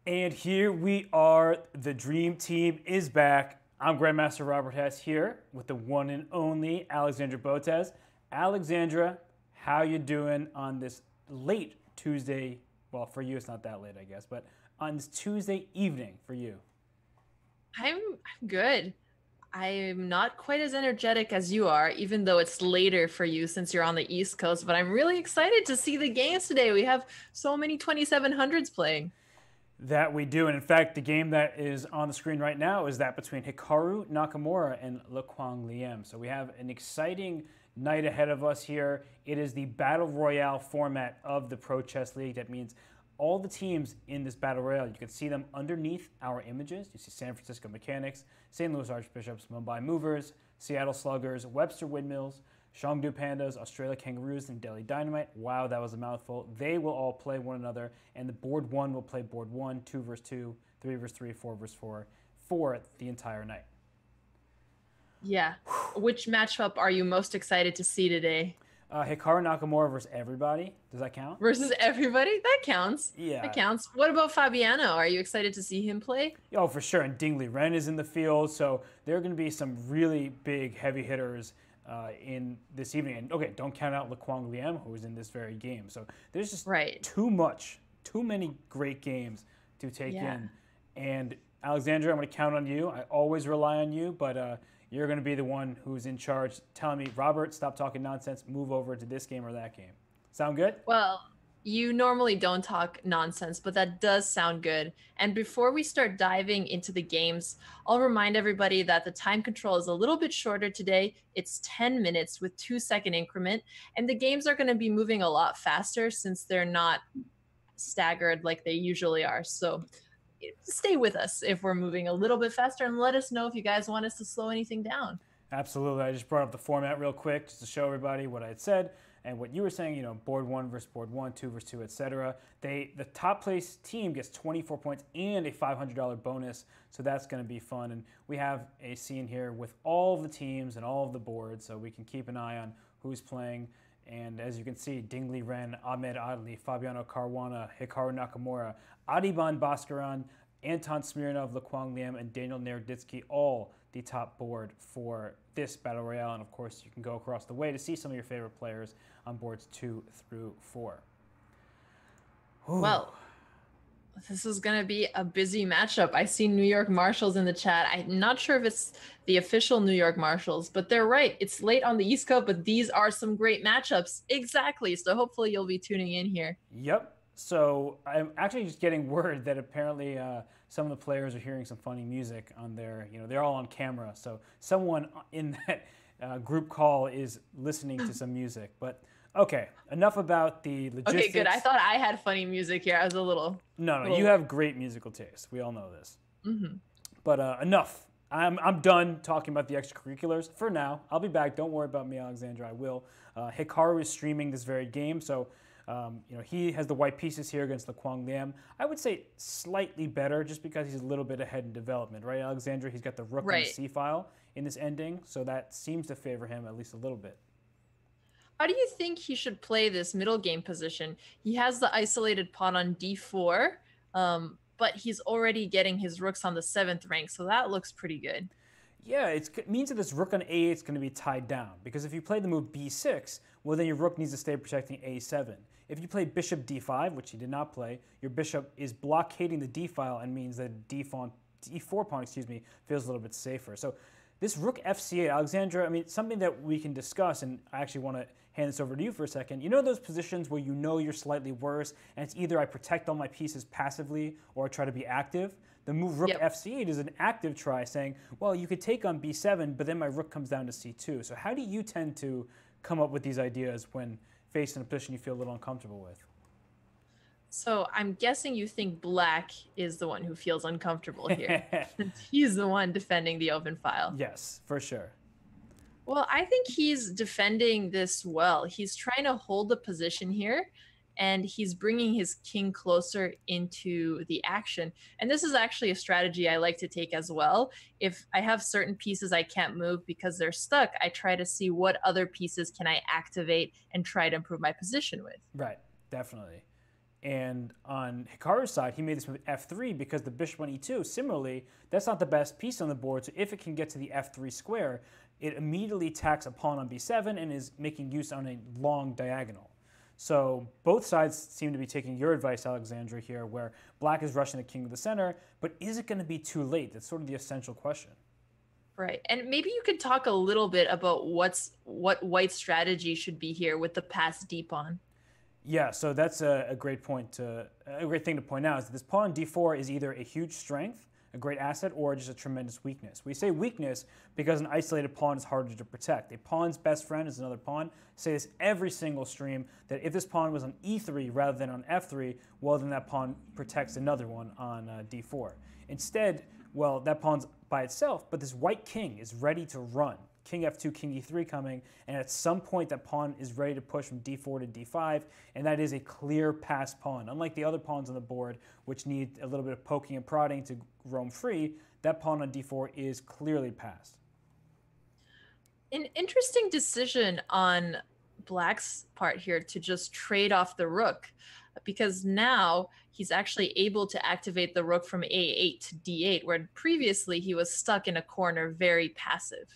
And here we are. The Dream Team is back. I'm Grandmaster Robert Hess here with the one and only Alexandra Botez. Alexandra, how you doing on this late Tuesday? Well, for you it's not that late, I guess, but on this Tuesday evening for you. I'm good. I'm not quite as energetic as you are, even though it's later for you since you're on the East Coast, but I'm really excited to see the games today. We have so many 2700s playing. That we do. And in fact, the game that is on the screen right now is that between Hikaru Nakamura and Quang Liem. So we have an exciting night ahead of us here. It is the Battle Royale format of the Pro Chess League. That means all the teams in this Battle Royale, you can see them underneath our images. You see San Francisco Mechanics, St. Louis Archbishops, Mumbai Movers, Seattle Sluggers, Webster Windmills, Shangdu Pandas, Australia Kangaroos, and Delhi Dynamite. Wow, that was a mouthful. They will all play one another, and the board one will play board one, 2 versus 2, 3 versus 3, 4 versus 4, for the entire night. Yeah. Which matchup are you most excited to see today? Hikaru Nakamura versus everybody. Does that count? Versus everybody? That counts. Yeah. That counts. What about Fabiano? Are you excited to see him play? Oh, for sure. And Liren is in the field, so there are going to be some really big heavy hitters in this evening. And okay, don't count out Quang Liem, who was in this very game. So there's just too many great games to take in. And Alexandra, I'm going to count on you. I always rely on you, but you're going to be the one who's in charge, telling me, Robert, stop talking nonsense, move over to this game or that game. Sound good? Well, you normally don't talk nonsense, but that does sound good. And before we start diving into the games, I'll remind everybody that the time control is a little bit shorter today. It's 10 minutes with 2-second increment. And the games are going to be moving a lot faster since they're not staggered like they usually are. So stay with us if we're moving a little bit faster, and let us know if you guys want us to slow anything down. Absolutely. I just brought up the format real quick just to show everybody what I had said and what you were saying, board one versus board one, 2 versus 2, etc. The top place team gets 24 points and a $500 bonus, so that's going to be fun. And we have a scene here with all of the teams and all of the boards, so we can keep an eye on who's playing. And as you can see, Liren, Ahmed Adly, Fabiano Caruana, Hikaru Nakamura, Adhiban Baskaran, Anton Smirnov, Quang Liem, and Daniel Naroditsky, all the top board for this Battle Royale. And of course, you can go across the way to see some of your favorite players on boards 2 through 4. Ooh. Well, this is going to be a busy matchup. I see New York Marshals in the chat. I'm not sure if it's the official New York Marshals, but they're right. It's late on the East Coast, but these are some great matchups. Exactly. So hopefully you'll be tuning in here. Yep. So I'm actually just getting word that apparently some of the players are hearing some funny music on their, they're all on camera. So someone in that group call is listening to some music. But okay, enough about the logistics. Okay, good. I thought I had funny music here. I was a little... No, you have great musical taste. We all know this. Mm-hmm. But enough. I'm done talking about the extracurriculars for now. I'll be back. Don't worry about me, Alexandra. I will. Hikaru is streaming this very game, so he has the white pieces here against the Quang Liem. I would say slightly better just because he's a little bit ahead in development, right, Alexandra? He's got the rook on the C file in this ending, so that seems to favor him at least a little bit. How do you think he should play this middle game position? He has the isolated pawn on d4, but he's already getting his rooks on the 7th rank, so that looks pretty good. Yeah, it means that this rook on a8 is going to be tied down, because if you play the move b6, well, then your rook needs to stay protecting a7. If you play bishop d5, which he did not play, your bishop is blockading the d file and means that d4 pawn, feels a little bit safer. So this rook fc8, Alexandra, something that we can discuss, and I actually want to hand this over to you for a second. You know those positions where you're slightly worse, and it's either I protect all my pieces passively or I try to be active? The move rook fc8 is an active try saying, well, you could take on b7, but then my rook comes down to c2. So how do you tend to come up with these ideas when faced in a position you feel a little uncomfortable with? So I'm guessing you think black is the one who feels uncomfortable here. He's the one defending the open file. Yes, for sure. Well, I think he's defending this well. He's trying to hold the position here, and he's bringing his king closer into the action. And this is actually a strategy I like to take as well. If I have certain pieces I can't move because they're stuck, I try to see what other pieces can I activate and try to improve my position with. Right, definitely. And on Hikaru's side, he made this move f3 because the bishop on e2, similarly, that's not the best piece on the board. So if it can get to the f3 square, it immediately attacks a pawn on b7 and is making use on a long diagonal. So both sides seem to be taking your advice, Alexandra, here, where black is rushing the king to the center, but is it going to be too late? That's sort of the essential question. Right. And maybe you could talk a little bit about what white's strategy should be here with the passed d pawn. Yeah, so that's a great point. A great thing to point out is that this pawn on d4 is either a huge strength, a great asset, or just a tremendous weakness. We say weakness because an isolated pawn is harder to protect. A pawn's best friend is another pawn. I say this every single stream, that if this pawn was on e3 rather than on f3, well, then that pawn protects another one on d4. Instead, well, that pawn's by itself, but this white king is ready to run. King f2, king e3 coming, and at some point that pawn is ready to push from d4 to d5, and that is a clear pass pawn. Unlike the other pawns on the board, which need a little bit of poking and prodding to roam free, that pawn on d4 is clearly passed. An interesting decision on black's part here to just trade off the rook, because now he's actually able to activate the rook from a8 to d8, where previously he was stuck in a corner very passive.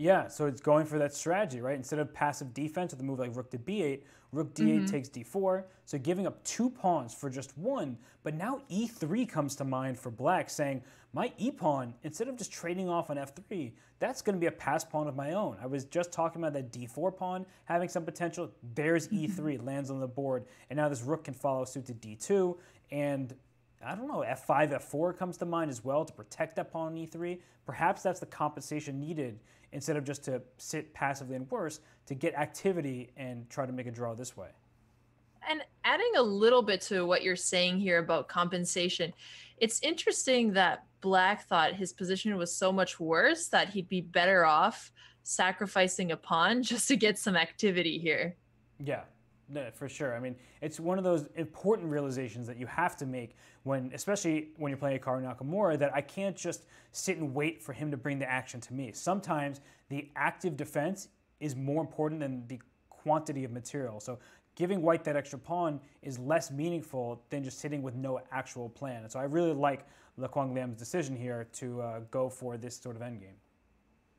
Yeah, so it's going for that strategy, right? Instead of passive defense with a move like rook to b8, rook d8 takes d4, so giving up 2 pawns for just 1, but now e3 comes to mind for black, saying, my e-pawn, instead of just trading off on f3, that's going to be a pass pawn of my own. I was just talking about that d4 pawn having some potential. There's e3, lands on the board, and now this rook can follow suit to d2, and I don't know, f5, f4 comes to mind as well to protect that pawn on e3. Perhaps that's the compensation needed instead of just to sit passively and worse, to get activity and try to make a draw this way. And adding a little bit to what you're saying here about compensation, it's interesting that black thought his position was so much worse that he'd be better off sacrificing a pawn just to get some activity here. Yeah. No, for sure. I mean, it's one of those important realizations that you have to make when, especially when you're playing Hikaru Nakamura, that I can't just sit and wait for him to bring the action to me. Sometimes the active defense is more important than the quantity of material. So giving white that extra pawn is less meaningful than just sitting with no actual plan. And so I really like Quang Liem's decision here to go for this sort of endgame.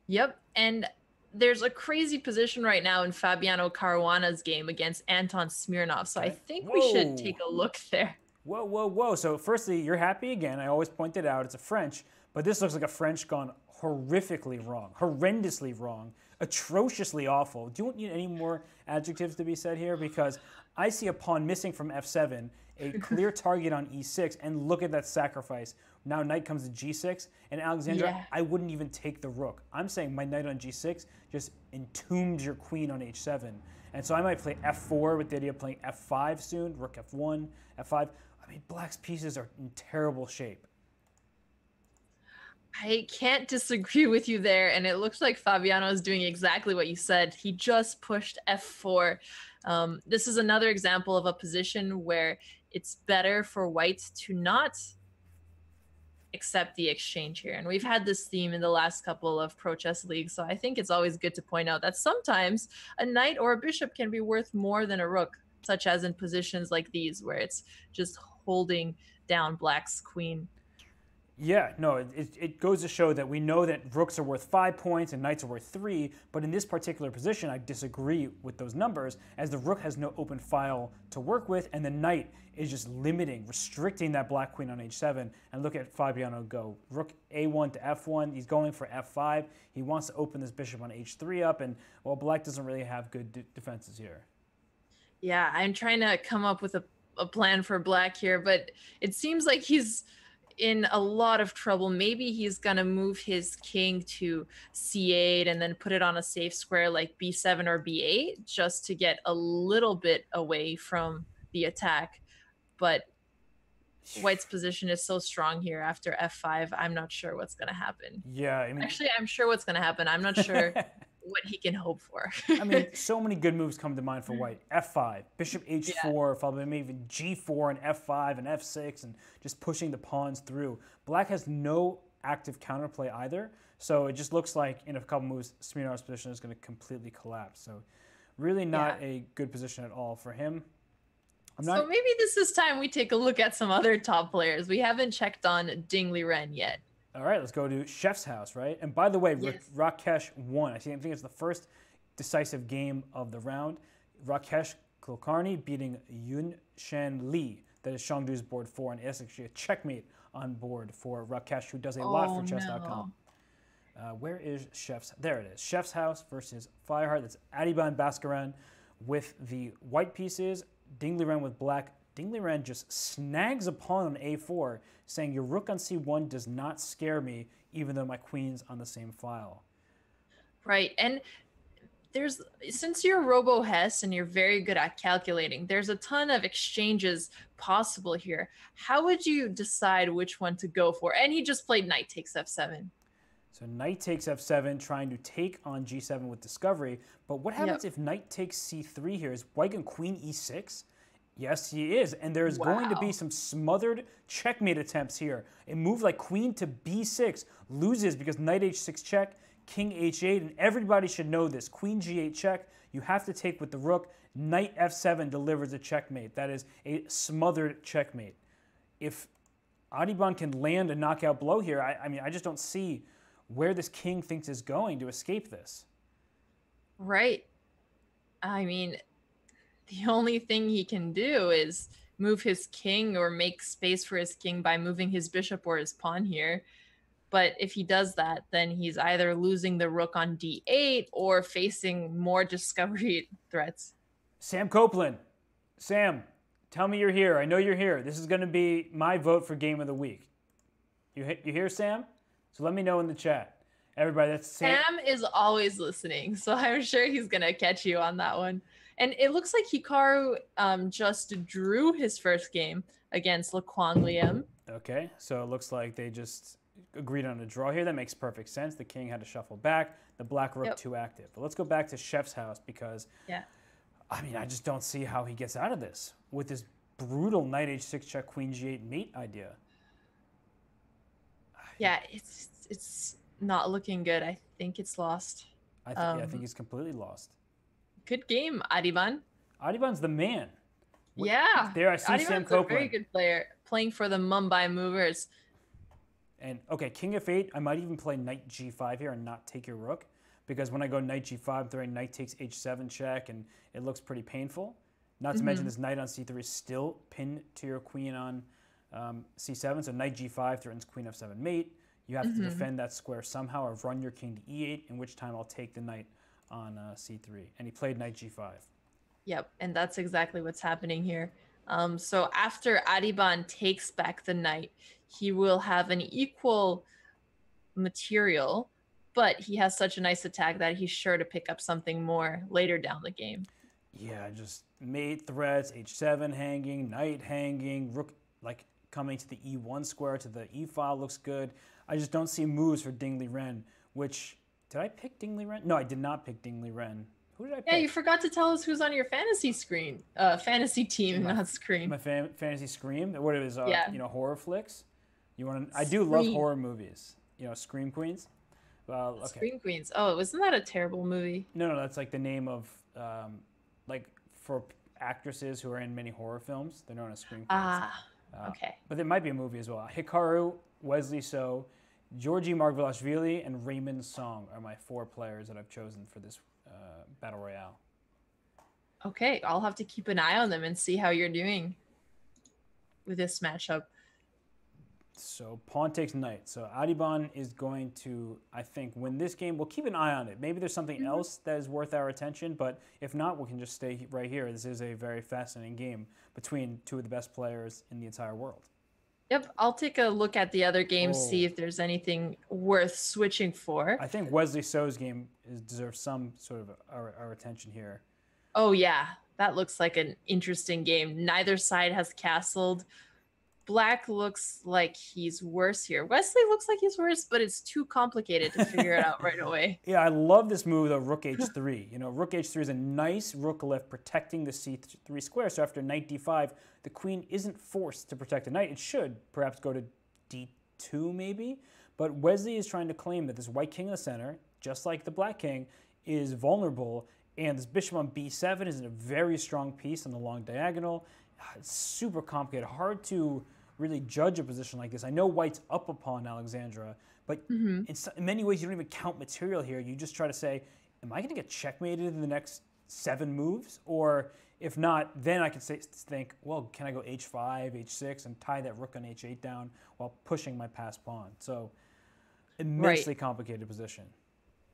Yep. And there's a crazy position right now in Fabiano Caruana's game against Anton Smirnov. So I think we should take a look there. Whoa, whoa, whoa. So firstly, you're happy again. I always point it out. It's a French, but this looks like a French gone horrifically wrong, horrendously wrong, atrociously awful. Do you need any more adjectives to be said here? Because I see a pawn missing from f7, a clear target on e6, and look at that sacrifice. Now knight comes to g6, and Alexandra, I wouldn't even take the rook. I'm saying my knight on g6 just entombed your queen on h7. And so I might play f4 with the idea of playing f5 soon, rook f1, f5. I mean, black's pieces are in terrible shape. I can't disagree with you there, and it looks like Fabiano is doing exactly what you said. He just pushed f4. This is another example of a position where it's better for white to not accept the exchange here. And we've had this theme in the last couple of Pro Chess Leagues, so I think it's always good to point out that sometimes a knight or a bishop can be worth more than a rook, such as in positions like these where it's just holding down black's queen. Yeah, no, it goes to show that we know that rooks are worth 5 points and knights are worth 3, but in this particular position, I disagree with those numbers, as the rook has no open file to work with, and the knight is just limiting, restricting that black queen on h7. And look at Fabiano go. Rook a1 to f1, he's going for f5. He wants to open this bishop on h3 up, and, well, black doesn't really have good defenses here. Yeah, I'm trying to come up with a plan for black here, but it seems like he's in a lot of trouble. Maybe he's gonna move his king to c8 and then put it on a safe square like b7 or b8 just to get a little bit away from the attack. But white's position is so strong here after f5. I'm not sure what's gonna happen. Yeah, I mean, actually, I'm sure what's gonna happen. I'm not sure what he can hope for. I mean, so many good moves come to mind for white. f5, bishop h4, followed by maybe even g4 and f5 and f6, and just pushing the pawns through. Black has no active counterplay either, so it just looks like in a couple moves, Smirnov's position is going to completely collapse. So really not a good position at all for him. I'm So not. maybe this is time we take a look at some other top players. We haven't checked on Ding Liren yet. All right, let's go to Chef's House, right? And by the way, Yes. Rakesh won. I think it's the first decisive game of the round. Rakesh Kulkarni beating Yun Shanley. That is Shangdu's board 4, and it's actually a checkmate on board for Rakesh, who does a lot for chess.com. Where is Chef's? There it is. Chef's House versus Fireheart. That's Adhiban Baskaran with the white pieces. Ding Liren with black. Ding Liren just snags a pawn on a4, saying your rook on c1 does not scare me, even though my queen's on the same file. Right. And since you're Robo Hess and you're very good at calculating, there's a ton of exchanges possible here. How would you decide which one to go for? And he just played knight takes f7. So knight takes f7, trying to take on g7 with discovery. But what happens if knight takes c3 here? Is white and queen e6? Yes, he is. And there's going to be some smothered checkmate attempts here. A move like queen to b6 loses because knight h6 check, king h8, and everybody should know this. Queen g8 check, you have to take with the rook. Knight f7 delivers a checkmate. That is a smothered checkmate. If Adhiban can land a knockout blow here, I mean, I just don't see where this king thinks is going to escape this. Right. I mean, the only thing he can do is move his king or make space for his king by moving his bishop or his pawn here. But if he does that, then he's either losing the rook on d8 or facing more discovery threats. Sam Copeland. Sam, tell me you're here. I know you're here. This is going to be my vote for game of the week. You hear, Sam? So let me know in the chat. Everybody, that's Sam. Sam is always listening, so I'm sure he's going to catch you on that one. And it looks like Hikaru just drew his first game against Quang Liem. Okay, so it looks like they just agreed on a draw here. That makes perfect sense. The king had to shuffle back. The black rook too active. But let's go back to Chef's House because, I mean, I just don't see how he gets out of this with this brutal knight h6 check, queen g8 mate idea. Yeah, it's not looking good. I think it's lost. I think he's completely lost. Good game, Adhiban. Adhiban's the man. Yeah. There I see Adhiban's Sam Copeland. A very good player, playing for the Mumbai Movers. And, okay, king f8, I might even play knight g5 here and not take your rook. Because when I go knight g5, I'm throwing knight takes h7 check, and it looks pretty painful. Not to mention this knight on c3 is still pinned to your queen on c7. So knight g5 threatens queen f7 mate. You have to defend that square somehow or run your king to e8, in which time I'll take the knight on c3. And he played knight g5. Yep, and that's exactly what's happening here. So after Adhiban takes back the knight, he will have an equal material, but he has such a nice attack that he's sure to pick up something more later down the game. Yeah, just mate threats, h7 hanging, knight hanging, rook like coming to the e1 square, to the e file looks good. I just don't see moves for Ding Liren, which, did I pick Ding Liren? No, I did not pick Ding Liren. Who did I pick? Yeah, you forgot to tell us who's on your fantasy screen, fantasy team, not screen. My fantasy scream? What it is, you know, horror flicks? You want to? I do Scream. love horror movies. You know, Scream Queens. Well, okay. Scream Queens. Oh, wasn't that a terrible movie? No, that's like the name of, like for actresses who are in many horror films. They're known as Scream Queens. Ah, okay. But there might be a movie as well. Hikaru, Wesley So, Georgi Margvelashvili, and Raymond Song are my 4 players that I've chosen for this Battle Royale. Okay, I'll have to keep an eye on them and see how you're doing with this matchup. So pawn takes knight. So Adhiban is going to, I think, win this game. We'll keep an eye on it. Maybe there's something else that is worth our attention, but if not, we can just stay right here. This is a very fascinating game between 2 of the best players in the entire world. Yep, I'll take a look at the other games, see if there's anything worth switching for. I think Wesley So's game deserves some sort of our attention here. Oh yeah, that looks like an interesting game. Neither side has castled. Black looks like he's worse here. Wesley looks like he's worse, but it's too complicated to figure it out right away. Yeah, I love this move, though, rook h3. You know, rook h3 is a nice rook left protecting the c3 square. So after knight d5, the queen isn't forced to protect the knight. It should perhaps go to d2 maybe. But Wesley is trying to claim that this white king in the center, just like the black king, is vulnerable. And this bishop on b7 is a very strong piece on the long diagonal. it's super complicated. Hard to really judge a position like this. I know white's up a pawn, Alexandra, but in many ways you don't even count material here. You just try to say, am I going to get checkmated in the next 7 moves? Or if not, then I can think, well, can I go h5, h6, and tie that rook on h8 down while pushing my passed pawn? So immensely complicated position.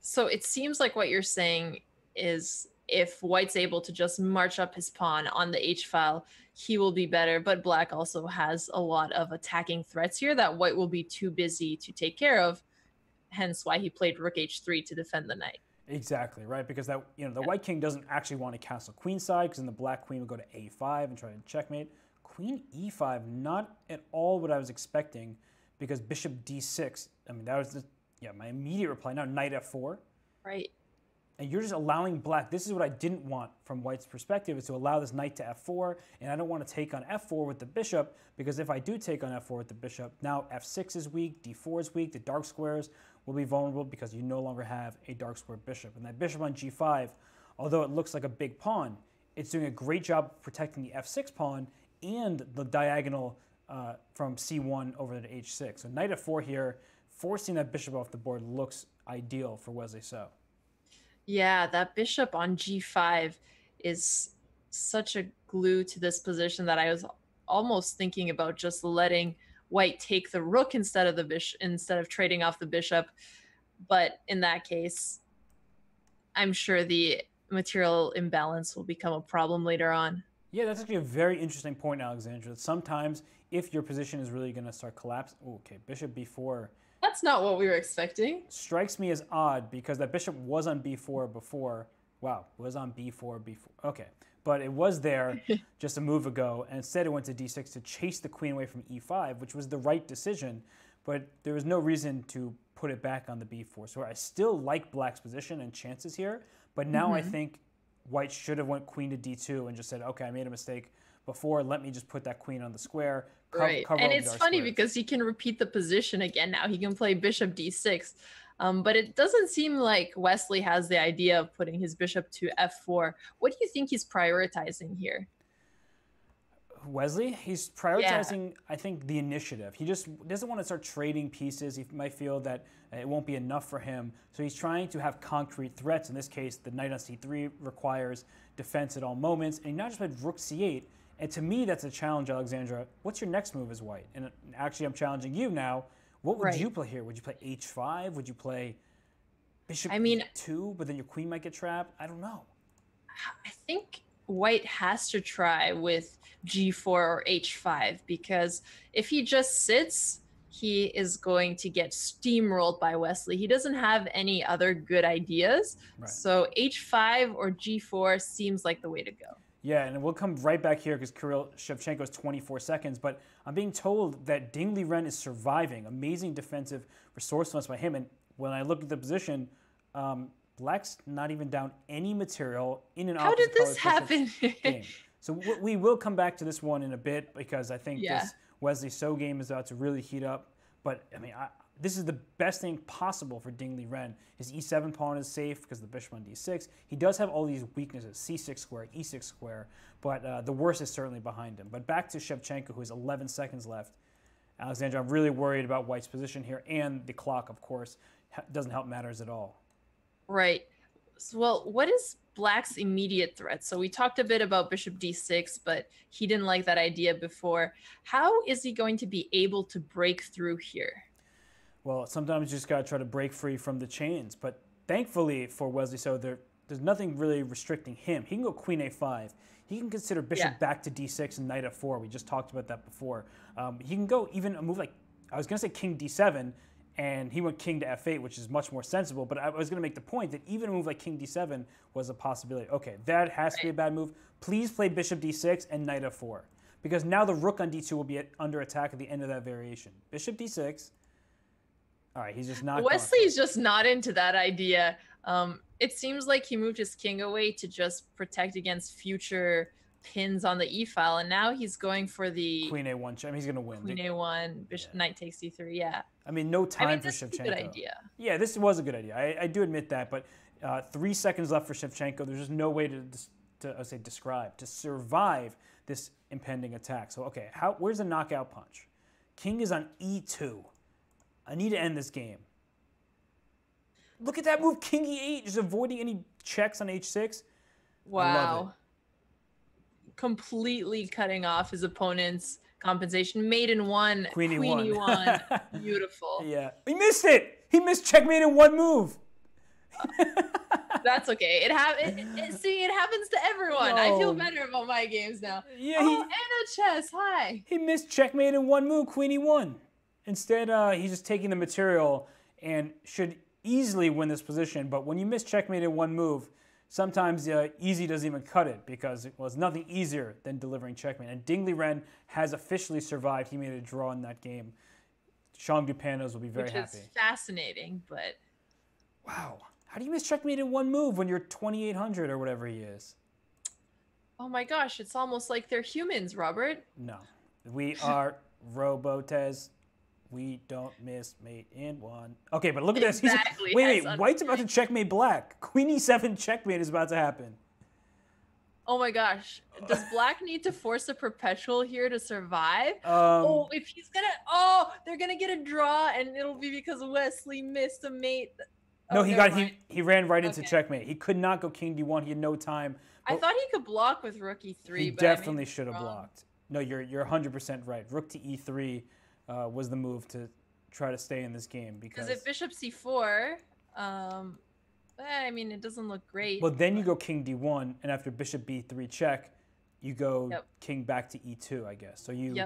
So it seems like what you're saying is if white's able to just march up his pawn on the h file, he will be better. But black also has a lot of attacking threats here that white will be too busy to take care of. Hence why he played rook h3 to defend the knight. Exactly, right? Because that the white king doesn't actually want to castle queenside, because then the black queen would go to a5 and try to checkmate. Queen e5, not at all what I was expecting, because bishop d6. I mean, that was my immediate reply. Now knight f4. Right. And you're just allowing black. This is what I didn't want from white's perspective, is to allow this knight to f4, and I don't want to take on f4 with the bishop, because if I do take on f4 with the bishop, now f6 is weak, d4 is weak, the dark squares will be vulnerable because you no longer have a dark square bishop. And that bishop on g5, although it looks like a big pawn, it's doing a great job protecting the f6 pawn and the diagonal from c1 over to h6. So knight f4 here, forcing that bishop off the board, looks ideal for Wesley So. Yeah, that bishop on g5 is such a glue to this position that I was almost thinking about just letting white take the rook instead of the bishop, instead of trading off the bishop. But in that case, I'm sure the material imbalance will become a problem later on. Yeah, that's actually a very interesting point, Alexandra. That sometimes if your position is really going to start collapsing, okay, bishop b4. That's not what we were expecting. Strikes me as odd because that bishop was on b4 before. Wow, was on b4. Okay, but it was there just a move ago, and instead it went to d6 to chase the queen away from e5, which was the right decision, but there was no reason to put it back on the b4. So I still like black's position and chances here, but now I think white should have went queen to d2 and just said, okay, I made a mistake before, let me just put that queen on the square. Right, and it's funny because he can repeat the position again now. He can play bishop d6, but it doesn't seem like Wesley has the idea of putting his bishop to f4. What do you think he's prioritizing here? Wesley, he's prioritizing, I think, the initiative. He just doesn't want to start trading pieces. He might feel that it won't be enough for him. So he's trying to have concrete threats. In this case, the knight on c3 requires defense at all moments. And he not just played rook c8. And to me, that's a challenge, Alexandra. What's your next move as white? And actually, I'm challenging you now. What would you play here? Would you play h5? Would you play bishop e2, but then your queen might get trapped? I don't know. I think white has to try with g4 or h5, because if he just sits, he is going to get steamrolled by Wesley. He doesn't have any other good ideas. Right. So h5 or g4 seems like the way to go. Yeah, and we'll come right back here because Shevchenko is 24 seconds, but I'm being told that Ding Liren is surviving. Amazing defensive resourcefulness by him, and when I look at the position, black's not even down any material in an opposite. How did this happen? Game. So we will come back to this one in a bit because I think this Wesley So game is about to really heat up. But I mean, this is the best thing possible for Ding Liren. His e7 pawn is safe because the bishop on d6. He does have all these weaknesses, c6 square, e6 square, but the worst is certainly behind him. But back to Shevchenko, who has 11 seconds left. Alexandra, I'm really worried about white's position here, and the clock, of course, doesn't help matters at all. Right. So, well, what is black's immediate threat? So we talked a bit about bishop d6, but he didn't like that idea before. How is he going to be able to break through here? Well, sometimes you just got to try to break free from the chains. But thankfully for Wesley So, there's nothing really restricting him. He can go queen a5. He can consider bishop back to d6 and knight f4. We just talked about that before. He can go even a move like, I was going to say king d7, and he went king to f8, which is much more sensible. But I was going to make the point that even a move like king d7 was a possibility. Okay, that has to be a bad move. Please play bishop d6 and knight f4. Because now the rook on d2 will be under attack at the end of that variation. Bishop d6. All right, he's just not. Wesley's just not into that idea. It seems like he moved his king away to just protect against future pins on the e-file, and now he's going for the queen a1. I mean, he's going to win. Queen a1, bishop knight takes d3. Yeah. I mean, no time for Shevchenko. This is a good idea. Yeah, this was a good idea. I do admit that, but 3 seconds left for Shevchenko. There's just no way to I would say describe, to survive this impending attack. So, okay, where's the knockout punch? King is on E2. I need to end this game. Look at that move, King E8, just avoiding any checks on H6. Wow. I love it. Completely cutting off his opponent's compensation. Mate in one, Queen Queen E1. E1. Beautiful. Yeah. He missed it. He missed checkmate in one move. That's okay. It happens to everyone. No. I feel better about my games now. Yeah, and a chess. Hi. He missed checkmate in one move, Queen E1. Instead, he's just taking the material and should easily win this position. But when you miss checkmate in one move, sometimes easy doesn't even cut it because it was nothing easier than delivering checkmate. And Ding Liren has officially survived. He made a draw in that game. Shang Dupanos will be very happy. Which is fascinating, but... Wow. How do you miss checkmate in one move when you're 2,800 or whatever he is? Oh my gosh, it's almost like they're humans, Robert. No. We are Botez. We don't miss mate in one. Okay, but look at this. Exactly. Wait. White's about to checkmate black. Queen E7 checkmate is about to happen. Oh my gosh. Does black need to force a perpetual here to survive? If he's gonna... they're gonna get a draw and it'll be because Wesley missed a mate. No, he ran right into checkmate. He could not go King D1. He had no time. I thought he could block with Rook E3. He definitely should have blocked. No, you're 100% right. Rook to E3 was the move to try to stay in this game because if Bishop C4, I mean it doesn't look great. Well, then you go King D1, and after Bishop B3 check, you go King back to E2, I guess. So you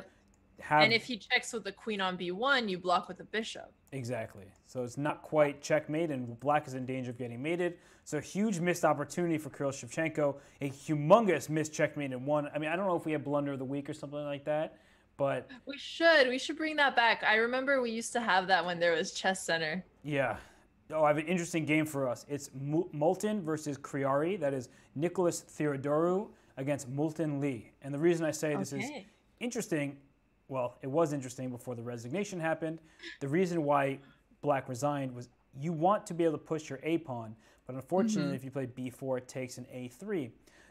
have. And if he checks with the Queen on B1, you block with the Bishop. Exactly. So it's not quite checkmate, and black is in danger of getting mated. So huge missed opportunity for Kirill Shevchenko. A humongous missed checkmate in one. I mean, I don't know if we have blunder of the week or something like that, but we should bring that back. I remember we used to have that when there was Chess Center. Yeah. Oh, I have an interesting game for us. It's Multon versus Kriari. That is Nicholas Theodoru against Multon Lee. And the reason I say this is interesting. Well, it was interesting before the resignation happened. The reason why black resigned was you want to be able to push your A pawn, but unfortunately, if you play B4, it takes an A3.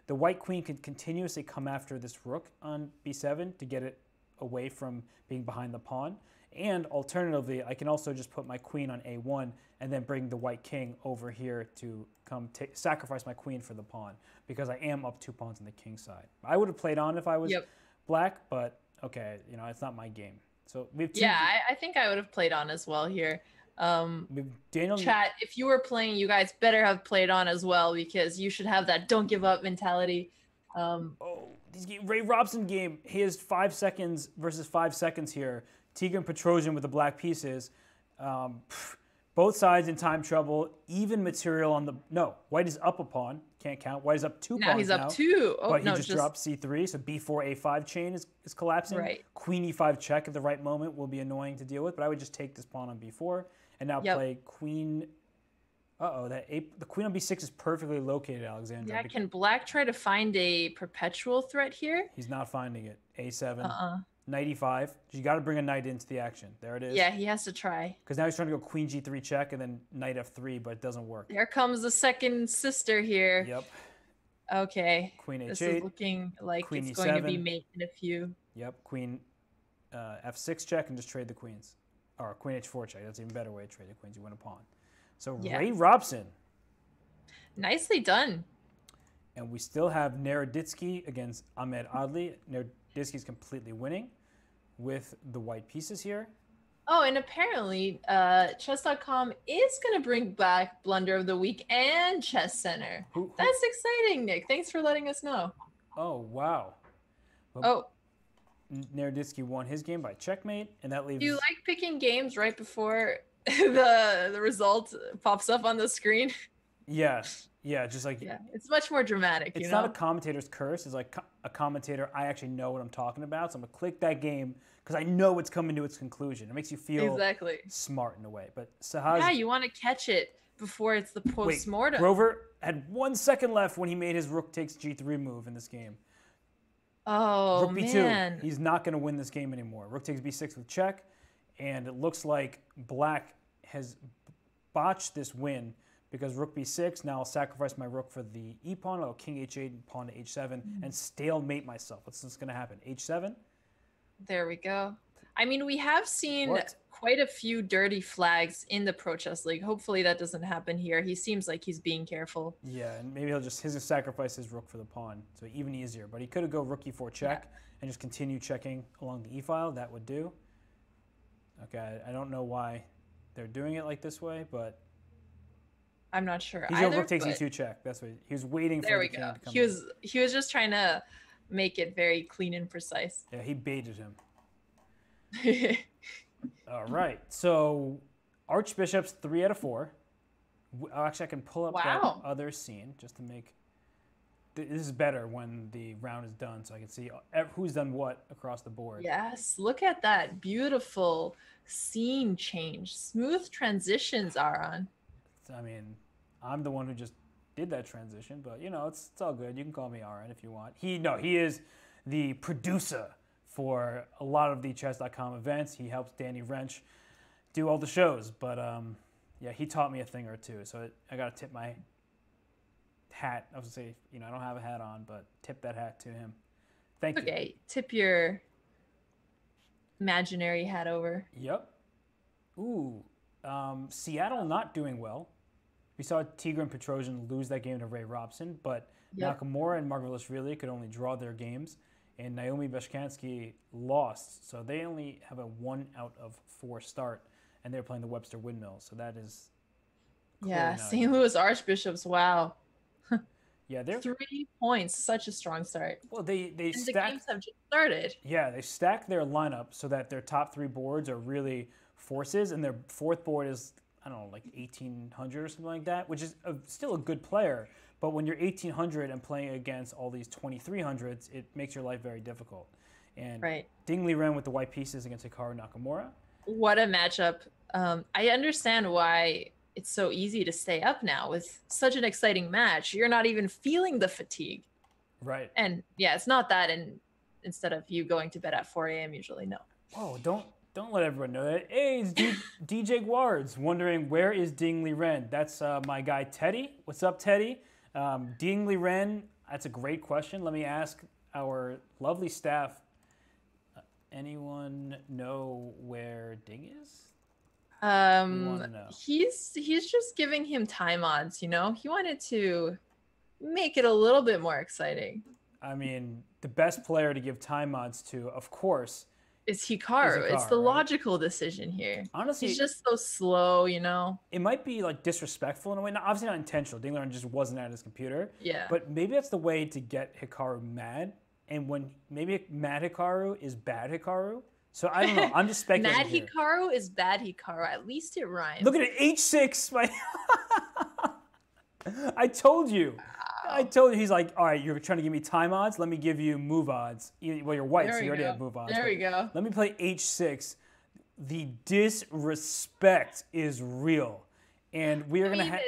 The white queen can continuously come after this rook on B7 to get it away from being behind the pawn. And alternatively, I can also just put my queen on A1 and then bring the white king over here to come sacrifice my queen for the pawn because I am up 2 pawns on the king side. I would have played on if I was black, but okay, it's not my game. So we have two. Yeah, I think I would have played on as well here. Daniel, chat, if you were playing, you guys better have played on as well because you should have that don't give up mentality. Ray Robson game, he has 5 seconds versus 5 seconds here. Tigran Petrosian with the black pieces. Both sides in time trouble. Even material on the... No, white is up a pawn. Can't count. White is up 2 pawns now. Now he's up 2. Oh, but he just dropped C3, so B4, A5 chain is collapsing. Right. Queen E5 check at the right moment will be annoying to deal with, but I would just take this pawn on B4 and now play queen... the queen on B6 is perfectly located, Alexandra. Yeah, can black try to find a perpetual threat here? He's not finding it. A7. Knight E5. You got to bring a knight into the action. There it is. Yeah, he has to try. Because now he's trying to go queen G3 check and then knight F3, but it doesn't work. There comes the second sister here. Yep. Okay. Queen H8. This is looking like queen it's E7. going to be mate in a few. Yep. Queen F6 check and just trade the queens. Or queen H4 check. That's an even better way to trade the queens. You win a pawn. So Ray Robson. Nicely done. And we still have Naroditsky against Ahmed Adly. Naroditsky's completely winning with the white pieces here. Oh, and apparently chess.com is going to bring back Blunder of the Week and Chess Center. That's exciting, Nick. Thanks for letting us know. Oh, wow. Well, Naroditsky won his game by checkmate, and that leaves... Do you like picking games right before the result pops up on the screen? Yes. Yeah, just like... Yeah, it's much more dramatic, It's not a commentator's curse. It's like a commentator, I actually know what I'm talking about, so I'm going to click that game because I know it's coming to its conclusion. It makes you feel smart in a way. But Sahaz... Yeah, you want to catch it before it's the post-mortem. Grover had 1 second left when he made his rook takes G3 move in this game. Oh, Rook B2. Man. He's not going to win this game anymore. Rook takes B6 with check, and it looks like black has botched this win because rook b6, now I'll sacrifice my rook for the e-pawn, I'll king h8 and pawn to h7, and stalemate myself. What's going to happen? h7? There we go. I mean, we have seen quite a few dirty flags in the Pro Chess League. Hopefully that doesn't happen here. He seems like he's being careful. Yeah, and maybe he'll sacrifice his rook for the pawn, so even easier. But he could have go rook e4 check and just continue checking along the e-file. That would do. Okay, I don't know why they're doing it like this way, but I'm not sure he's either. Rook takes e2 check. That's what he was waiting for. There we go. He was just trying to make it very clean and precise. Yeah, he baited him. All right, so Archbishop's 3 out of 4. Actually, I can pull up that other scene just to make. This is better when the round is done, so I can see who's done what across the board. Yes, look at that beautiful scene change. Smooth transitions, Aaron. I mean, I'm the one who just did that transition, but you know, it's all good. You can call me Aaron if you want. He is the producer for a lot of the chess.com events. He helps Danny Wrench do all the shows, but yeah, he taught me a thing or two. So I got to tip my hat. I was gonna say, you know, I don't have a hat on, but tip that hat to him. Thank you. Okay, tip your imaginary hat over. Yep. Ooh, Seattle not doing well. We saw Tigran Petrosian lose that game to Ray Robson, but Nakamura and Margvelashvili could only draw their games, and Naomi Beshkansky lost. So they only have a 1 out of 4 start, and they're playing the Webster Windmill. So that is St. Louis Archbishops. Wow. Yeah, they're 3 points. Such a strong start. Well, the games have just started. Yeah, they stack their lineup so that their top 3 boards are really forces, and their 4th board is, I don't know, like 1800 or something like that, which is still a good player. But when you're 1800 and playing against all these 2300s, it makes your life very difficult. And Ding Liren with the white pieces against Hikaru Nakamura. What a matchup. I understand why it's so easy to stay up now with such an exciting match. You're not even feeling the fatigue. Right. And yeah, it's not that instead of you going to bed at 4 a.m. usually, no. Oh, don't let everyone know that. Hey, it's DJ Guards wondering where is Ding Liren. That's my guy Teddy. What's up, Teddy? Ding Liren, that's a great question. Let me ask our lovely staff. Anyone know where Ding is? He's just giving him time odds, you know? He wanted to make it a little bit more exciting. I mean, the best player to give time odds to, of course, is Hikaru. It's the logical decision here. Honestly, he's just so slow, you know? It might be like disrespectful in a way. Obviously not intentional. Ding Liren just wasn't at his computer. Yeah. But maybe that's the way to get Hikaru mad. And when maybe mad Hikaru is bad Hikaru. So I don't know. I'm just speculating. Mad Hikaru is bad Hikaru. At least it rhymes. Look at it. H6. I told you. Wow. I told you. He's like, all right, you're trying to give me time odds. Let me give you move odds. Well, you're white, so you already have move odds. There we go. Let me play H6. The disrespect is real. And we are going to have...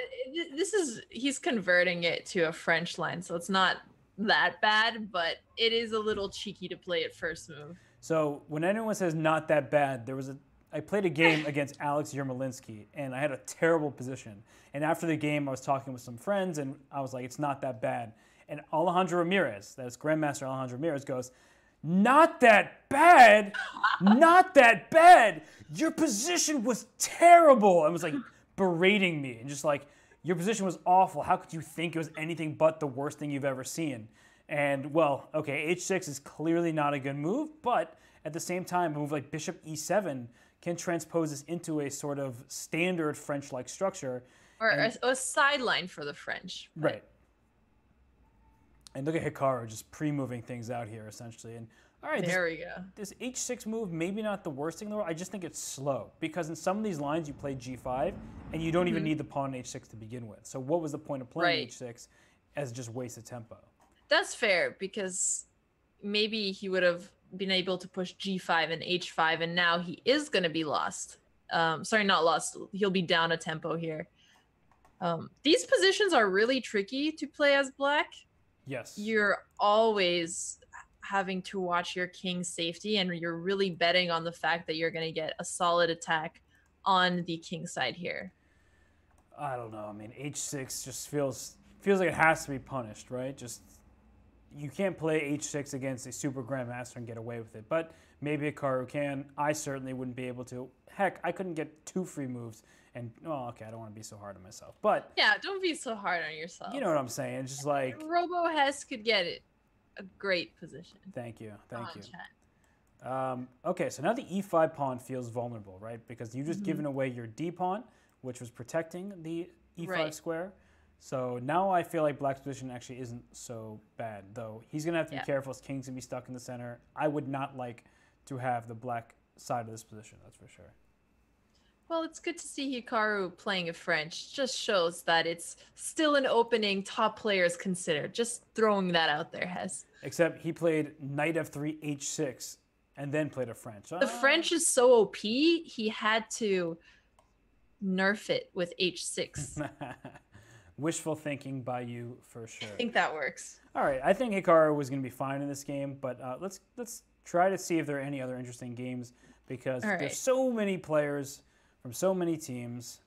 He's converting it to a French line, so it's not that bad, but it is a little cheeky to play it first move. So when anyone says not that bad, I played a game against Alex Yermolinsky, and I had a terrible position. And after the game, I was talking with some friends, and I was like, it's not that bad. And Alejandro Ramirez, that's Grandmaster Alejandro Ramirez, goes, not that bad? Not that bad? Your position was terrible. And was like berating me and just like, your position was awful. How could you think it was anything but the worst thing you've ever seen? And, well, okay, H6 is clearly not a good move, but at the same time, a move like Bishop E7 can transpose this into a sort of standard French-like structure. Or a sideline for the French. But... Right. And look at Hikaru just pre-moving things out here, essentially. And all right, there we go. This H6 move, maybe not the worst thing in the world. I just think it's slow. Because in some of these lines, you play G5, and you don't even need the pawn on H6 to begin with. So what was the point of playing H6 as just wasted tempo? That's fair, because maybe he would have been able to push G5 and H5, and now he is going to be lost. Sorry, not lost. He'll be down a tempo here. These positions are really tricky to play as black. Yes. You're always having to watch your king's safety, and you're really betting on the fact that you're going to get a solid attack on the king side here. I don't know. I mean, h6 just feels like it has to be punished, right? Just you can't play h6 against a super grandmaster and get away with it. But maybe Hikaru can. I certainly wouldn't be able to. Heck, I couldn't get 2 free moves. And oh, okay, I don't want to be so hard on myself. But yeah, don't be so hard on yourself. You know what I'm saying? It's just like Robo Hess could get it a great position. Thank you. Chat. Okay, so now the e5 pawn feels vulnerable, right? Because you just given away your d pawn, which was protecting the e5 square. So now I feel like black's position actually isn't so bad, though he's going to have to be careful. His king's going to be stuck in the center. I would not like to have the black side of this position, that's for sure. Well, it's good to see Hikaru playing a French. Just shows that it's still an opening top players consider. Just throwing that out there, Hess. Except he played knight f3, h6, and then played a French. The French is so OP, he had to nerf it with h6. Wishful thinking by you, for sure. I think that works. All right, I think Hikaru was going to be fine in this game, but let's try to see if there are any other interesting games, because there's so many players from so many teams.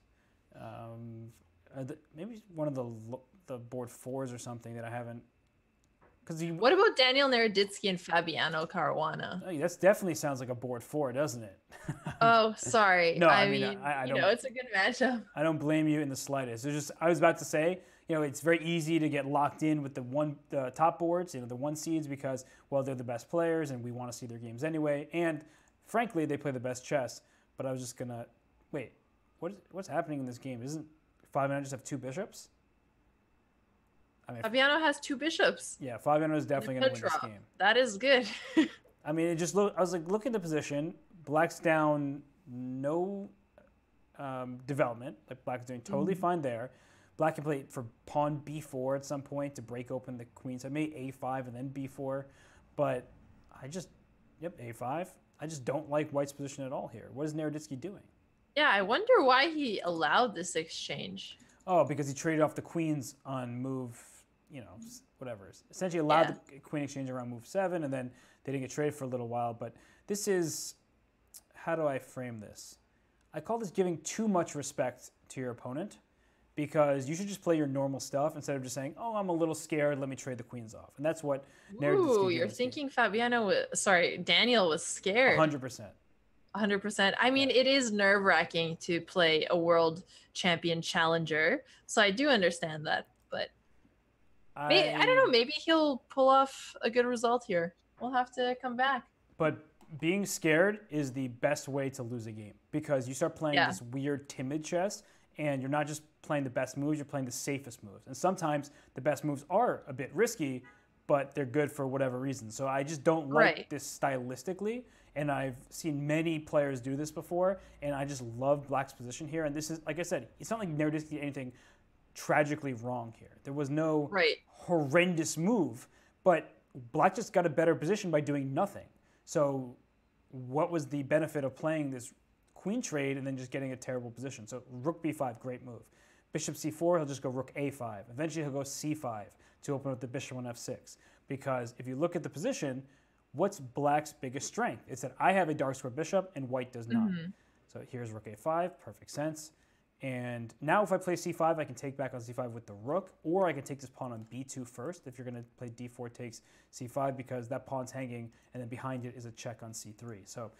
Maybe one of the board 4s or something that I haven't. What about Daniel Naroditsky and Fabiano Caruana? Oh, that definitely sounds like a board 4, doesn't it? Oh, sorry. No, I mean, you know, it's a good matchup. I don't blame you in the slightest. It's just, I was about to say, you know, it's very easy to get locked in with the top boards, you know, the 1 seeds, because, well, they're the best players and we want to see their games anyway. And frankly, they play the best chess. But I was just gonna wait. What's happening in this game? Isn't Fabiano just have 2 bishops? I mean, Fabiano has 2 bishops. Yeah, Fabiano is definitely going to win this game. That is good. I mean, I was like, look at the position. Black's down no development. Like, Black's doing totally fine there. Black can play for pawn b4 at some point to break open the queen side. Maybe a5 and then b4. But a5. I just don't like White's position at all here. What is Naroditsky doing? Yeah, I wonder why he allowed this exchange. Oh, because he traded off the queens on move, you know, whatever. Essentially allowed the queen exchange around move 7, and then they didn't get traded for a little while. But this is, how do I frame this? I call this giving too much respect to your opponent, because you should just play your normal stuff instead of just saying, oh, I'm a little scared, let me trade the queens off. And that's what Ooh, you're thinking Daniel was scared. 100%. 100%. I mean, it is nerve-wracking to play a world champion challenger, so I do understand that. But I don't know, maybe he'll pull off a good result here. We'll have to come back. But being scared is the best way to lose a game, because you start playing this weird, timid chess, and you're not just playing the best moves, you're playing the safest moves. And sometimes the best moves are a bit risky, but they're good for whatever reason. So I just don't like this stylistically. And I've seen many players do this before, and I just love Black's position here. And this is, like I said, it's not like Naroditsky did anything tragically wrong here. There was no horrendous move, but Black just got a better position by doing nothing. So what was the benefit of playing this queen trade and then just getting a terrible position? So rook b5, great move. Bishop c4, he'll just go rook a5. Eventually he'll go c5 to open up the bishop on f6. Because if you look at the position, what's Black's biggest strength? It's that I have a dark square bishop and White does not. So here's rook a5, perfect sense. And now if I play c5, I can take back on c5 with the rook, or I can take this pawn on b2 first if you're going to play d4 takes c5, because that pawn's hanging, and then behind it is a check on c3. So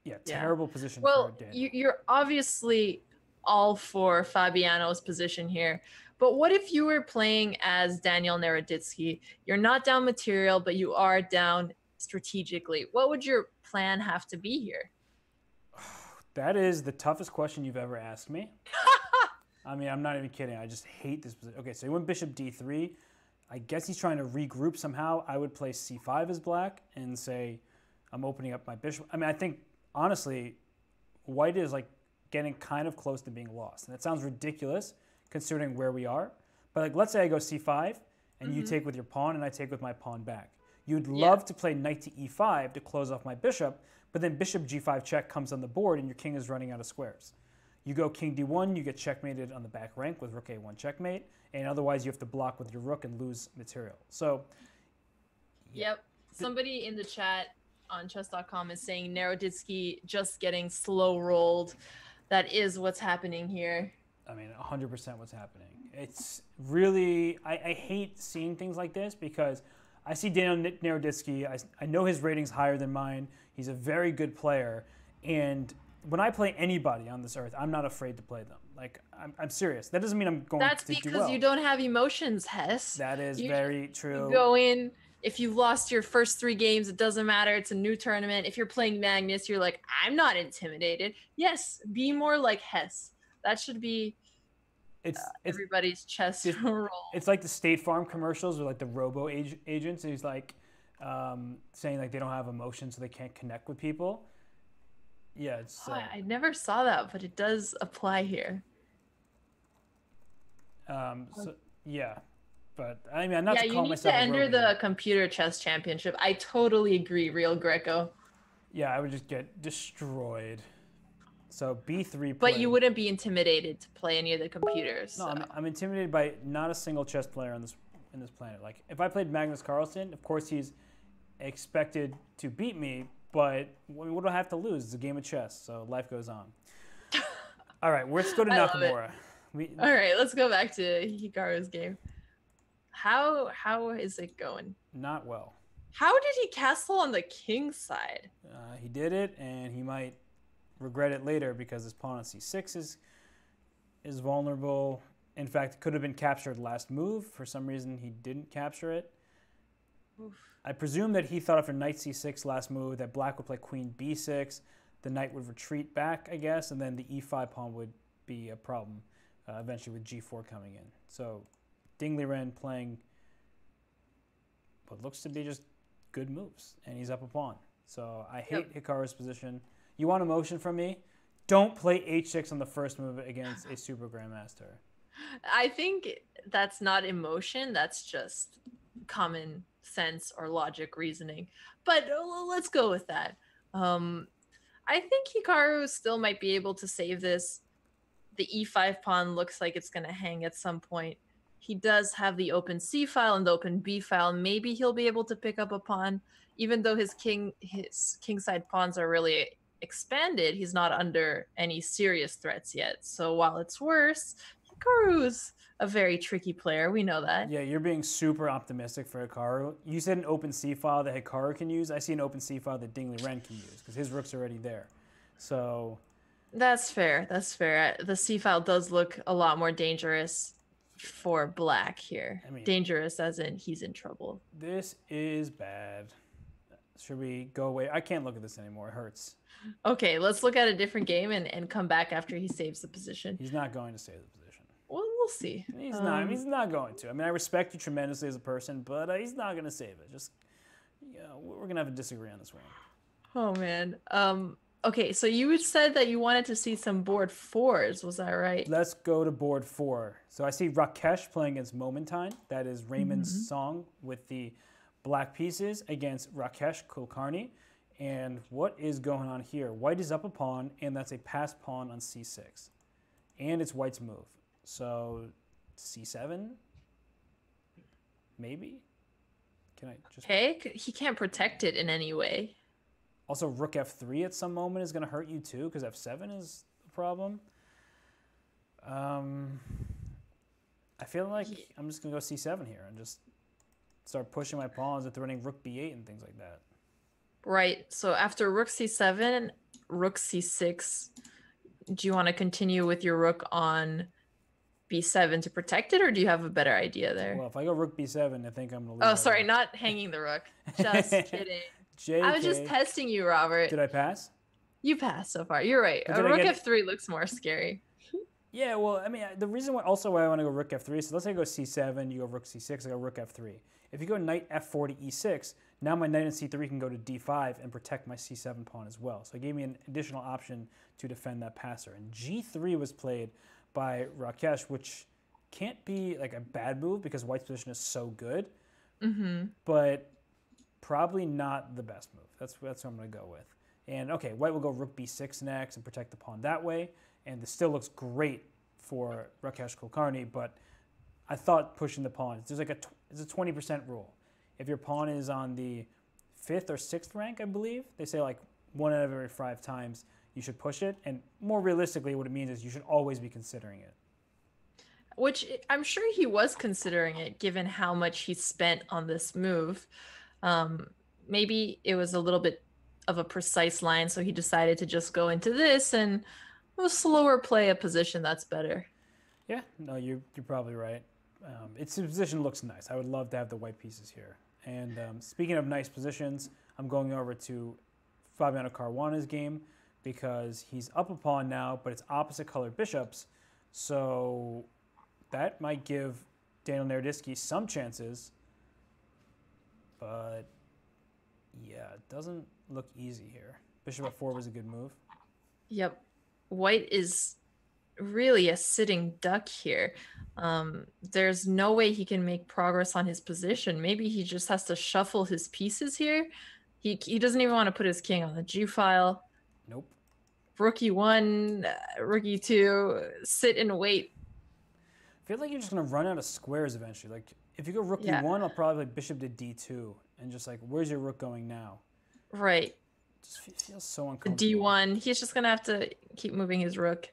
yeah, terrible position for Daniel. You're obviously all for Fabiano's position here. But what if you were playing as Daniel Naroditsky? You're not down material, but you are down strategically. What would your plan have to be here? That is the toughest question you've ever asked me. I mean, I'm not even kidding. I just hate this position. Okay, so he went bishop d3. I guess he's trying to regroup somehow. I would play c5 as Black and say, I'm opening up my bishop. I mean, I think, honestly, White is like getting kind of close to being lost. And that sounds ridiculous considering where we are. But like, let's say I go c5 and you take with your pawn and I take with my pawn back. You'd love to play knight to e5 to close off my bishop, but then bishop g5 check comes on the board and your king is running out of squares. You go king d1, you get checkmated on the back rank with rook a1 checkmate, and otherwise you have to block with your rook and lose material. So, somebody in the chat on chess.com is saying Naroditsky just getting slow rolled. That is what's happening here. I mean, 100% what's happening. It's really, I hate seeing things like this because I see Daniel Naroditsky. I know his rating's higher than mine. He's a very good player. And when I play anybody on this earth, I'm not afraid to play them. Like, I'm serious. That doesn't mean I'm going to do well. That's because you don't have emotions, Hess. That is very true. You go in, if you've lost your first 3 games, it doesn't matter. It's a new tournament. If you're playing Magnus, you're like, I'm not intimidated. Yes, be more like Hess. That should be everybody's chess role. It's like the State Farm commercials or like the robo agents. He's like saying like they don't have emotions, so they can't connect with people. Yeah, it's. I never saw that, but it does apply here. So yeah, but I mean, I'm not to call myself. Yeah, you need to enter the computer chess championship. I totally agree, Real Greco. Yeah, I would just get destroyed. So B3. But you wouldn't be intimidated to play any of the computers. No, so. I'm intimidated by not a single chess player on this planet. Like if I played Magnus Carlsen, of course he's expected to beat me. But what do I have to lose? It's a game of chess, so life goes on. All right, let's go to Nakamura. All right, let's go back to Hikaru's game. How is it going? Not well. How did he castle on the king side? He did it, and he might regret it later because his pawn on c6 is vulnerable. In fact, it could have been captured last move. For some reason, he didn't capture it. Oof. I presume that he thought after knight c6 last move that black would play queen b6, the knight would retreat back, I guess, and then the e5 pawn would be a problem eventually with g4 coming in. So Ding Liren playing what looks to be just good moves, and he's up a pawn. So I hate Hikaru's position. You want emotion from me? Don't play h6 on the first move against a super grandmaster. I think that's not emotion. That's just common sense or logic reasoning. But let's go with that. I think Hikaru still might be able to save this. The e5 pawn looks like it's going to hang at some point. He does have the open c file and the open b file. Maybe he'll be able to pick up a pawn. Even though his kingside pawns are really expanded, he's not under any serious threats yet. So while it's worse, Hikaru's a very tricky player. We know that. Yeah, you're being super optimistic for Hikaru. You said an open c file that Hikaru can use. I see an open c file that Ding Liren can use because his rook's already there. So that's fair. That's fair. The c file does look a lot more dangerous for black here. I mean, dangerous as in he's in trouble. This is bad. Should we go away? I can't look at this anymore. It hurts. Okay, let's look at a different game and come back after he saves the position. He's not going to save the position. Well, we'll see. He's not. He's not going to. I mean, I respect you tremendously as a person, but he's not going to save it. Just, we're going to have to disagree on this one. Oh, man. Okay, so you said that you wanted to see some board fours. Was that right? Let's go to board 4. So I see Rakesh playing against Momentine. That is Raymond's song with the black pieces against Rakesh Kulkarni. And what is going on here? White is up a pawn, and that's a passed pawn on c6. And it's white's move. So c7? Maybe? Can I just... Okay, he can't protect it in any way. Also, rook f3 at some moment is going to hurt you too, because f7 is a problem. I feel like I'm just going to go c7 here and just start pushing my pawns and threatening rook b8 and things like that. Right. So after rook c7, rook c6, do you want to continue with your rook on b7 to protect it, or do you have a better idea there? Well, if I go rook b7, I think I'm going to lose. Oh, sorry, not hanging the rook. Just kidding. JK. I was just testing you, Robert. Did I pass? You passed so far. You're right. Rook f3 looks more scary. Yeah, well, I mean, the reason why I want to go rook f3, so let's say I go c7, you go rook c6, I go rook f3. If you go knight f4 to e6, now my knight in c3 can go to d5 and protect my c7 pawn as well. So it gave me an additional option to defend that passer. And g3 was played by Rakesh, which can't be like a bad move because white's position is so good, but probably not the best move. That's what I'm going to go with. And okay, white will go rook b6 next and protect the pawn that way. And this still looks great for Rakesh Kulkarni, but I thought pushing the pawn, there's like it's a 20% rule. If your pawn is on the 5th or 6th rank, I believe, they say like 1 out of every 5 times you should push it. And more realistically, what it means is you should always be considering it. which I'm sure he was considering it given how much he spent on this move. Um, Maybe it was a little bit of a precise line, so he decided to just go into this and slower play a position that's better. Yeah, no, you're probably right. Its position looks nice. I would love to have the white pieces here. And speaking of nice positions, I'm going over to Fabiano Caruana's game because he's up a pawn now, but it's opposite colored bishops. So that might give Daniel Naroditsky some chances. But yeah, it doesn't look easy here. Bishop f4 was a good move. Yep. White is really a sitting duck here. There's no way he can make progress on his position. Maybe he just has to shuffle his pieces here. He doesn't even want to put his king on the G file. Nope. Rook e1, rook e2, sit and wait. I feel like you're just going to run out of squares eventually. Like, if you go rook e1, I'll probably like bishop to d2. And just like, where's your rook going now? Right. It just feels so uncomfortable. d1, he's just going to have to keep moving his rook.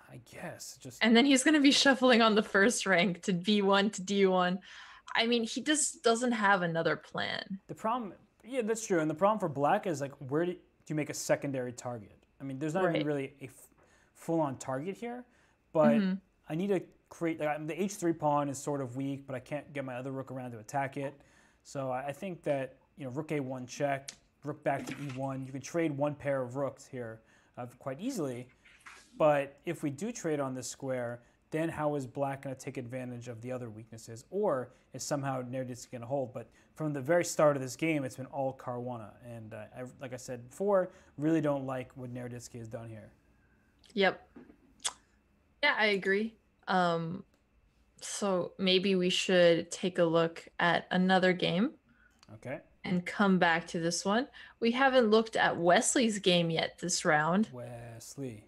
I guess. And then he's going to be shuffling on the first rank to b1 to d1. I mean, he just doesn't have another plan. The problem, yeah, that's true. And the problem for black is like, where do you make a secondary target? I mean, there's not even really a full-on target here, but I need to create, like, the h3 pawn is sort of weak, but I can't get my other rook around to attack it. So I think that, rook a1 check, rook back to e1, you can trade one pair of rooks here quite easily. But if we do trade on this square, then how is black going to take advantage of the other weaknesses? Or is somehow Naroditsky going to hold? But from the very start of this game, it's been all Caruana. And like I said before, really don't like what Naroditsky has done here. Yep. Yeah, I agree. So maybe we should take a look at another game. Okay. And come back to this one. We haven't looked at Wesley's game yet this round. Wesley.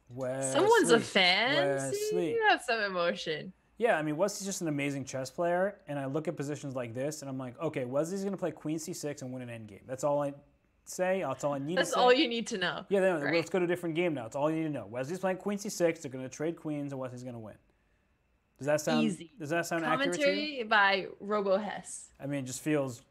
Someone's a fan. Wesley. See, you have some emotion. Yeah, I mean, Wesley's just an amazing chess player, and I look at positions like this, and I'm like, okay, Wesley's going to play queen c6 and win an endgame. That's all I say. That's all I need to say. That's all you need to know. Yeah, no, right. Let's go to a different game now. That's all you need to know. Wesley's playing queen c6. They're going to trade queens, and Wesley's going to win. Does that sound easy? Does that sound accurate to you? Commentary by Robo Hess. I mean, it feels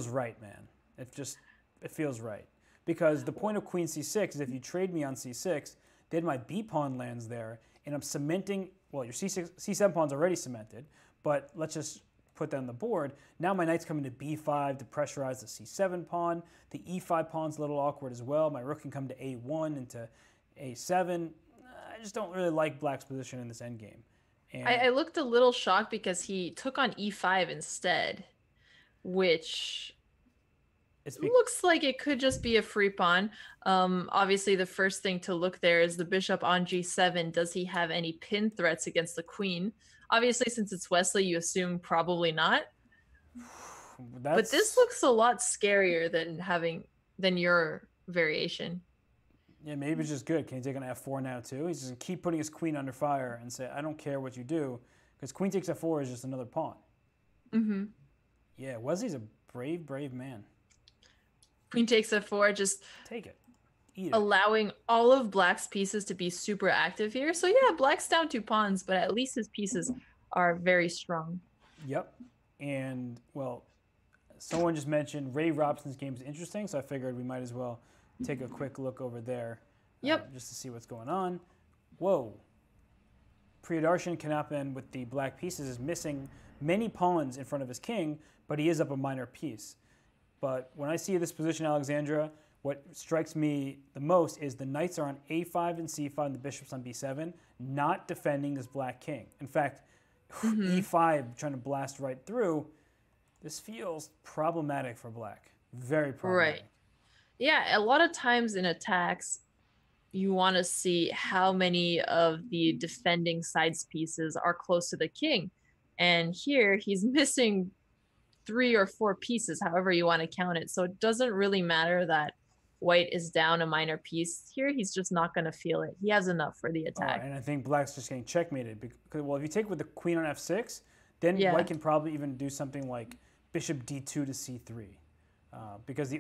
right, man. It feels right. Because the point of queen c6 is if you trade me on c6, then my b pawn lands there, and I'm cementing. Well, your c7 pawn's already cemented, but let's just put that on the board. Now my knight's coming to b5 to pressurize the c7 pawn. The e5 pawn's a little awkward as well. My rook can come to a1 into a7. I just don't really like black's position in this endgame. I looked a little shocked because he took on e5 instead, which looks like it could just be a free pawn. Obviously, the first thing to look there is the bishop on g7. Does he have any pin threats against the queen? Obviously, since it's Wesley, you assume probably not. But this looks a lot scarier than your variation. Yeah, maybe it's just good. Can he take on f4 now too? He's just going to keep putting his queen under fire and say, I don't care what you do, because queen takes f4 is just another pawn. Mm-hmm. Yeah, Wesley's a brave, brave man. Queen takes f4, just take it. Eat it. Allowing all of black's pieces to be super active here. So yeah, black's down 2 pawns, but at least his pieces are very strong. Yep. And, well, someone just mentioned Ray Robson's game is interesting, so I figured we might as well take a quick look over there. Yep. Just to see what's going on. Whoa. Petrosian Kanapan with the black pieces is missing many pawns in front of his king, but he is up a minor piece. But when I see this position, Alexandra, what strikes me the most is the knights are on a5 and c5 and the bishop's on b7, not defending this black king. In fact, e5 trying to blast right through. This feels problematic for black. Very problematic. Right. Yeah, a lot of times in attacks, you want to see how many of the defending side's pieces are close to the king. And here, he's missing 3 or 4 pieces, however you want to count it. So it doesn't really matter that white is down a minor piece. Here, he's just not going to feel it. He has enough for the attack. And I think black's just getting checkmated. Because, well, if you take with the queen on f6, then white can probably even do something like bishop d2 to c3. Because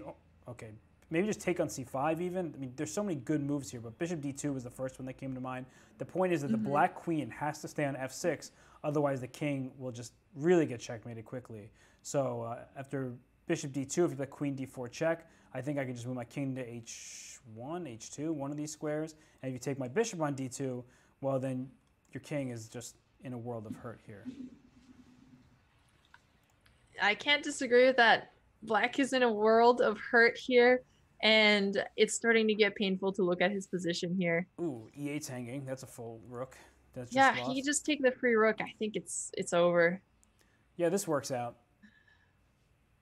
maybe just take on c5 even. I mean, there's so many good moves here, but bishop d2 was the first one that came to mind. The point is that the black queen has to stay on f6, otherwise the king will just really get checkmated quickly. So after bishop d2, if you play queen d4 check, I think I can just move my king to h1, h2, one of these squares. And if you take my bishop on d2, well, then your king is just in a world of hurt here. I can't disagree with that. Black is in a world of hurt here, and it's starting to get painful to look at his position here. Ooh, e8's hanging. That's a full rook. That's just Yeah, lost. he just take the free rook. I think it's over. Yeah, this works out.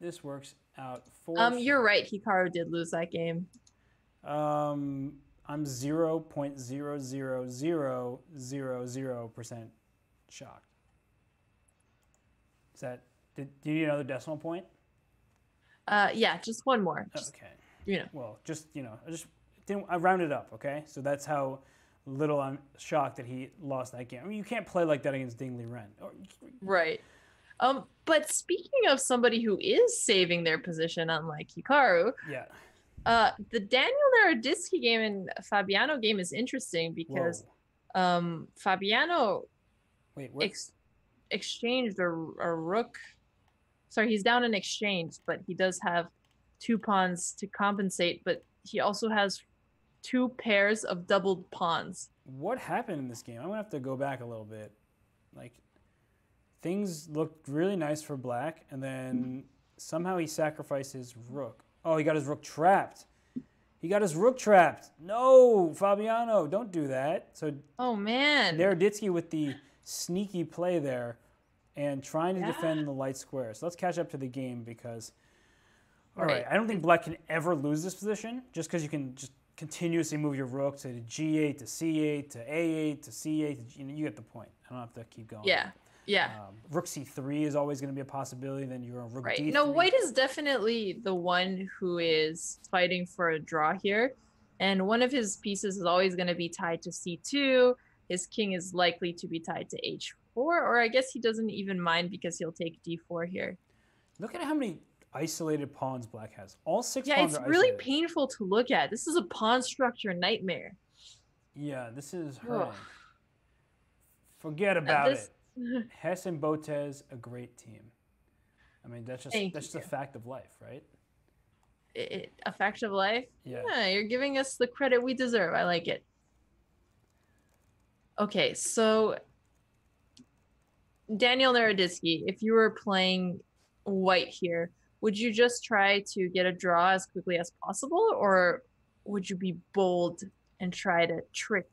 This works out for You're right. Hikaru did lose that game. I'm 0.00000% shocked. Is that? Do you need another decimal point? Yeah, just one more. Just, okay. Well, I rounded up. Okay, so that's how little I'm shocked that he lost that game. I mean, you can't play like that against Ding Liren. Right. But speaking of somebody who is saving their position, unlike Hikaru, yeah. The Daniel Naroditsky game and Fabiano game is interesting because Fabiano exchanged a rook. Sorry, he's down in exchange, but he does have 2 pawns to compensate, but he also has 2 pairs of doubled pawns. What happened in this game? I'm going to have to go back a little bit. Like, things looked really nice for black, and then somehow he sacrificed his rook. Oh, he got his rook trapped. He got his rook trapped. No, Fabiano, don't do that. So, oh, man. Naroditsky with the sneaky play there and trying to defend the light square. So let's catch up to the game because, all right, I don't think black can ever lose this position just because you can just continuously move your rook to g8, to c8, to a8, to c8. You get the point. I don't have to keep going. Yeah. Yeah. Rook c3 is always going to be a possibility. Then you're on rook d3. No, white is definitely the one who is fighting for a draw here. And one of his pieces is always going to be tied to c2. His king is likely to be tied to h4. Or I guess he doesn't even mind because he'll take d4 here. Look at how many isolated pawns black has. All 6 pawns are isolated. Yeah, it's really painful to look at. This is a pawn structure nightmare. Yeah, this is hurting. Forget about it. Hess and Botez, a great team. I mean, that's just a fact of life, right? A fact of life? Yeah, you're giving us the credit we deserve. I like it. Okay, so Daniel Naroditsky, if you were playing white here, would you just try to get a draw as quickly as possible, or would you be bold and try to trick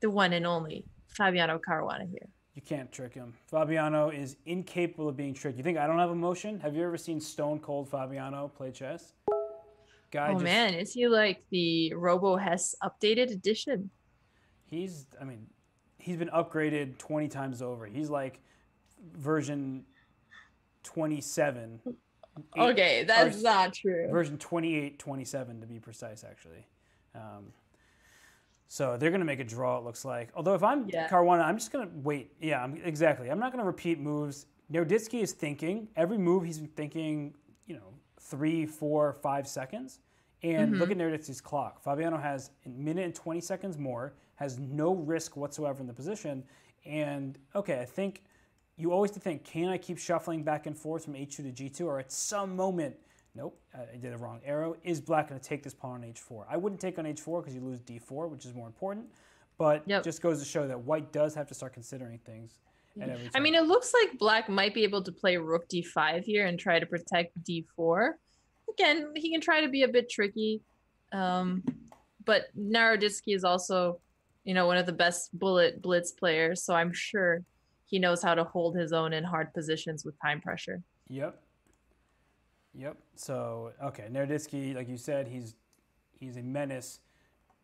the one and only Fabiano Caruana here? You can't trick him. Fabiano is incapable of being tricked. You think I don't have emotion? Have you ever seen Stone Cold Fabiano play chess? Man, is he like the Robo Hess updated edition? He's been upgraded 20 times over. He's like version 27. Okay, that's not true. Version 28, 27 to be precise, actually. So they're going to make a draw, it looks like. Although if I'm Caruana, I'm just going to wait. Yeah, exactly. I'm not going to repeat moves. Naroditsky is thinking. Every move he's been thinking, 3, 4, 5 seconds. And look at Naroditsky's clock. Fabiano has a minute and 20 seconds more, has no risk whatsoever in the position. And, okay, I think you always have to think, can I keep shuffling back and forth from h2 to g2? Or at some moment, nope, I did a wrong arrow. Is black going to take this pawn on h4? I wouldn't take on h4 because you lose d4, which is more important. But just goes to show that white does have to start considering things at every time. I mean, it looks like black might be able to play rook d5 here and try to protect d4. Again, he can try to be a bit tricky. But Naroditsky is also, one of the best blitz players. So I'm sure he knows how to hold his own in hard positions with time pressure. Yep. So, okay, Naroditsky, like you said, he's a menace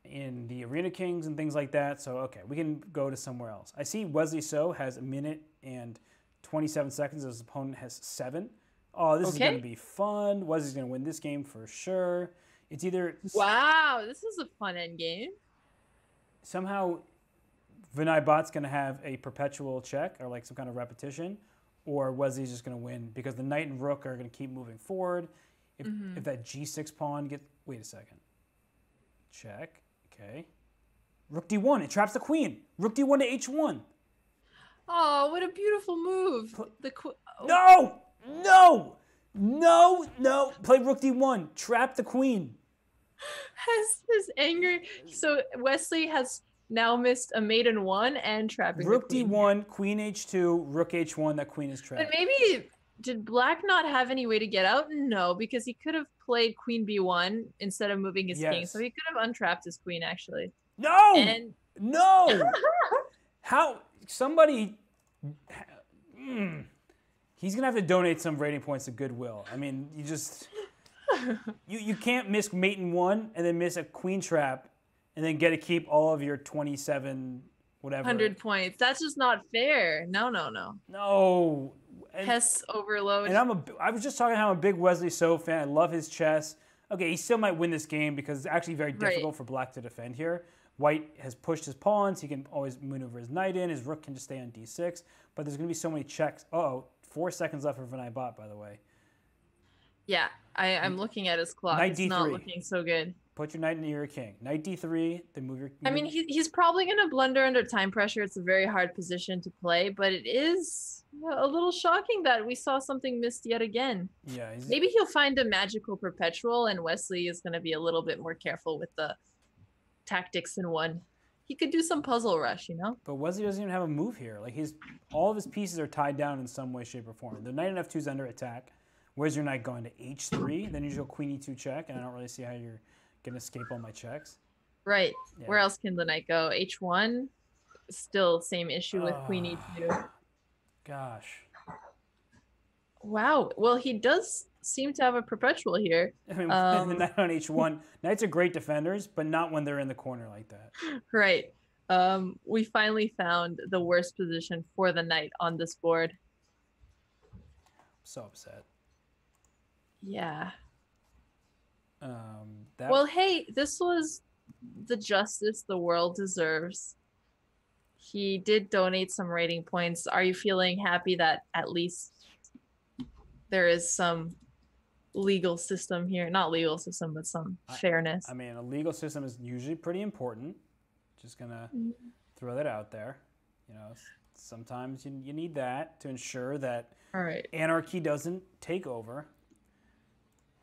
in the Arena Kings and things like that. So, okay, we can go to somewhere else. I see Wesley So has a minute and 27 seconds. His opponent has 7. Oh, this is going to be fun. Wesley's going to win this game for sure. It's either... Wow, this is a fun endgame. Somehow, Vinay Bhatt's going to have a perpetual check or like some kind of repetition, or Wesley's just going to win because the knight and rook are going to keep moving forward. If that g6 pawn gets... Wait a second. Check. Okay. Rook d1. It traps the queen. Rook d1 to h1. Oh, what a beautiful move. No! No! No! No! Play rook d1. Trap the queen. Hess is angry. So Wesley has now missed a mate in 1 and trapping Rook the queen. d1, queen h2, rook h1. That queen is trapped. But maybe... Did Black not have any way to get out? No, because he could have played queen b1 instead of moving his king. So he could have untrapped his queen, actually. No! And... No! How? Somebody... He's going to have to donate some rating points to Goodwill. I mean, you just... you can't miss mate in 1 and then miss a queen trap and then get to keep all of your 27 whatever. 100 points. That's just not fair. No. No. Hess overload. And I was just talking how I'm a big Wesley So fan. I love his chess. Okay, he still might win this game because it's actually very difficult for Black to defend here. White has pushed his pawns. He can always maneuver his knight in. His rook can just stay on d6. But there's going to be so many checks. Uh-oh, 4 seconds left for Vinay Bhatt, by the way. Yeah, I'm looking at his clock. Knight it's d3. not looking so good. Put your knight into your king. Knight d3, then move your... I mean, he's probably going to blunder under time pressure. It's a very hard position to play, but it is a little shocking that we saw something missed yet again. Yeah. Maybe he'll find a magical perpetual, and Wesley is going to be a little bit more careful with the tactics in 1. He could do some puzzle rush, you know? But Wesley doesn't even have a move here. Like, all of his pieces are tied down in some way, shape, or form. The knight in f2 is under attack. Where's your knight going? To h3? Then you just go queen e2 check, and I don't really see how you're going to escape all my checks. Right. Yeah. Where else can the knight go? h1? Still same issue with queen e2. Gosh. Wow. Well, he does seem to have a perpetual here. I mean, the knight on h1. Knights are great defenders, but not when they're in the corner like that. Right. We finally found the worst position for the knight on this board. So upset. Yeah. Well, hey, this was the justice the world deserves. He did donate some rating points. Are you feeling happy that at least there is some legal system here? Not legal system, but some fairness. I mean, a legal system is usually pretty important. Just gonna throw that out there. You know, sometimes you need that to ensure that anarchy doesn't take over.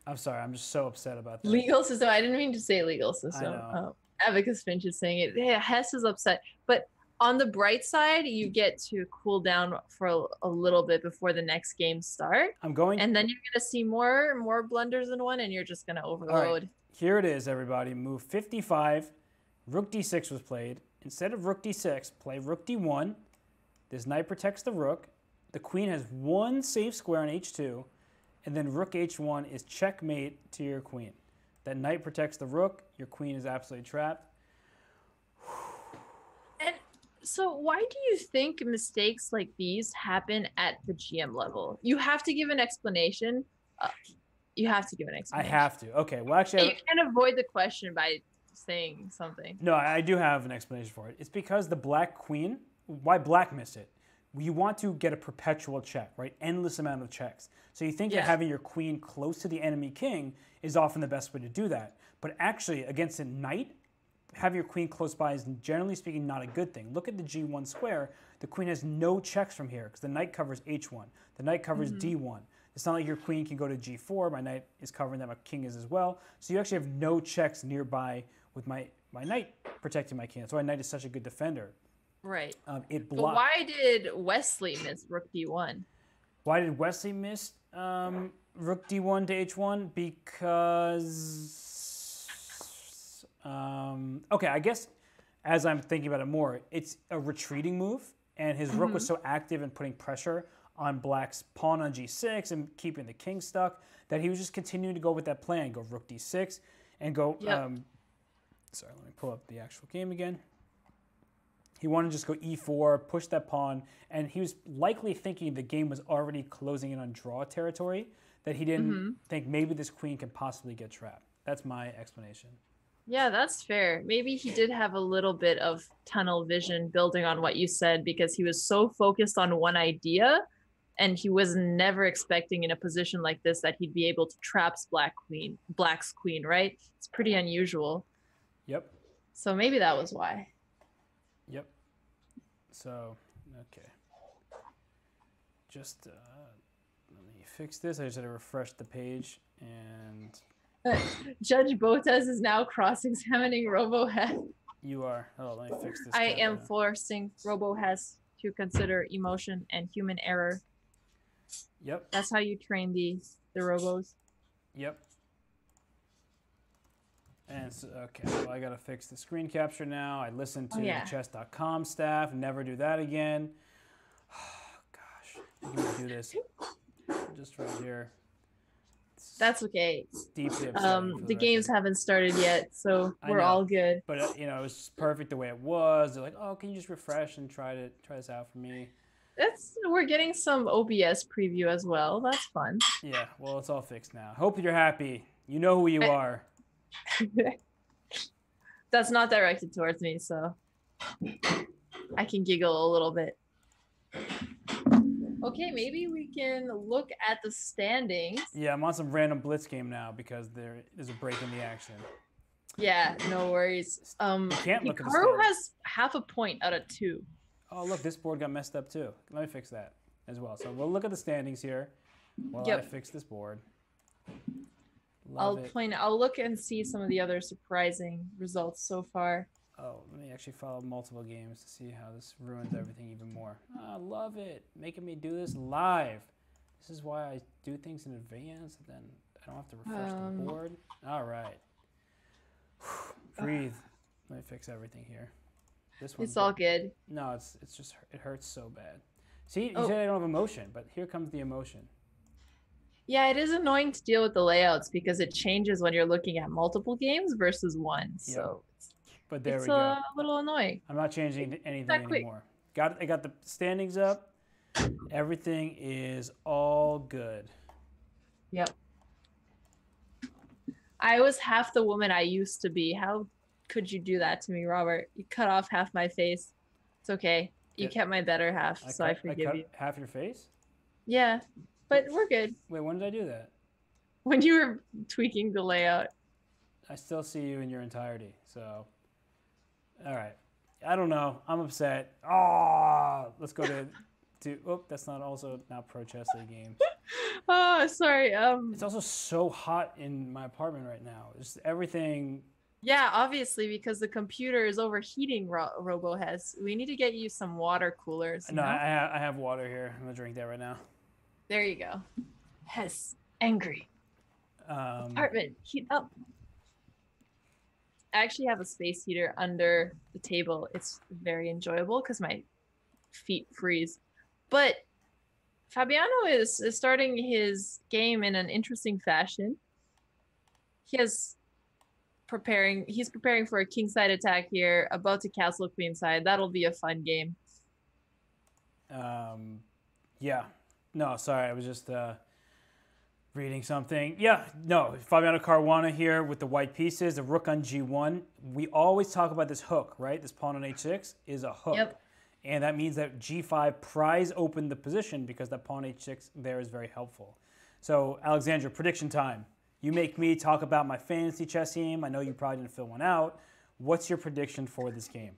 I'm sorry, I'm just so upset about that. Legal system. I didn't mean to say legal system. I know. Abacus Finch is saying it. Yeah, Hess is upset. But on the bright side, you get to cool down for a little bit before the next game start. And then you're going to see more blunders in 1, and you're just going to overload. All right. Here it is, everybody. Move 55. Rook d6 was played. Instead of rook d6, play rook d1. This knight protects the rook. The queen has 1 safe square on h2. And then rook h1 is checkmate to your queen. That knight protects the rook. Your queen is absolutely trapped. And so why do you think mistakes like these happen at the GM level? You have to give an explanation. I have to. Okay. Well, actually, you can't avoid the question by saying something. No, I do have an explanation for it. It's because the black queen, why Black missed it. You want to get a perpetual check, right? Endless amount of checks. So you think that having your queen close to the enemy king is often the best way to do that. But actually, against a knight, having your queen close by is, generally speaking, not a good thing. Look at the g1 square. The queen has no checks from here because the knight covers h1. The knight covers d1. It's not like your queen can go to g4. My knight is covering that. My king is as well. So you actually have no checks nearby with my knight protecting my king. That's why knight is such a good defender. Right. It blocked. But why did Wesley miss rook d1? Why did Wesley miss rook d1 to h1? Because... okay, I guess as I'm thinking about it more, it's a retreating move, and his rook was so active in putting pressure on Black's pawn on g6 and keeping the king stuck that he was just continuing to go with that plan. Go rook d6 and go... sorry, let me pull up the actual game again. He wanted to just go e4, push that pawn, and he was likely thinking the game was already closing in on draw territory, that he didn't think maybe this queen could possibly get trapped. That's my explanation. Yeah, that's fair. Maybe he did have a little bit of tunnel vision building on what you said because he was so focused on one idea and he was never expecting in a position like this that he'd be able to trap Black's queen, right? It's pretty unusual. Yep. So maybe that was why. Yep. So, okay. Just let me fix this. I just had to refresh the page and... Judge Botez is now cross-examining Robo-Hess. You are. Oh, let me fix this. I am forcing Robo-Hess to consider emotion and human error. Yep. That's how you train the robos. Yep. And so, okay, well, I gotta fix the screen capture now. I listened to the chess.com staff. Never do that again. Gosh, I'm gonna do this just right here. That's okay. It's deeply upsetting. The games haven't started yet, so we're all good. But you know, it was perfect the way it was. They're like, "Oh, can you just refresh and try this out for me?" We're getting some OBS preview as well. That's fun. Yeah, well, it's all fixed now. Hope you're happy. You know who you are. That's not directed towards me, so I can giggle a little bit. Okay, maybe we can look at the standings. Yeah, I'm on some random blitz game now because there's a break in the action. Yeah, no worries. Hikaru has half a point out of 2. Oh, look, this board got messed up too. Let me fix that as well. So we'll look at the standings here while I fix this board. I'll look and see some of the other surprising results so far. Oh, let me actually follow multiple games to see how this ruins everything even more. I love it. Making me do this live. This is why I do things in advance, and then I don't have to refresh the board. All right. Breathe. Let me fix everything here. This one. It's all good. No, it's just, it hurts so bad. See, you said I don't have emotion, but here comes the emotion. Yeah, it is annoying to deal with the layouts because it changes when you're looking at multiple games versus one. Yep. So but there it's we go. A little annoying. I'm not changing anything anymore. I got the standings up. Everything is all good. Yep. I was half the woman I used to be. How could you do that to me, Robert? You cut off half my face. It's okay. You kept my better half, so I forgive you. Half your face? Yeah, but we're good. Wait, when did I do that? When you were tweaking the layout. I still see you in your entirety, so... All right. I don't know. I'm upset. Oh, let's go to oh, that's not Pro Chess League games. Oh, sorry. It's also so hot in my apartment right now. Just everything. Yeah, obviously, because the computer is overheating, Robo-Hess. We need to get you some water coolers. No, I have water here. I'm gonna drink that right now. There you go. Hess, angry. Apartment, heat up. I actually have a space heater under the table. It's very enjoyable because my feet freeze. But Fabiano is starting his game in an interesting fashion. He's preparing for a kingside attack here, about to castle queenside. That'll be a fun game. Yeah. No, sorry, I was just reading something. Yeah, no, Fabiano Caruana here with the white pieces, the rook on g1. We always talk about this hook, right? This pawn on h6 is a hook. Yep. And that means that g5 pries open the position because that pawn h6 there is very helpful. So, Alexandra, prediction time. You make me talk about my fantasy chess team. I know you probably didn't fill one out. What's your prediction for this game?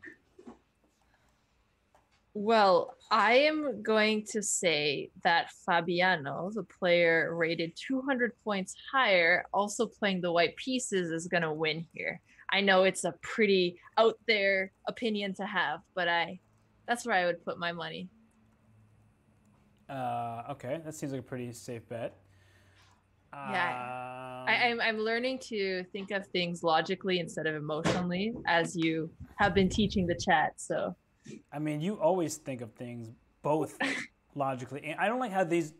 Well, I am going to say that Fabiano, the player rated 200 points higher, also playing the white pieces, is going to win here. I know it's a pretty out there opinion to have, but that's where I would put my money. Okay, that seems like a pretty safe bet. Yeah, I'm learning to think of things logically instead of emotionally, as you have been teaching the chat, so... I mean, you always think of things both logically. And I don't like how these,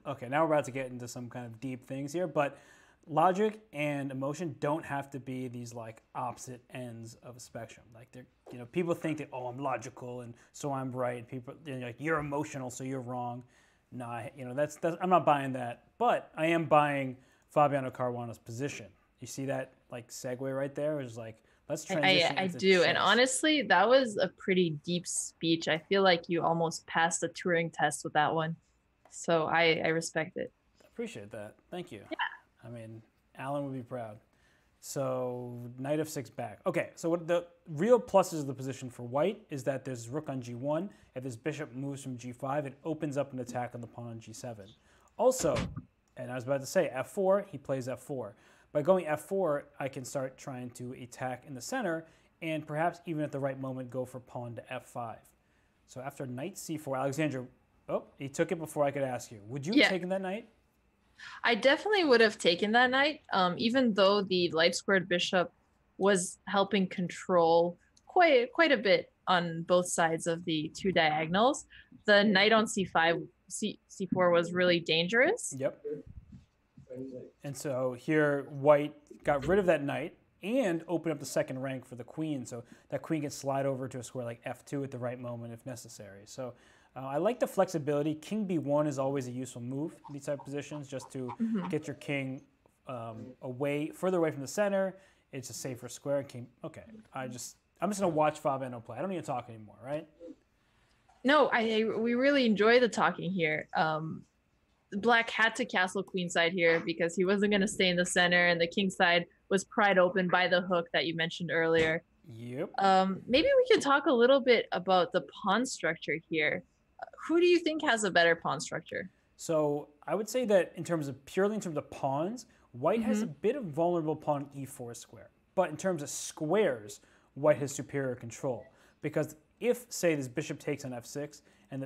okay, now we're about to get into some kind of deep things here, but logic and emotion don't have to be these like opposite ends of a spectrum. Like they're, people think that, oh, I'm logical and so I'm right. People, like you're emotional, so you're wrong. No, that's I'm not buying that, but I am buying Fabiano Caruana's position. You see that like segue right there? It's like, let's transition. I do. Chess. And honestly, that was a pretty deep speech. I feel like you almost passed the Turing test with that one. So I respect it. Appreciate that. Thank you. Yeah. I mean, Alan would be proud. So knight f6 back. Okay, so what the real pluses of the position for white is that there's rook on g1. If this bishop moves from g5, it opens up an attack on the pawn on g7. Also, and I was about to say f4, he plays f4. By going f4, I can start trying to attack in the center and perhaps even at the right moment go for pawn to f5. So after knight c4, Alexandra, oh, he took it before I could ask you. Would you have taken that knight? I definitely would have taken that knight, even though the light squared bishop was helping control quite a bit on both sides of the two diagonals. The knight on c5, c4 was really dangerous. Yep. And so here, white got rid of that knight and opened up the second rank for the queen, so that queen can slide over to a square like f2 at the right moment if necessary. So I like the flexibility. King b1 is always a useful move in these type of positions, just to get your king further away from the center. It's a safer square. King. Okay, I'm just gonna watch Fabiano play. I don't need to talk anymore, right? No, we really enjoy the talking here. Black had to castle queenside here because he wasn't going to stay in the center, and the king side was pried open by the hook that you mentioned earlier. Yep. Maybe we can talk a little bit about the pawn structure here. Who do you think has a better pawn structure? So I would say that purely in terms of pawns, white has a bit of vulnerable pawn e4 square. But in terms of squares, white has superior control. Because if, say, this bishop takes on f6, and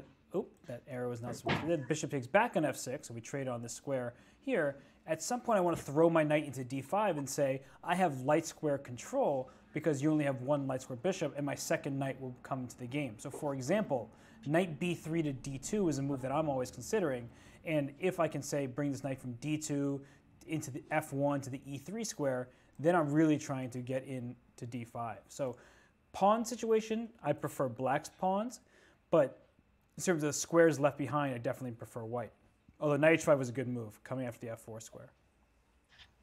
that arrow is not supposed to be. The bishop takes back on f6, so we trade on this square here. At some point, I want to throw my knight into d5 and say, I have light square control because you only have one light square bishop, and my second knight will come into the game. So for example, knight b3 to d2 is a move that I'm always considering. And if I can, say, bring this knight from d2 into the f1 to the e3 square, then I'm really trying to get into d5. So pawn situation, I prefer black's pawns, but in terms of the squares left behind, I definitely prefer white. Although knight h5 was a good move, coming after the f4 square.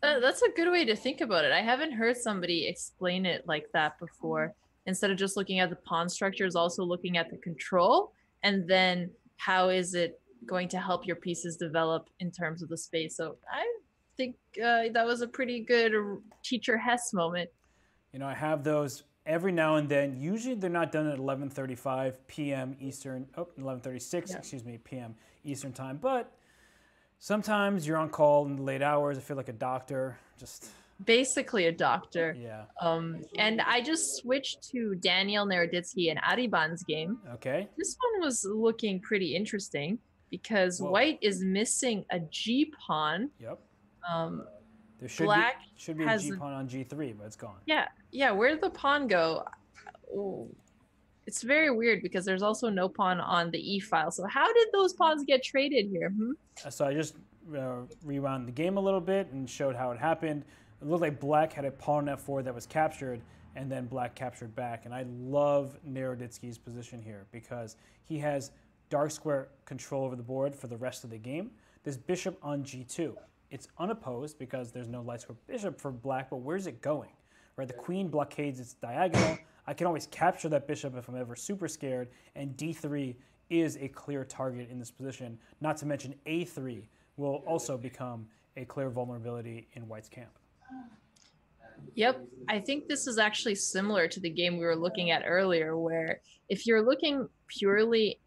That's a good way to think about it. I haven't heard somebody explain it like that before. Instead of just looking at the pawn structures, also looking at the control, and then how is it going to help your pieces develop in terms of the space. So I think that was a pretty good teacher Hess moment. You know, I have those every now and then. Usually they're not done at 11:35 p.m. Eastern, 11:36, excuse me, p.m. Eastern time. But sometimes you're on call in the late hours. I feel like a doctor, just basically a doctor. Yeah. And I just switched to Daniel Naroditsky and Adhiban's game. Okay. This one was looking pretty interesting because white is missing a G pawn. Yep. There should be a G pawn on G3, but it's gone. Yeah. Where did the pawn go? Ooh. It's very weird because there's also no pawn on the E file. So how did those pawns get traded here? So I just rewound the game a little bit and showed how it happened. It looked like black had a pawn on F4 that was captured, and then black captured back. And I love Naroditsky's position here because he has dark square control over the board for the rest of the game. This bishop on G2. It's unopposed because there's no light square bishop for black, but where's it going? Right, the queen blockades its diagonal. I can always capture that bishop if I'm ever super scared, and D3 is a clear target in this position. Not to mention A3 will also become a clear vulnerability in white's camp. Yep, I think this is actually similar to the game we were looking at earlier, where if you're looking purely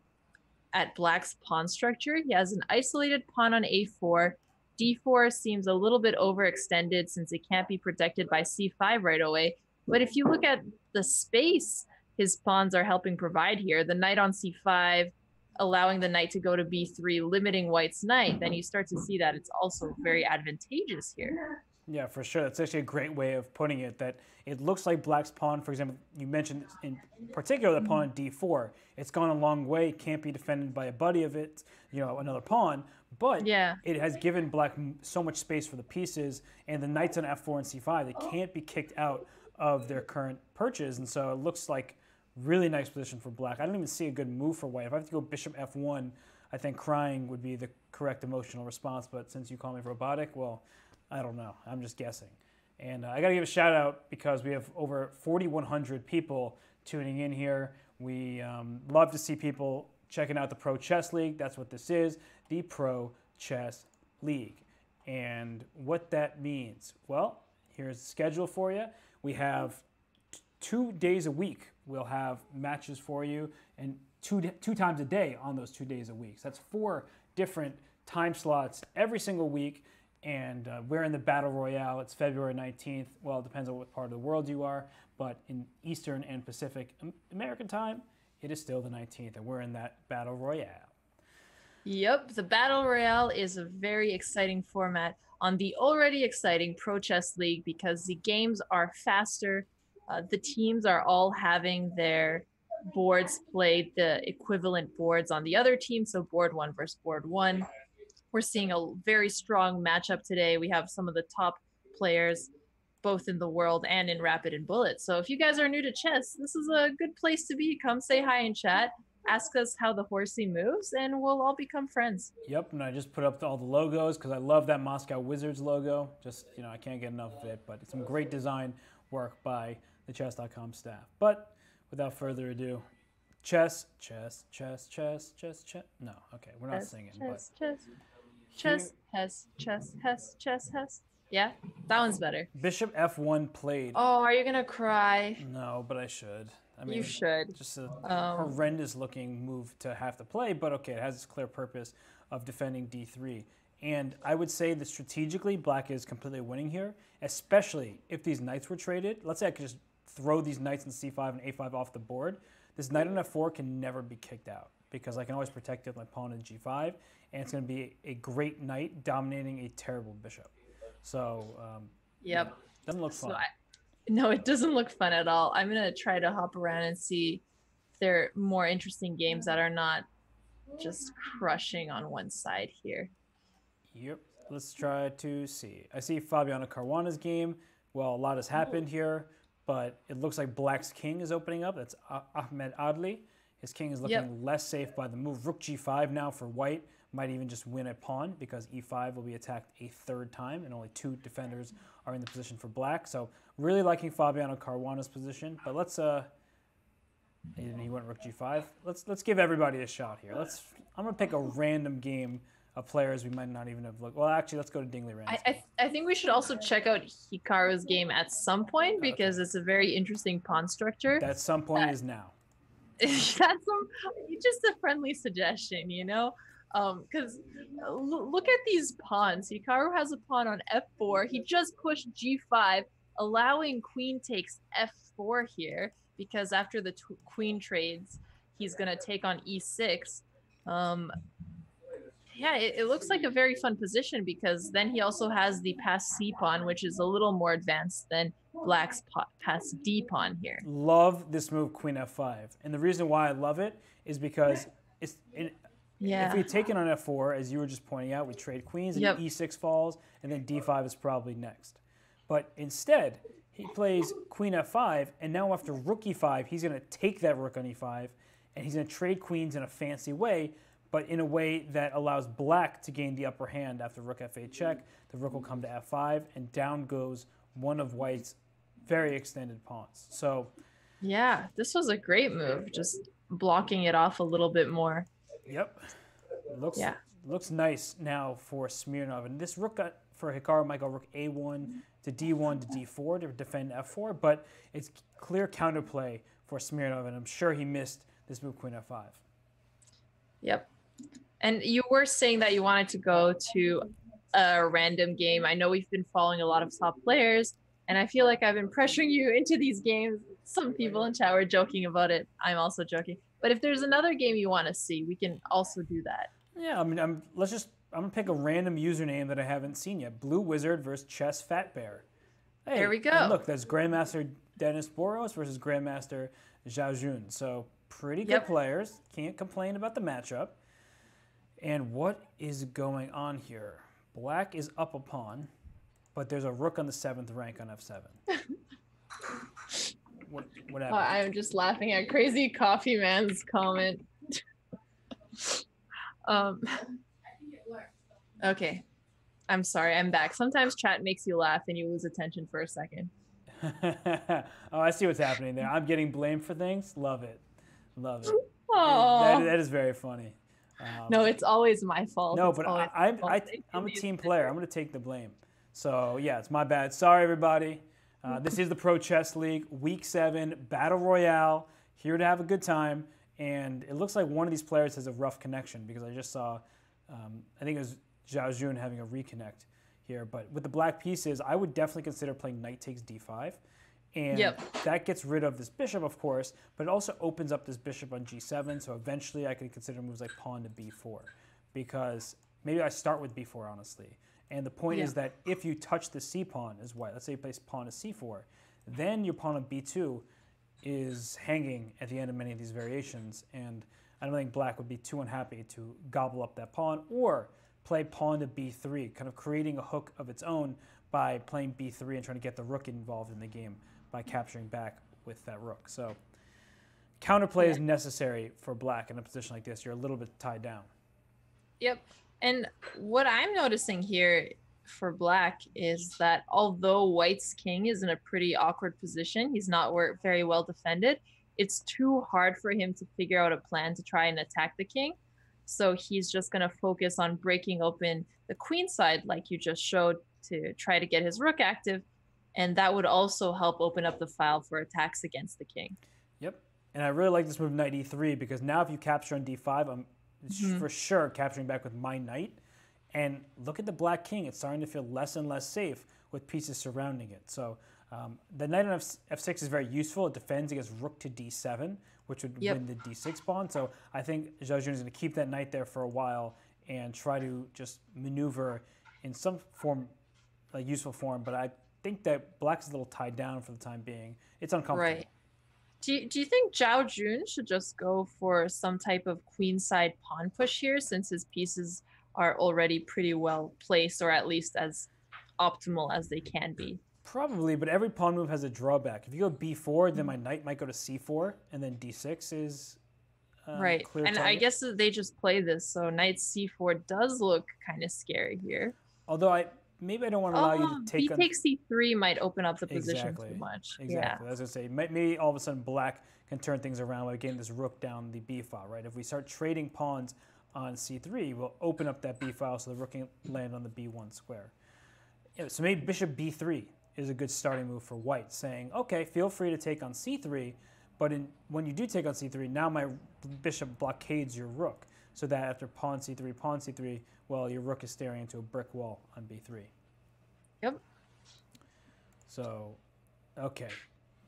at black's pawn structure, he has an isolated pawn on A4. D4 seems a little bit overextended since it can't be protected by C5 right away. But if you look at the space his pawns are helping provide here, the knight on C5, allowing the knight to go to B3, limiting white's knight, then you start to see that it's also very advantageous here. Yeah, for sure. That's actually a great way of putting it, that it looks like black's pawn, for example, you mentioned in particular the pawn on D4. It's gone a long way, can't be defended by a buddy of it, another pawn, but it has given black so much space for the pieces, and the knights on F4 and C5, they can't be kicked out of their current perches, and so it looks like really nice position for black. I don't even see a good move for white. If I have to go bishop F1, I think crying would be the correct emotional response, but since you call me robotic, well, I don't know. I'm just guessing. And I got to give a shout out because we have over 4,100 people tuning in here. We love to see people checking out the Pro Chess League. That's what this is, the Pro Chess League. And what that means, well, here's the schedule for you. We have 2 days a week. We'll have matches for you, and two times a day on those 2 days a week. So that's 4 different time slots every single week. And we're in the Battle Royale. It's February 19th. Well, it depends on what part of the world you are, but in Eastern and Pacific American time, it is still the 19th, and we're in that Battle Royale. Yep, the Battle Royale is a very exciting format on the already exciting Pro Chess League because the games are faster. The teams are all having their boards played, the equivalent boards on the other team, so board 1 versus board 1. We're seeing a very strong matchup today. We have some of the top players, both in the world and in Rapid and Bullet. So if you guys are new to chess, this is a good place to be. Come say hi in chat. Ask us how the horsey moves, and we'll all become friends. Yep, and I just put up all the logos because I love that Moscow Wizards logo. Just, I can't get enough of it, but it's some great design work by the chess.com staff. But without further ado, chess, chess, chess, chess, chess, chess. No, okay, we're not singing. Chess, chess. Chess, Hess, chess, Hess, chess, Hess. Yeah, that one's better. Bishop F1 played. Oh, are you gonna cry? No, but I should. I mean, you should. Just a horrendous looking move to have to play, but okay, it has its clear purpose of defending d3. And I would say that strategically, black is completely winning here, especially if these knights were traded. Let's say I could just throw these knights in c5 and a5 off the board. This knight on f4 can never be kicked out because I can always protect it with my pawn in g5, and it's going to be a great knight dominating a terrible bishop. So, yep. Doesn't look fun. No, it doesn't look fun at all. I'm going to try to hop around and see if there are more interesting games that are not just crushing on one side here. Yep. Let's try to see. I see Fabiano Caruana's game. Well, a lot has happened here, but it looks like black's king is opening up. That's Ahmed Adly. His king is looking less safe by the move. Rook g5 now for white. Might even just win a pawn because e5 will be attacked a 3rd time, and only 2 defenders are in the position for black. So really liking Fabiano Caruana's position. But let's he went rook g5. Let's give everybody a shot here. I'm gonna pick a random game of players we might not even have looked. Well, actually, let's go to Dingley Rand's. I think we should also check out Hikaru's game at some point because it's a very interesting pawn structure. That some point is now. That's just a friendly suggestion, because look at these pawns. Hikaru has a pawn on f4. He just pushed g5, allowing queen takes f4 here because after the queen trades, he's going to take on e6. Yeah, it looks like a very fun position because then he also has the pass c pawn, which is a little more advanced than black's pass d pawn here. Love this move, queen f5. And the reason why I love it is because if we take it on f4, as you were just pointing out, we trade queens and e6 falls, and then d5 is probably next. But instead, he plays queen f5, and now after rook e5, he's going to take that rook on e5, and he's going to trade queens in a fancy way, but in a way that allows black to gain the upper hand after rook f8 check. The rook will come to f5, and down goes one of white's very extended pawns. So, yeah, this was a great move, just blocking it off a little bit more. Yep. Looks nice now for Smirnov. And this rook for Hikaru might go rook a1 to d1 to d4 to defend f4, but it's clear counterplay for Smirnov, and I'm sure he missed this move queen f5. Yep. And you were saying that you wanted to go to a random game. I know we've been following a lot of top players, and I feel like I've been pressuring you into these games. Some people in chat were joking about it. I'm also joking. But if there's another game you want to see, we can also do that. Yeah, I mean, I'm gonna pick a random username that I haven't seen yet. Blue Wizard versus Chess Fat Bear. Hey, there we go. And look, that's Grandmaster Dennis Boros versus Grandmaster Zhao. So pretty good players. Can't complain about the matchup. And what is going on here? Black is up a pawn, but there's a rook on the 7th rank on f7. What happened? I'm just laughing at Crazy Coffee Man's comment. Okay. I'm sorry, I'm back. Sometimes chat makes you laugh and you lose attention for a second. Oh, I see what's happening there. I'm getting blamed for things. Love it. Love it. Oh. That is very funny. No, it's always my fault. No, It's but always my fault. I'm a team player. I'm going to take the blame. So, yeah, it's my bad. Sorry, everybody. This is the Pro Chess League, Week 7, Battle Royale. Here to have a good time. And it looks like one of these players has a rough connection because I just saw, I think it was Zhao Jun having a reconnect here. But with the black pieces, I would definitely consider playing knight takes d5. And that gets rid of this bishop, of course, but it also opens up this bishop on g7. So eventually I could consider moves like pawn to b4 because maybe I start with b4, honestly. And the point is that if you touch the c pawn as white, let's say you place pawn to c4, then your pawn on b2 is hanging at the end of many of these variations. And I don't think black would be too unhappy to gobble up that pawn or play pawn to b3, kind of creating a hook of its own by playing b3 and trying to get the rook involved in the game by capturing back with that rook. So counterplay is necessary for black in a position like this. You're a little bit tied down. Yep. And what I'm noticing here for black is that although white's king is in a pretty awkward position, he's not very well defended, it's too hard for him to figure out a plan to try and attack the king. So he's just going to focus on breaking open the queen side, like you just showed, to try to get his rook active. And that would also help open up the file for attacks against the king. Yep. And I really like this move, knight e3, because now if you capture on d5, I'm for sure capturing back with my knight. And look at the black king. It's starting to feel less and less safe with pieces surrounding it. So the knight on f6 is very useful. It defends against rook to d7, which would win the d6 pawn. So I think Zhao Jun is going to keep that knight there for a while and try to just maneuver in some form, like useful form. But I think that black's a little tied down for the time being. It's uncomfortable. Right. Do you think Zhao Jun should just go for some type of queenside pawn push here, since his pieces are already pretty well placed, or at least as optimal as they can be? Probably, but every pawn move has a drawback. If you go b4, then my knight might go to c4, and then d6 is right. Clear and target. I guess they just play this, so knight c4 does look kind of scary here. Although maybe I don't want to allow you to take b takes c3 might open up the position too much. Exactly. Yeah. I was going to say, maybe all of a sudden black can turn things around by getting this rook down the b file, right? If we start trading pawns on c3, we'll open up that b file so the rook can land on the b1 square. Yeah, so maybe bishop b3 is a good starting move for white, saying, okay, feel free to take on c3, but when you do take on c3, now my bishop blockades your rook, so that after pawn c3, well, your rook is staring into a brick wall on b3. Yep. So, okay,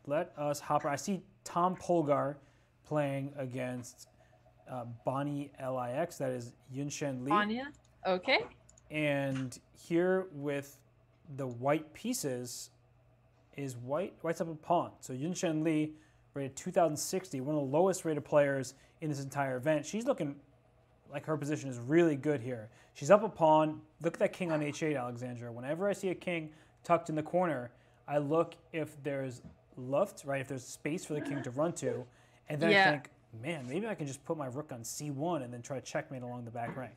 let us hop. I see Tom Polgar playing against Bonnie Lix. That is Yunshen Li. Anya. Okay. And here with the white pieces is white's up a pawn. So Yunshen Li rated 2060, one of the lowest rated players in this entire event. She's looking like her position is really good here. She's up a pawn. Look at that king on h8, Alexandra. Whenever I see a king tucked in the corner, I look if there's luft, right? If there's space for the king to run to. And then I think, man, maybe I can just put my rook on c1 and then try to checkmate along the back rank.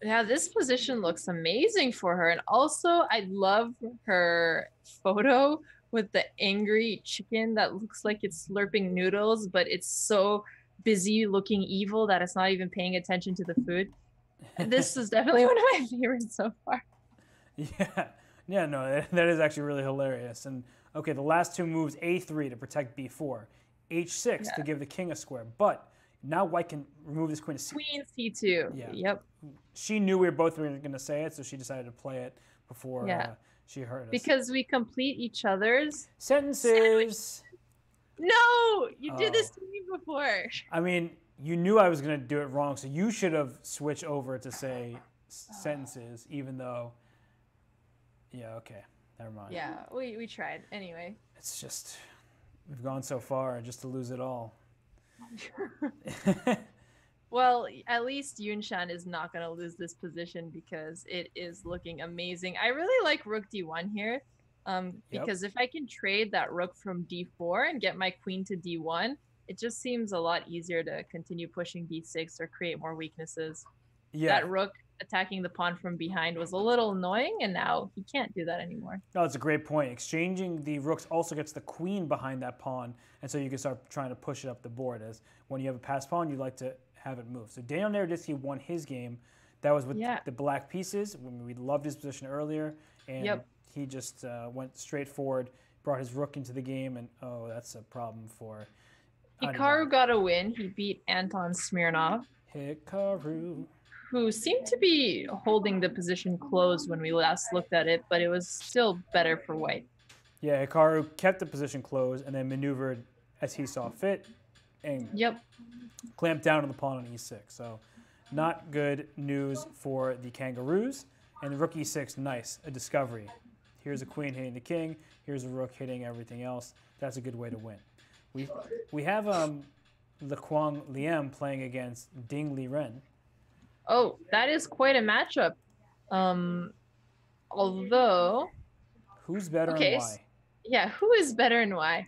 Yeah, this position looks amazing for her. And also, I love her photo with the angry chicken that looks like it's slurping noodles, but it's so busy looking evil that it's not even paying attention to the food. And this is definitely one of my favorites so far. Yeah, no, that is actually really hilarious. And okay, the last two moves, a3 to protect b4, h6 to give the king a square. But now white can remove this queen to queen c2. Yeah. Yep. She knew we were both going to say it, so she decided to play it before she heard us. Because we complete each other's sentences. No, you did this to me before. I mean, you knew I was going to do it wrong, so you should have switched over to say sentences, even though. Yeah, okay, never mind. Yeah, we tried anyway. It's just we've gone so far just to lose it all. Well, at least Yunshan is not going to lose this position because it is looking amazing. I really like rook d1 here because if I can trade that rook from d4 and get my queen to d1, it just seems a lot easier to continue pushing d6 or create more weaknesses. Yeah. That rook attacking the pawn from behind was a little annoying, and now he can't do that anymore. No, that's a great point. Exchanging the rooks also gets the queen behind that pawn, and so you can start trying to push it up the board. As when you have a passed pawn, you like to have it move. So Daniel Naroditsky won his game. That was with the black pieces. We loved his position earlier, and he just went straight forward, brought his rook into the game, and oh, that's a problem for Hikaru got a win. He beat Anton Smirnov. Hikaru. Who seemed to be holding the position closed when we last looked at it, but it was still better for white. Yeah, Hikaru kept the position closed and then maneuvered as he saw fit and clamped down on the pawn on e6. So not good news for the Kangaroos. And the rook e6, nice, a discovery. Here's a queen hitting the king. Here's a rook hitting everything else. That's a good way to win. We have the Quang Liem playing against Ding Liren. Oh, that is quite a matchup. Although... Who's better and why? Yeah, who is better and why?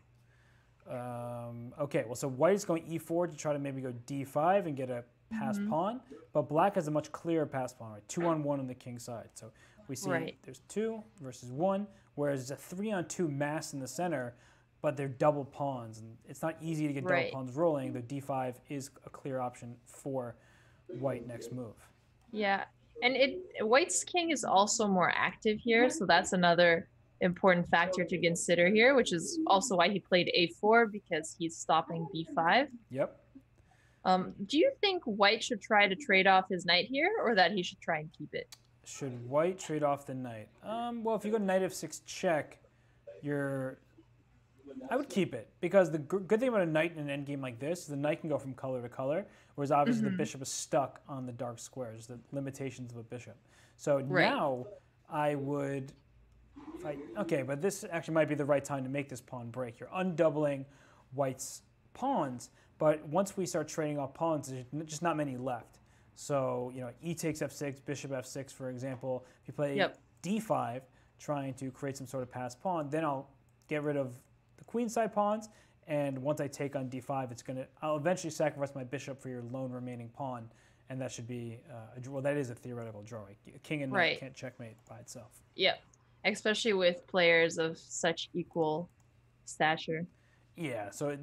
Okay, well, so white is going e4 to try to maybe go d5 and get a passed pawn, but black has a much clearer passed pawn, right? 2-on-1 on the king side. So we see there's 2 versus 1, whereas it's a 3-on-2 mass in the center, but they're double pawns, and it's not easy to get double pawns rolling. The d5 is a clear option for white next move. Yeah, and white's king is also more active here, so that's another important factor to consider here, which is also why he played a4, because he's stopping b5. Yep. Do you think white should try to trade off his knight here, or that he should try and keep it? Should white trade off the knight? Well, if you go knight f6 check, I would keep it, because the good thing about a knight in an endgame like this is the knight can go from color to color, whereas obviously the bishop is stuck on the dark squares, the limitations of a bishop. So now I would fight. Okay, but this actually might be the right time to make this pawn break. You're undoubling white's pawns, but once we start trading off pawns, there's just not many left. So, e takes f6, bishop f6, for example. If you play d5, trying to create some sort of passed pawn, then I'll get rid of the queenside pawns, and once I take on d5, I'll eventually sacrifice my bishop for your lone remaining pawn, and that should be well, that is a theoretical draw. A king and knight can't checkmate by itself. Yep, especially with players of such equal stature. Yeah, so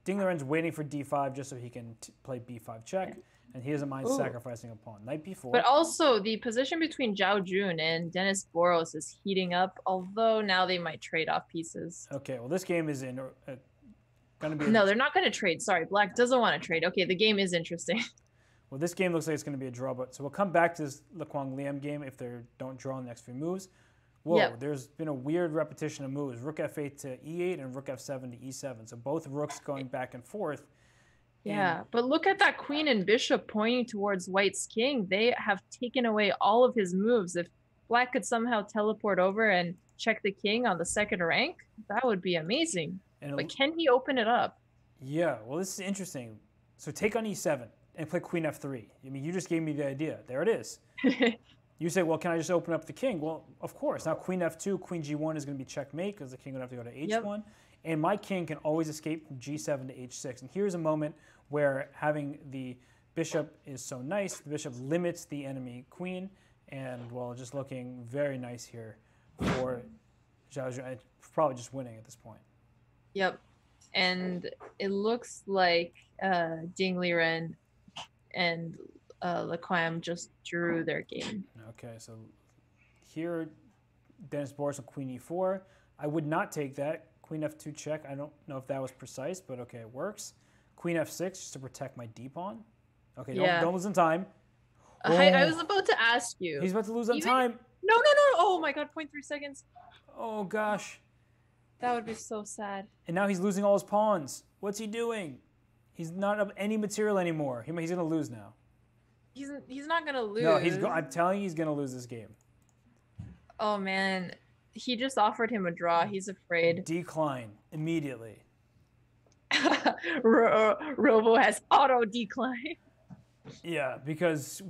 Ding Liren's waiting for d5 just so he can play b5 check, and he doesn't mind sacrificing a pawn. Knight b4. But also, the position between Zhao Jun and Dennis Boros is heating up, although now they might trade off pieces. Okay, well, this game is going to be... No, they're not going to trade. Sorry, black doesn't want to trade. Okay, the game is interesting. Well, this game looks like it's going to be a draw, but so we'll come back to this Quang Liem game if they don't draw in the next few moves. Whoa, there's been a weird repetition of moves. Rook f8 to e8 and rook f7 to e7. So both rooks going back and forth. Yeah, but look at that queen and bishop pointing towards white's king. They have taken away all of his moves. If black could somehow teleport over and check the king on the second rank, that would be amazing. But can he open it up? Yeah, well, this is interesting. So take on e7 and play queen f3. I mean, you just gave me the idea. There it is. You say, well, can I just open up the king? Well, of course. Now queen f2, queen g1 is going to be checkmate because the king would have to go to h1. And my king can always escape from g7 to h6. And here's a moment where having the bishop is so nice. The bishop limits the enemy queen. And, well, just looking very nice here for Zhao. Probably just winning at this point. Yep. And it looks like Ding Liren and Quang just drew their game. Okay, so here, Dennis Boros on queen e4. I would not take that. Queen f2 check. I don't know if that was precise, but okay, it works. Queen f6 just to protect my d pawn. Okay, don't lose on time. I was about to ask you. He's about to lose on time. No. Oh my god, 0.3 seconds. Oh gosh. That would be so sad. And now he's losing all his pawns. What's he doing? He's not of any material anymore. He's going to lose now. He's not going to lose. No, I'm telling you, he's going to lose this game. Oh man. He just offered him a draw. He's afraid. Decline immediately. Robo has auto decline. Yeah, because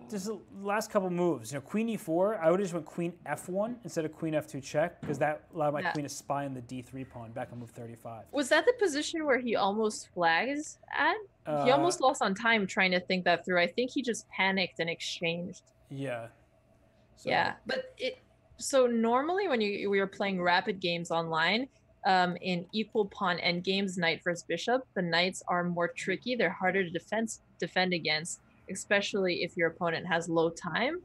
Just the last couple moves. Queen e4, I would have just went queen f1 instead of queen f2 check because that allowed my queen to spy on the d3 pawn back on move 35. Was that the position where he almost flags at? He almost lost on time trying to think that through. I think he just panicked and exchanged. Yeah. So. Yeah, but so normally when we are playing rapid games online, in equal pawn endgames, knight versus bishop, the knights are more tricky. They're harder to defend against, especially if your opponent has low time.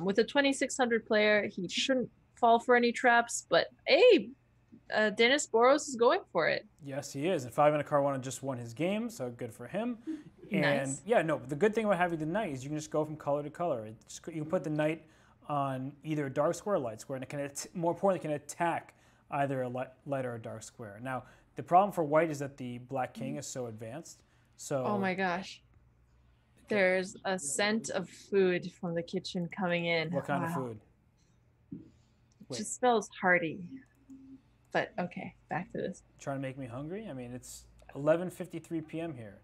With a 2600 player, he shouldn't fall for any traps, but hey, Dennis Boros is going for it. Yes, he is. And 5 and a Caruana just won his game, so good for him. And nice. Yeah, no, the good thing about having the knight is you can just go from color to color. You can put the knight on either a dark square or light square, and it can, more importantly, it can attack either a light or a dark square. Now, the problem for white is that the black king is so advanced. So. Oh my gosh. There's a scent of food from the kitchen coming in. What kind of food? It just smells hearty. But okay, back to this. Trying to make me hungry? I mean, it's 11:53 p.m. here.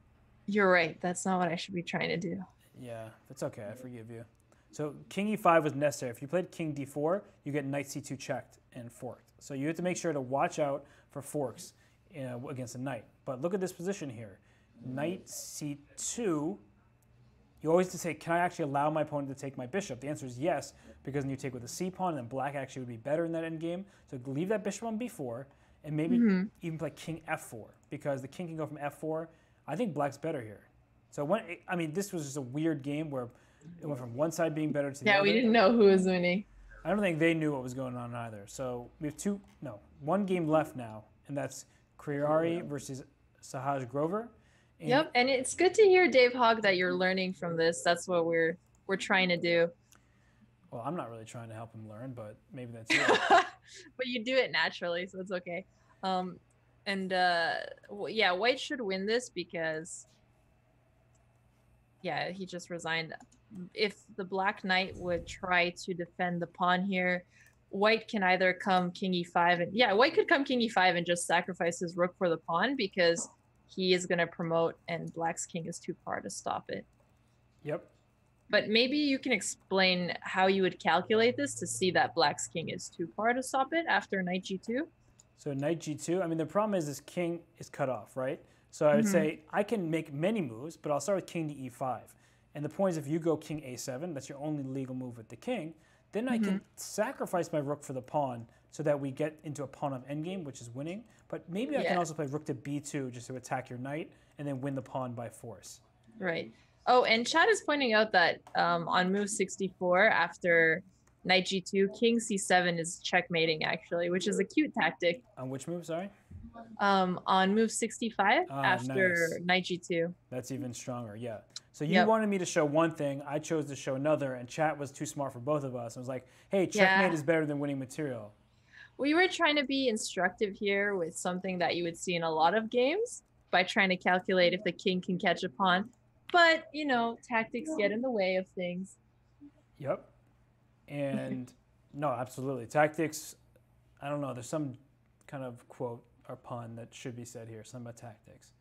You're right. That's not what I should be trying to do. Yeah, it's okay. I forgive you. So king e5 was necessary. If you played king d4, you get knight c2 checked and forked. So you have to make sure to watch out for forks against a knight. But look at this position here. Knight c2. You always have to say, can I actually allow my opponent to take my bishop? The answer is yes, because then you take with a c pawn, and then black actually would be better in that endgame. So leave that bishop on b4, and maybe even play king f4, because the king can go from f4. I think black's better here. So I mean, this was just a weird game where it went from one side being better to the other. Yeah, we didn't know who was winning. I don't think they knew what was going on either. So we have one game left now, and that's Kriari versus Sahaj Grover. Yep, and it's good to hear, Dave Hogg, that you're learning from this. That's what we're trying to do. Well, I'm not really trying to help him learn, but maybe that's it. But you do it naturally, so it's okay. Yeah, white should win this because, yeah, he just resigned. If the black knight would try to defend the pawn here, white can either come king e5 and white could come king e5 and just sacrifice his rook for the pawn because he is going to promote and black's king is too far to stop it. Yep. But maybe you can explain how you would calculate this to see that black's king is too far to stop it after knight g2. So knight g2, I mean, the problem is this king is cut off, right? So I would say I can make many moves, but I'll start with king to e5. And the point is if you go king a7, that's your only legal move with the king, then I can sacrifice my rook for the pawn so that we get into a pawn of endgame, which is winning. But maybe I can also play rook to b2 just to attack your knight and then win the pawn by force. Right. Oh, and Chad is pointing out that on move 64, after knight g2, king c7 is checkmating, actually, which is a cute tactic. On which move, sorry? On move 65, after knight g2. That's even stronger, yeah. So you wanted me to show one thing, I chose to show another, and chat was too smart for both of us. I was like, hey, checkmate is better than winning material. We were trying to be instructive here with something that you would see in a lot of games by trying to calculate if the king can catch a pawn. But, you know, tactics get in the way of things. Yep. And no, absolutely. Tactics, I don't know, there's some kind of quote or pun that should be said here, something about tactics.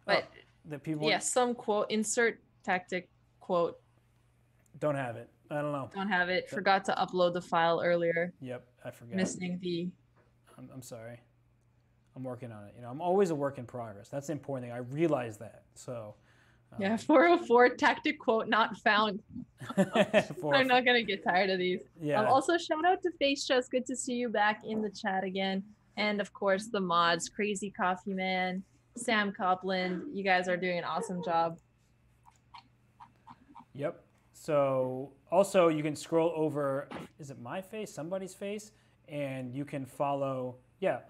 But that people some quote, insert tactic quote. Don't have it. I don't know. Don't have it. Forgot to upload the file earlier. Yep, I forgot. Missing the... I'm sorry. I'm working on it. You know, I'm always a work in progress. That's the important thing. I realize that. So... yeah, 404 tactic quote not found. I'm not going to get tired of these. Yeah. Also, shout out to Face Chess. Good to see you back in the chat again. And of course, the mods, Crazy Coffee Man, Sam Copland. You guys are doing an awesome job. Yep. So also you can scroll over, is it my face, somebody's face? And you can follow,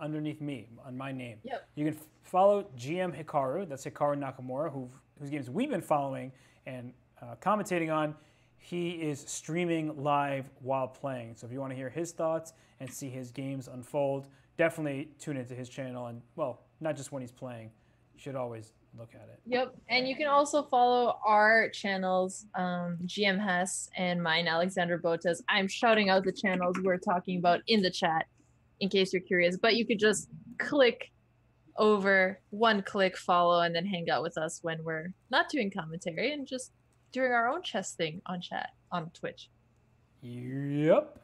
underneath me, on my name. Yep. You can follow GM Hikaru, that's Hikaru Nakamura, whose games we've been following and commentating on. He is streaming live while playing. So if you want to hear his thoughts and see his games unfold, definitely tune into his channel. And, well, not just when he's playing. You should always look at it. Yep. And you can also follow our channels, GM Hess and mine, Alexandra Botez. I'm shouting out the channels we're talking about in the chat in case you're curious. But you could just click over, one click follow, and then hang out with us when we're not doing commentary and just doing our own chess thing on chat on Twitch. Yep.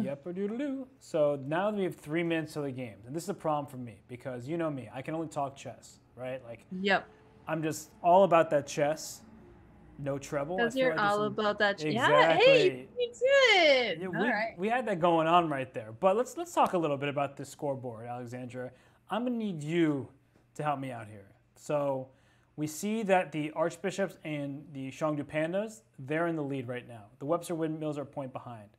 Yep-a-doodle-doo. So now that we have 3 minutes of the game, and this is a problem for me because you know me, I can only talk chess, right? Like, yep. I'm just all about that chess. No treble. Because you're all about that. Exactly. Yeah, hey, you did. Yeah, all right. We had that going on right there. But let's talk a little bit about the scoreboard, Alexandra. I'm gonna need you to help me out here. So we see that the Archbishops and the Xiongnu Pandas, they're in the lead right now. The Webster Windmills are a point behind.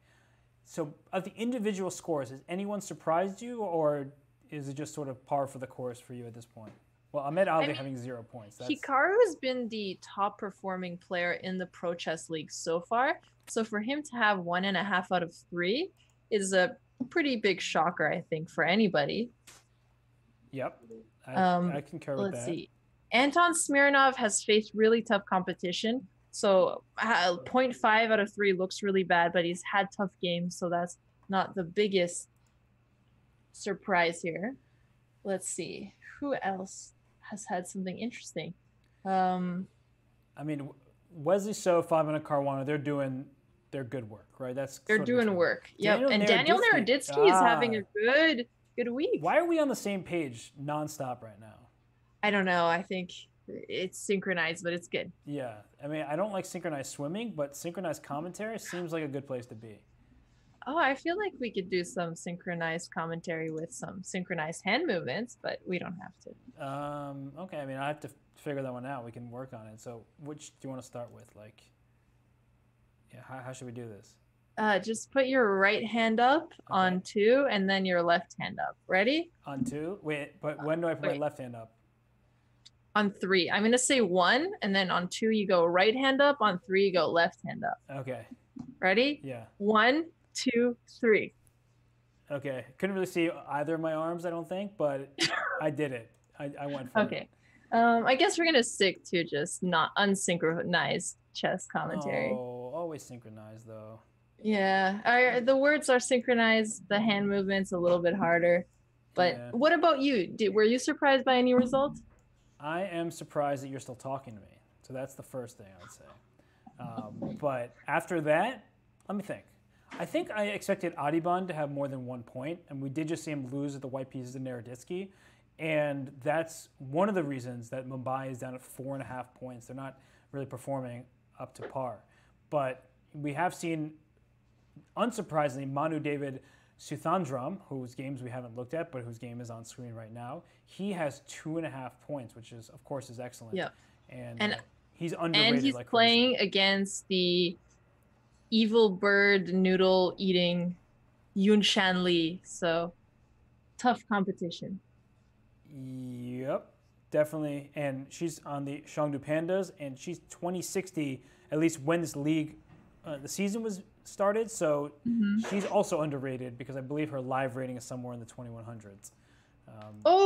So of the individual scores, has anyone surprised you, or is it just sort of par for the course for you at this point? Well, Adly having 0 points. Hikaru has been the top performing player in the Pro Chess League so far. So for him to have 1.5 out of 3 is a pretty big shocker, I think, for anybody. Yep, I concur with that. Let's see. Anton Smirnov has faced really tough competition. So 0.5 out of 3 looks really bad, but he's had tough games. So that's not the biggest surprise here. Let's see. Who else has had something interesting? I mean, Wesley So, 500 Caruana, they're doing their good work, right? They're doing work. Yep. And Daniel Naroditsky is having a good week. Why are we on the same page nonstop right now? I don't know. I think it's synchronized, but it's good. Yeah. I mean, I don't like synchronized swimming, but synchronized commentary seems like a good place to be. Oh, I feel like we could do some synchronized commentary with some synchronized hand movements, but we don't have to. Okay. I mean, I have to figure that one out. We can work on it. So which do you want to start with? Like, yeah, how should we do this? Just put your right hand up on 2 and then your left hand up. Ready? On 2? Wait, but when do I put my left hand up? On 3. I'm going to say 1, and then on 2 you go right hand up. On 3 you go left hand up. Okay. Ready? Yeah. 1, 2, 3. Okay. Couldn't really see either of my arms, I don't think, but I did it. I went for it. I guess we're going to stick to just not unsynchronized chess commentary. Oh, always synchronized, though. Yeah. The words are synchronized. The hand movement's a little bit harder. But what about you? Were you surprised by any results? I am surprised that you're still talking to me. So that's the first thing I would say. But after that, let me think. I think I expected Adhiban to have more than 1 point, and we did just see him lose at the white pieces to Naroditsky. And that's one of the reasons that Mumbai is down at 4.5 points. They're not really performing up to par. But we have seen, unsurprisingly, Manu David Suthandram, whose games we haven't looked at, but whose game is on screen right now, he has 2.5 points, which is, of course, is excellent. Yeah. And he's underrated. And he's playing against the evil bird noodle eating Yun Shanley. So tough competition. Yep, definitely. And she's on the Xiongnu Pandas, and she's 2060, at least when this league, the season was started. So she's also underrated because I believe her live rating is somewhere in the 2100s.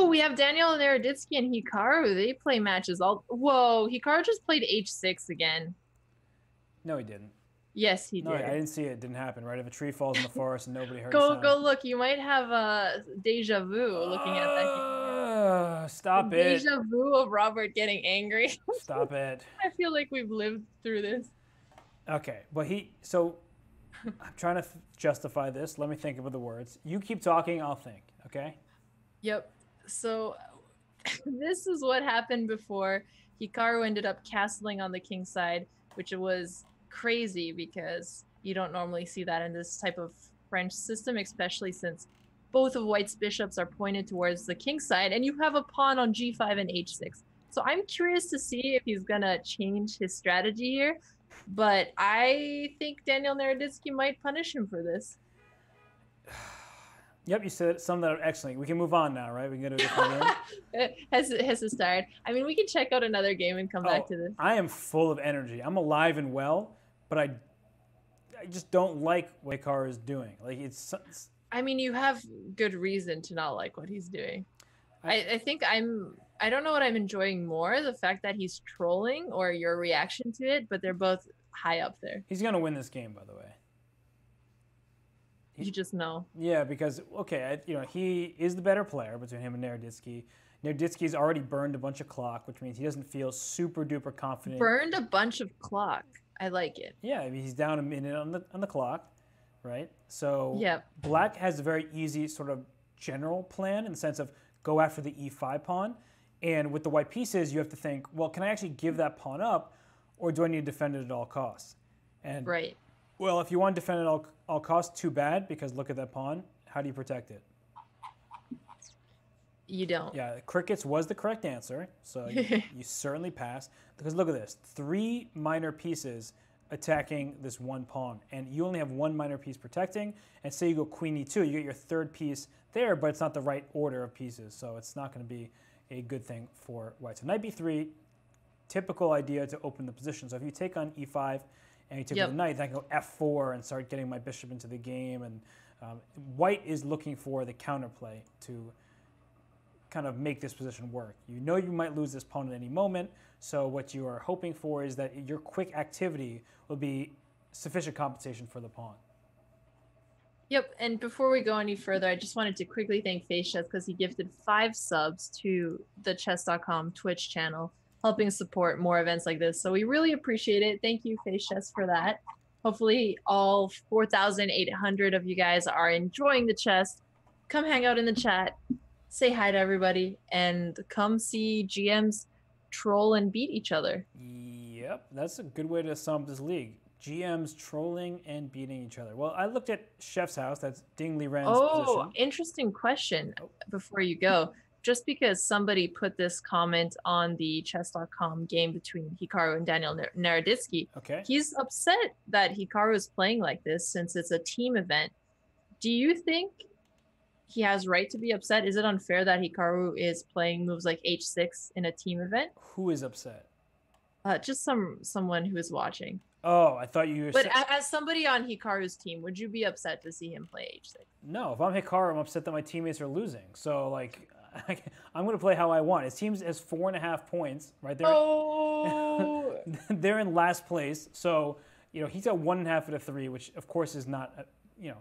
We have Daniel Naroditsky and Hikaru. They play matches all. Whoa, Hikaru just played H6 again. No, he didn't. Yes, he did. No, I didn't see it. It didn't happen, right? If a tree falls in the forest and nobody heard it. Go look. You might have a deja vu looking at that. Stop it. Deja vu of Robert getting angry. Stop it. I feel like we've lived through this. Okay, but so I'm trying to justify this. Let me think of the words. You keep talking, I'll think, okay? Yep. So this is what happened before. Hikaru ended up castling on the king side, which was crazy because you don't normally see that in this type of French system, especially since both of White's bishops are pointed towards the king side, and you have a pawn on g5 and h6. So I'm curious to see if he's going to change his strategy here, but I think Daniel Naroditsky might punish him for this. Yep, you said some that are excellent. We can move on now, right? We can go to a different game. Hess is tired. I mean, we can check out another game and come back to this. I am full of energy. I'm alive and well, but I just don't like what Hikaru is doing. Like I mean, you have good reason to not like what he's doing. I think I don't know what I'm enjoying more, the fact that he's trolling or your reaction to it, but they're both high up there. He's going to win this game, by the way. You just know. Yeah, because, okay, he is the better player between him and Naroditsky. Naroditsky's already burned a bunch of clock, which means he doesn't feel super duper confident. Burned a bunch of clock. I like it. Yeah, I mean, he's down a minute on the clock, right? So Yep. Black has a very easy sort of general plan in the sense of go after the e5 pawn. And with the white pieces, you have to think, well, can I actually give that pawn up, or do I need to defend it at all costs? And Right. well, if you want to defend it at all costs, too bad, because look at that pawn. How do you protect it? You don't. Yeah, crickets was the correct answer, so you certainly pass. Because look at this, 3 minor pieces attacking this one pawn, and you only have 1 minor piece protecting, and say you go queen e2, you get your 3rd piece there, but it's not the right order of pieces, so it's not going to be a good thing for white. So knight b3, typical idea to open the position. So if you take on e5 and you take the knight, then I can go f4 and start getting my bishop into the game, and white is looking for the counterplay to kind of make this position work. You know you might lose this pawn at any moment, so what you are hoping for is that your quick activity will be sufficient compensation for the pawn. Yep, and before we go any further, I just wanted to quickly thank FaceChess because he gifted 5 subs to the chess.com Twitch channel, helping support more events like this. So we really appreciate it. Thank you, FaceChess, for that. Hopefully all 4,800 of you guys are enjoying the chess. Come hang out in the chat, say hi to everybody, and come see GMs troll and beat each other. Yep, that's a good way to sum up this league. GMs trolling and beating each other. Well, I looked at Chef's house. That's Ding Liren's position. Interesting question before you go. Just because somebody put this comment on the chess.com game between Hikaru and Daniel Naroditsky, he's upset that Hikaru is playing like this since it's a team event. Do you think he has right to be upset? Is it unfair that Hikaru is playing moves like h6 in a team event? Who is upset? Just someone who is watching. Oh, I thought you were... But as somebody on Hikaru's team, would you be upset to see him play h6? No, if I'm Hikaru, I'm upset that my teammates are losing. So, like, I'm going to play how I want. His team has 4.5 points, right there. Oh! They're in last place. So, he's got 1.5 out of 3, which, of course, is not...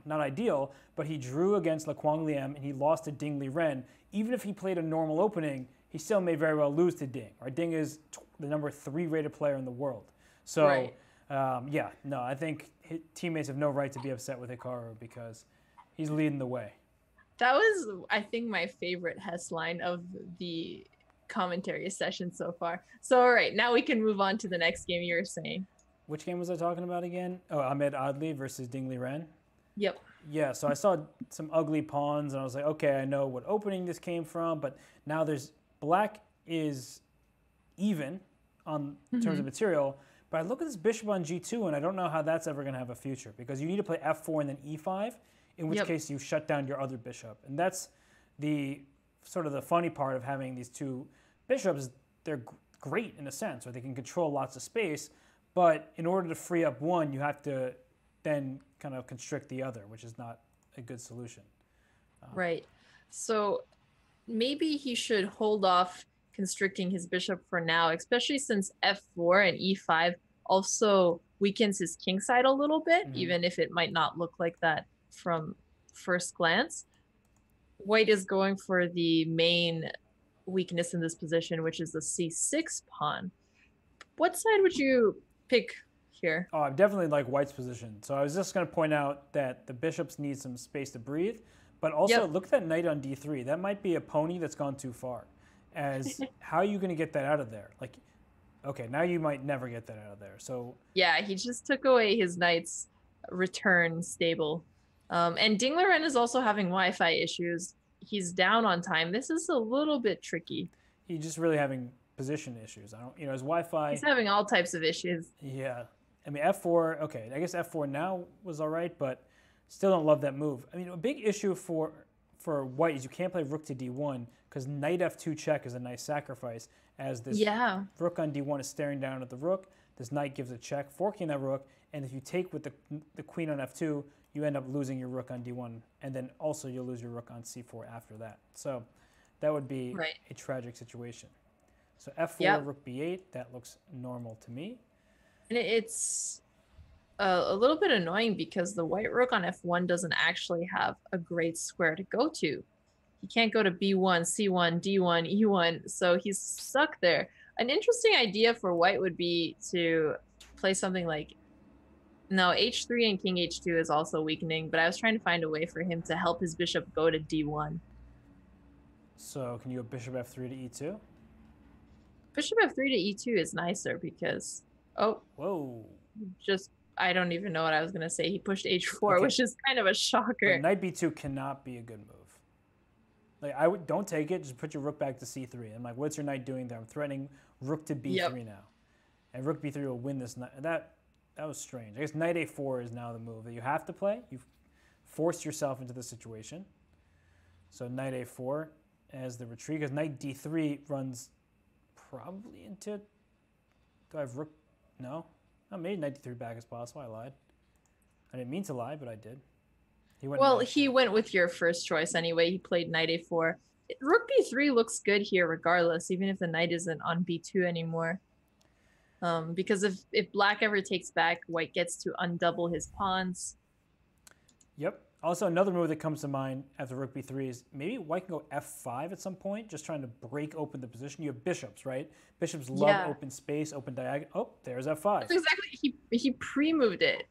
not ideal, but he drew against Quang Liem and he lost to Ding Liren. Even if he played a normal opening, he still may very well lose to Ding. Right? Ding is the number 3 rated player in the world. So, I think his teammates have no right to be upset with Hikaru because he's leading the way. That was, I think, my favorite Hess line of the commentary session so far. So, all right, now we can move on to the next game you were saying. Which game was I talking about again? Oh, Ahmed Adly versus Ding Liren. Yep. Yeah, so I saw some ugly pawns, and I was like, okay, I know what opening this came from, but now Black is even on terms of material, but I look at this bishop on g2, and I don't know how that's ever going to have a future, because you need to play f4 and then e5, in which case you shut down your other bishop. And that's the sort of the funny part of having these two bishops. They're great in a sense, or they can control lots of space, but in order to free up one, you have to then kind of constrict the other, which is not a good solution. Right. So maybe he should hold off constricting his bishop for now, especially since f4 and e5 also weakens his king side a little bit, even if it might not look like that from first glance. White is going for the main weakness in this position, which is the c6 pawn. What side would you pick here? Oh, I definitely like White's position. So I was just going to point out that the bishops need some space to breathe, but also look at that knight on d3. That might be a pony that's gone too far. As how are you going to get that out of there? Like, okay, now you might never get that out of there. So yeah, he just took away his knight's return stable. And Ding Liren is also having Wi-Fi issues. He's down on time. This is a little bit tricky. He's just really having position issues. I don't, his Wi-Fi. He's having all types of issues. Yeah. I mean, f4, okay, I guess f4 now was all right, but still don't love that move. I mean, a big issue for White is you can't play rook to d1 because knight f2 check is a nice sacrifice, as this rook on d1 is staring down at the rook. This knight gives a check, forking that rook, and if you take with the queen on f2, you end up losing your rook on d1, and then also you'll lose your rook on c4 after that. So that would be a tragic situation. So f4, rook b8, that looks normal to me. And it's a little bit annoying because the white rook on f1 doesn't actually have a great square to go to. He can't go to b1, c1, d1, e1, so he's stuck there. An interesting idea for white would be to play something like, no, h3 and king h2 is also weakening, but I was trying to find a way for him to help his bishop go to d1. So can you go bishop f3 to e2? Bishop f3 to e2 is nicer because, oh, whoa, just, I don't even know what I was going to say. He pushed h4, okay, which is kind of a shocker. But knight b2 cannot be a good move. Like, don't take it. Just put your rook back to c3. I'm like, what's your knight doing there? I'm threatening rook to b3 now. And rook b3 will win this knight. That was strange. I guess knight a4 is now the move that you have to play. You've forced yourself into the situation. So knight a4 as the retreat, because knight d3 runs probably into... Do I have rook? No. I made knight d3 back as possible. I lied. I didn't mean to lie, but I did. He went with your first choice anyway. He played knight a4. Rook b3 looks good here regardless, even if the knight isn't on b2 anymore. Because if black ever takes back, white gets to undouble his pawns. Yep. Also, another move that comes to mind after rook b3 is maybe white can go f5 at some point, just trying to break open the position. You have bishops, right? Bishops love open space, open diagonal. Oh, there's f5. That's exactly. He pre-moved it.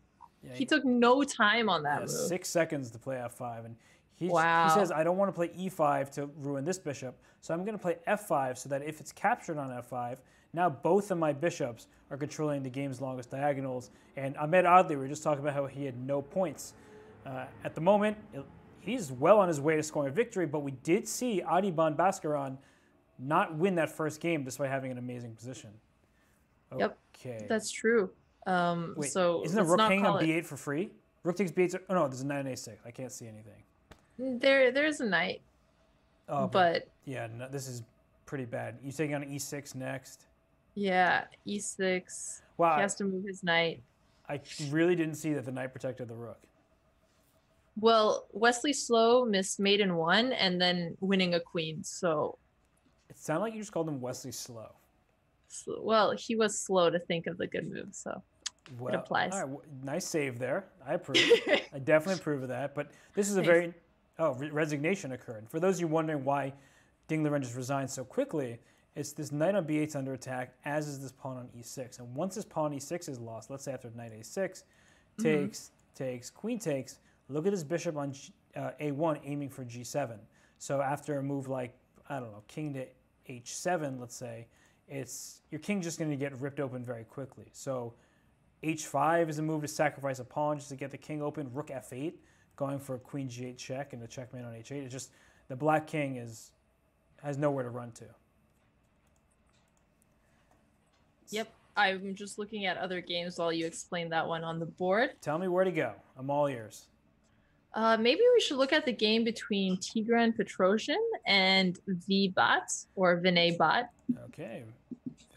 Yeah, he took no time on that move. 6 seconds to play f5. And he says, I don't want to play e5 to ruin this bishop, so I'm going to play f5 so that if it's captured on f5, now both of my bishops are controlling the game's longest diagonals. And Ahmed Adly, we were just talking about how he had no points. At the moment, he's well on his way to scoring a victory, but we did see Adhiban Baskaran not win that first game despite having an amazing position. Yep, that's true. Wait, so isn't a rook hanging on b8 for free? Rook takes b8. Oh no, there's a knight on a6. I can't see anything. There's a knight. Oh, but yeah, no, this is pretty bad. You taking on e6 next? Yeah, e6. Wow, he has to move his knight. I really didn't see that the knight protected the rook. Well, Wesley So missed mate in 1 and then winning a queen. So it sounded like you just called him Wesley Slow. Well, he was slow to think of the good move, so it applies. All right, nice save there. I approve. I definitely approve of that. But this is a very... Oh, resignation occurred. For those of you wondering why Liren just resigned so quickly, it's this knight on b8 is under attack, as is this pawn on e6. And once this pawn on e6 is lost, let's say after knight a6, takes, queen takes, look at this bishop on a1 aiming for g7. So after a move like, I don't know, king to h7, let's say, your king just going to get ripped open very quickly. So h5 is a move to sacrifice a pawn just to get the king open. Rook f8, going for a queen g8 check and a checkmate on h8. It's just the black king has nowhere to run to. Yep, I'm just looking at other games while you explain that one on the board. Tell me where to go. I'm all ears. Maybe we should look at the game between Tigran Petrosian and Bhatt, or Vinay Bhatt. Okay,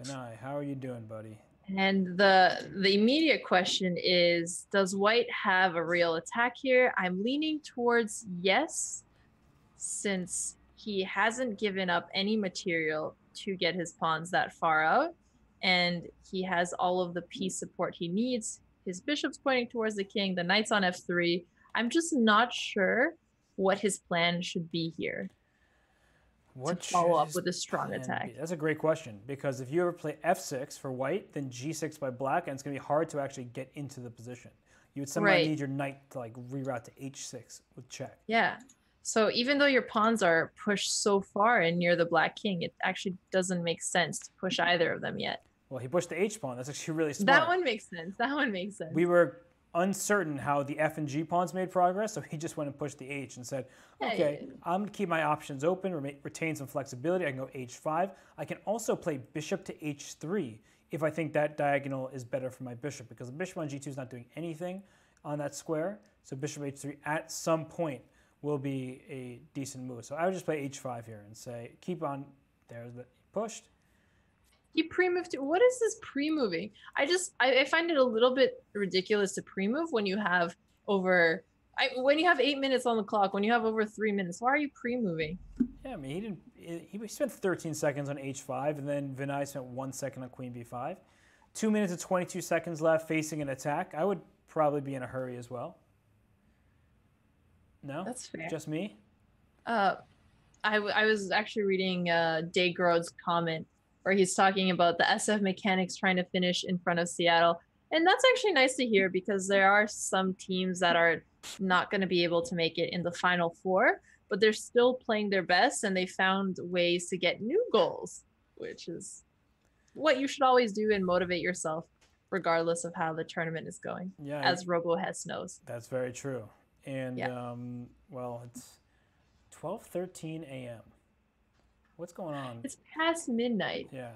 Vinay, how are you doing, buddy? And the immediate question is, does white have a real attack here? I'm leaning towards yes, since he hasn't given up any material to get his pawns that far out, and he has all of the piece support he needs. His bishop's pointing towards the king, the knight's on f3. I'm just not sure what his plan should be here. What to follow up with a strong attack? That's a great question, because if you ever play f6 for white, then g6 by black, and it's going to be hard to actually get into the position. You would somehow need your knight to like reroute to h6 with check. Yeah. So even though your pawns are pushed so far and near the black king, it actually doesn't make sense to push either of them yet. Well, he pushed the h pawn. That's actually really smart. That one makes sense. That one makes sense. We were uncertain how the f and g pawns made progress, so he just went and pushed the h and said, okay, I'm going to keep my options open, retain some flexibility. I can go h5. I can also play bishop to h3 if I think that diagonal is better for my bishop, because the bishop on g2 is not doing anything on that square, so bishop h3 at some point will be a decent move. So I would just play h5 here and say, keep on, there's the pushed. He pre-moved. What is this pre-moving? I find it a little bit ridiculous to pre-move when you have when you have 8 minutes on the clock, when you have over 3 minutes. Why are you pre-moving? Yeah, I mean, he spent 13 seconds on h5, and then Vinay spent 1 second on queen b5. 2 minutes and 22 seconds left facing an attack. I would probably be in a hurry as well. No? That's fair. Just me? I was actually reading Daygrod's comment where he's talking about the SF mechanics trying to finish in front of Seattle. And that's actually nice to hear because there are some teams that are not going to be able to make it in the Final Four, but they're still playing their best and they found ways to get new goals, which is what you should always do and motivate yourself regardless of how the tournament is going, as Robo Hess knows. That's very true. And, well, it's 12:13 a.m. What's going on? It's past midnight. Yeah.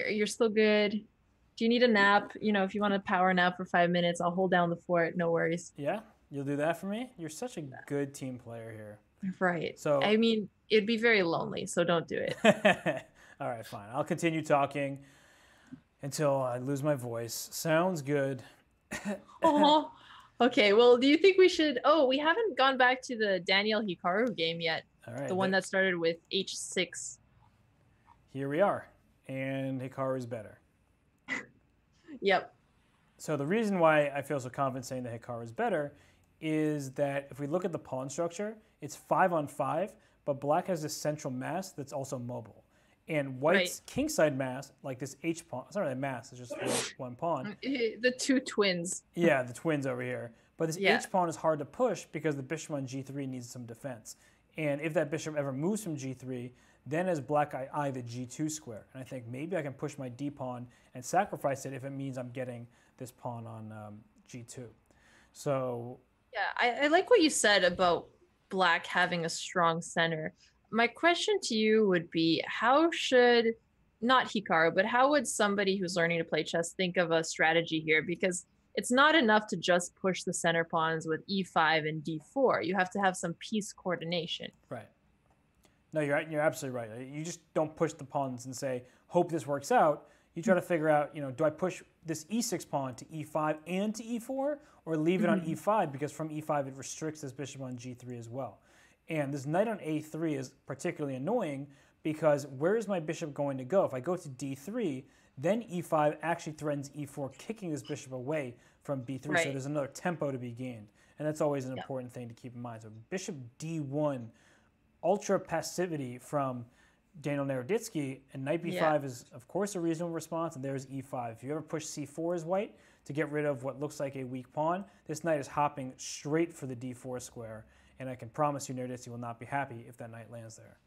You're still good? Do you need a nap? You know, if you want a power nap for 5 minutes, I'll hold down the fort. No worries. Yeah? You'll do that for me? You're such a good team player here. Right. So I mean, it'd be very lonely, so don't do it. All right, fine. I'll continue talking until I lose my voice. Sounds good. Oh, okay. Well, do you think we should? Oh, we haven't gone back to the Daniel Hikaru game yet. All right. The one that started with H6. Here we are, and Hikaru's better. Yep. So the reason why I feel so confident saying that Hikaru is better is that if we look at the pawn structure, it's 5-on-5, but black has this central mass that's also mobile. And white's kingside mass, like this H pawn, it's not really a mass, it's just one pawn. The two twins. Yeah, the twins over here. But this H pawn is hard to push because the bishop on G3 needs some defense. And if that bishop ever moves from G3, then as black I eye the G2 square. And I think maybe I can push my D pawn and sacrifice it if it means I'm getting this pawn on G2. So yeah, I like what you said about black having a strong center. My question to you would be, how should, not Hikaru, but how would somebody who's learning to play chess think of a strategy here? Because it's not enough to just push the center pawns with E5 and D4. You have to have some piece coordination. Right. No, you're absolutely right. You just don't push the pawns and say, hope this works out. You try to figure out, do I push this E6 pawn to E5 and to E4, or leave it on E5 because from E5 it restricts this bishop on G3 as well. And this knight on A3 is particularly annoying because where is my bishop going to go? If I go to D3, then E5 actually threatens E4, kicking this bishop away from B3, so there's another tempo to be gained. And that's always an important thing to keep in mind. So bishop D1, ultra passivity from Daniel Naroditsky, and knight B5 is, of course, a reasonable response, and there's E5. If you ever push C4 as white to get rid of what looks like a weak pawn, this knight is hopping straight for the D4 square, and I can promise you Naroditsky will not be happy if that knight lands there.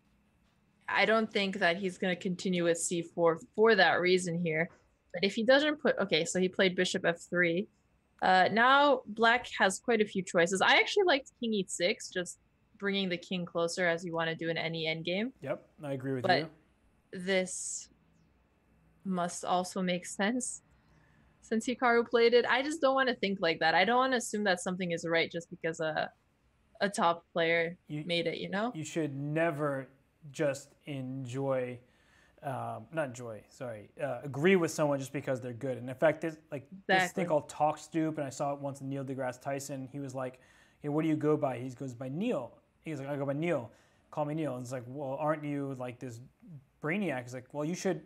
I don't think that he's going to continue with C4 for that reason here. But if he doesn't put, okay, so he played bishop F3. Now black has quite a few choices. I actually liked king E6, just bringing the king closer as you want to do in any endgame. Yep, I agree with but you. This must also make sense since Hikaru played it. I just don't want to think like that. I don't want to assume that something is right just because a top player made it, You should never just agree with someone just because they're good. And in fact, this thing called Talk Stoop, and I saw it once in Neil deGrasse Tyson. He was like, hey, what do you go by? He goes by Neil. He's like, I go by Neil. Call me Neil. And it's like, well, aren't you like this brainiac? He's like, well, you should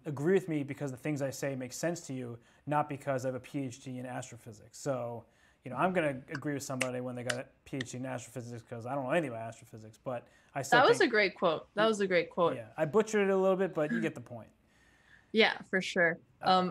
agree with me because the things I say make sense to you, not because I have a PhD in astrophysics. So, I'm going to agree with somebody when they got a PhD in astrophysics because I don't know anything about astrophysics, but I still That was a great quote. That was a great quote. Yeah, I butchered it a little bit, but you get the point. Yeah, for sure.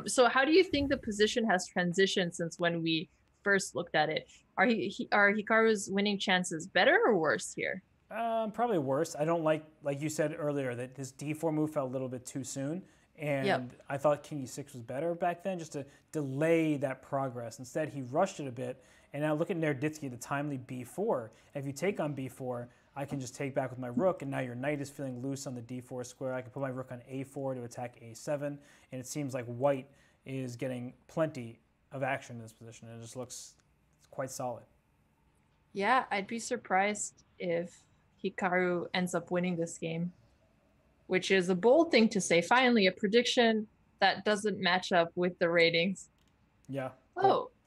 So how do you think the position has transitioned since when we first looked at it? Are Hikaru's winning chances better or worse here? Probably worse. I don't like you said earlier, that his D4 move felt a little bit too soon. And I thought king E6 was better back then, just to delay that progress. Instead, he rushed it a bit. And now look at Naroditsky, the timely B4. If you take on B4, I can just take back with my rook, and now your knight is feeling loose on the D4 square. I can put my rook on A4 to attack A7, and it seems like white is getting plenty of action in this position. It just looks quite solid. Yeah, I'd be surprised if Hikaru ends up winning this game, which is a bold thing to say. Finally, a prediction that doesn't match up with the ratings. Yeah.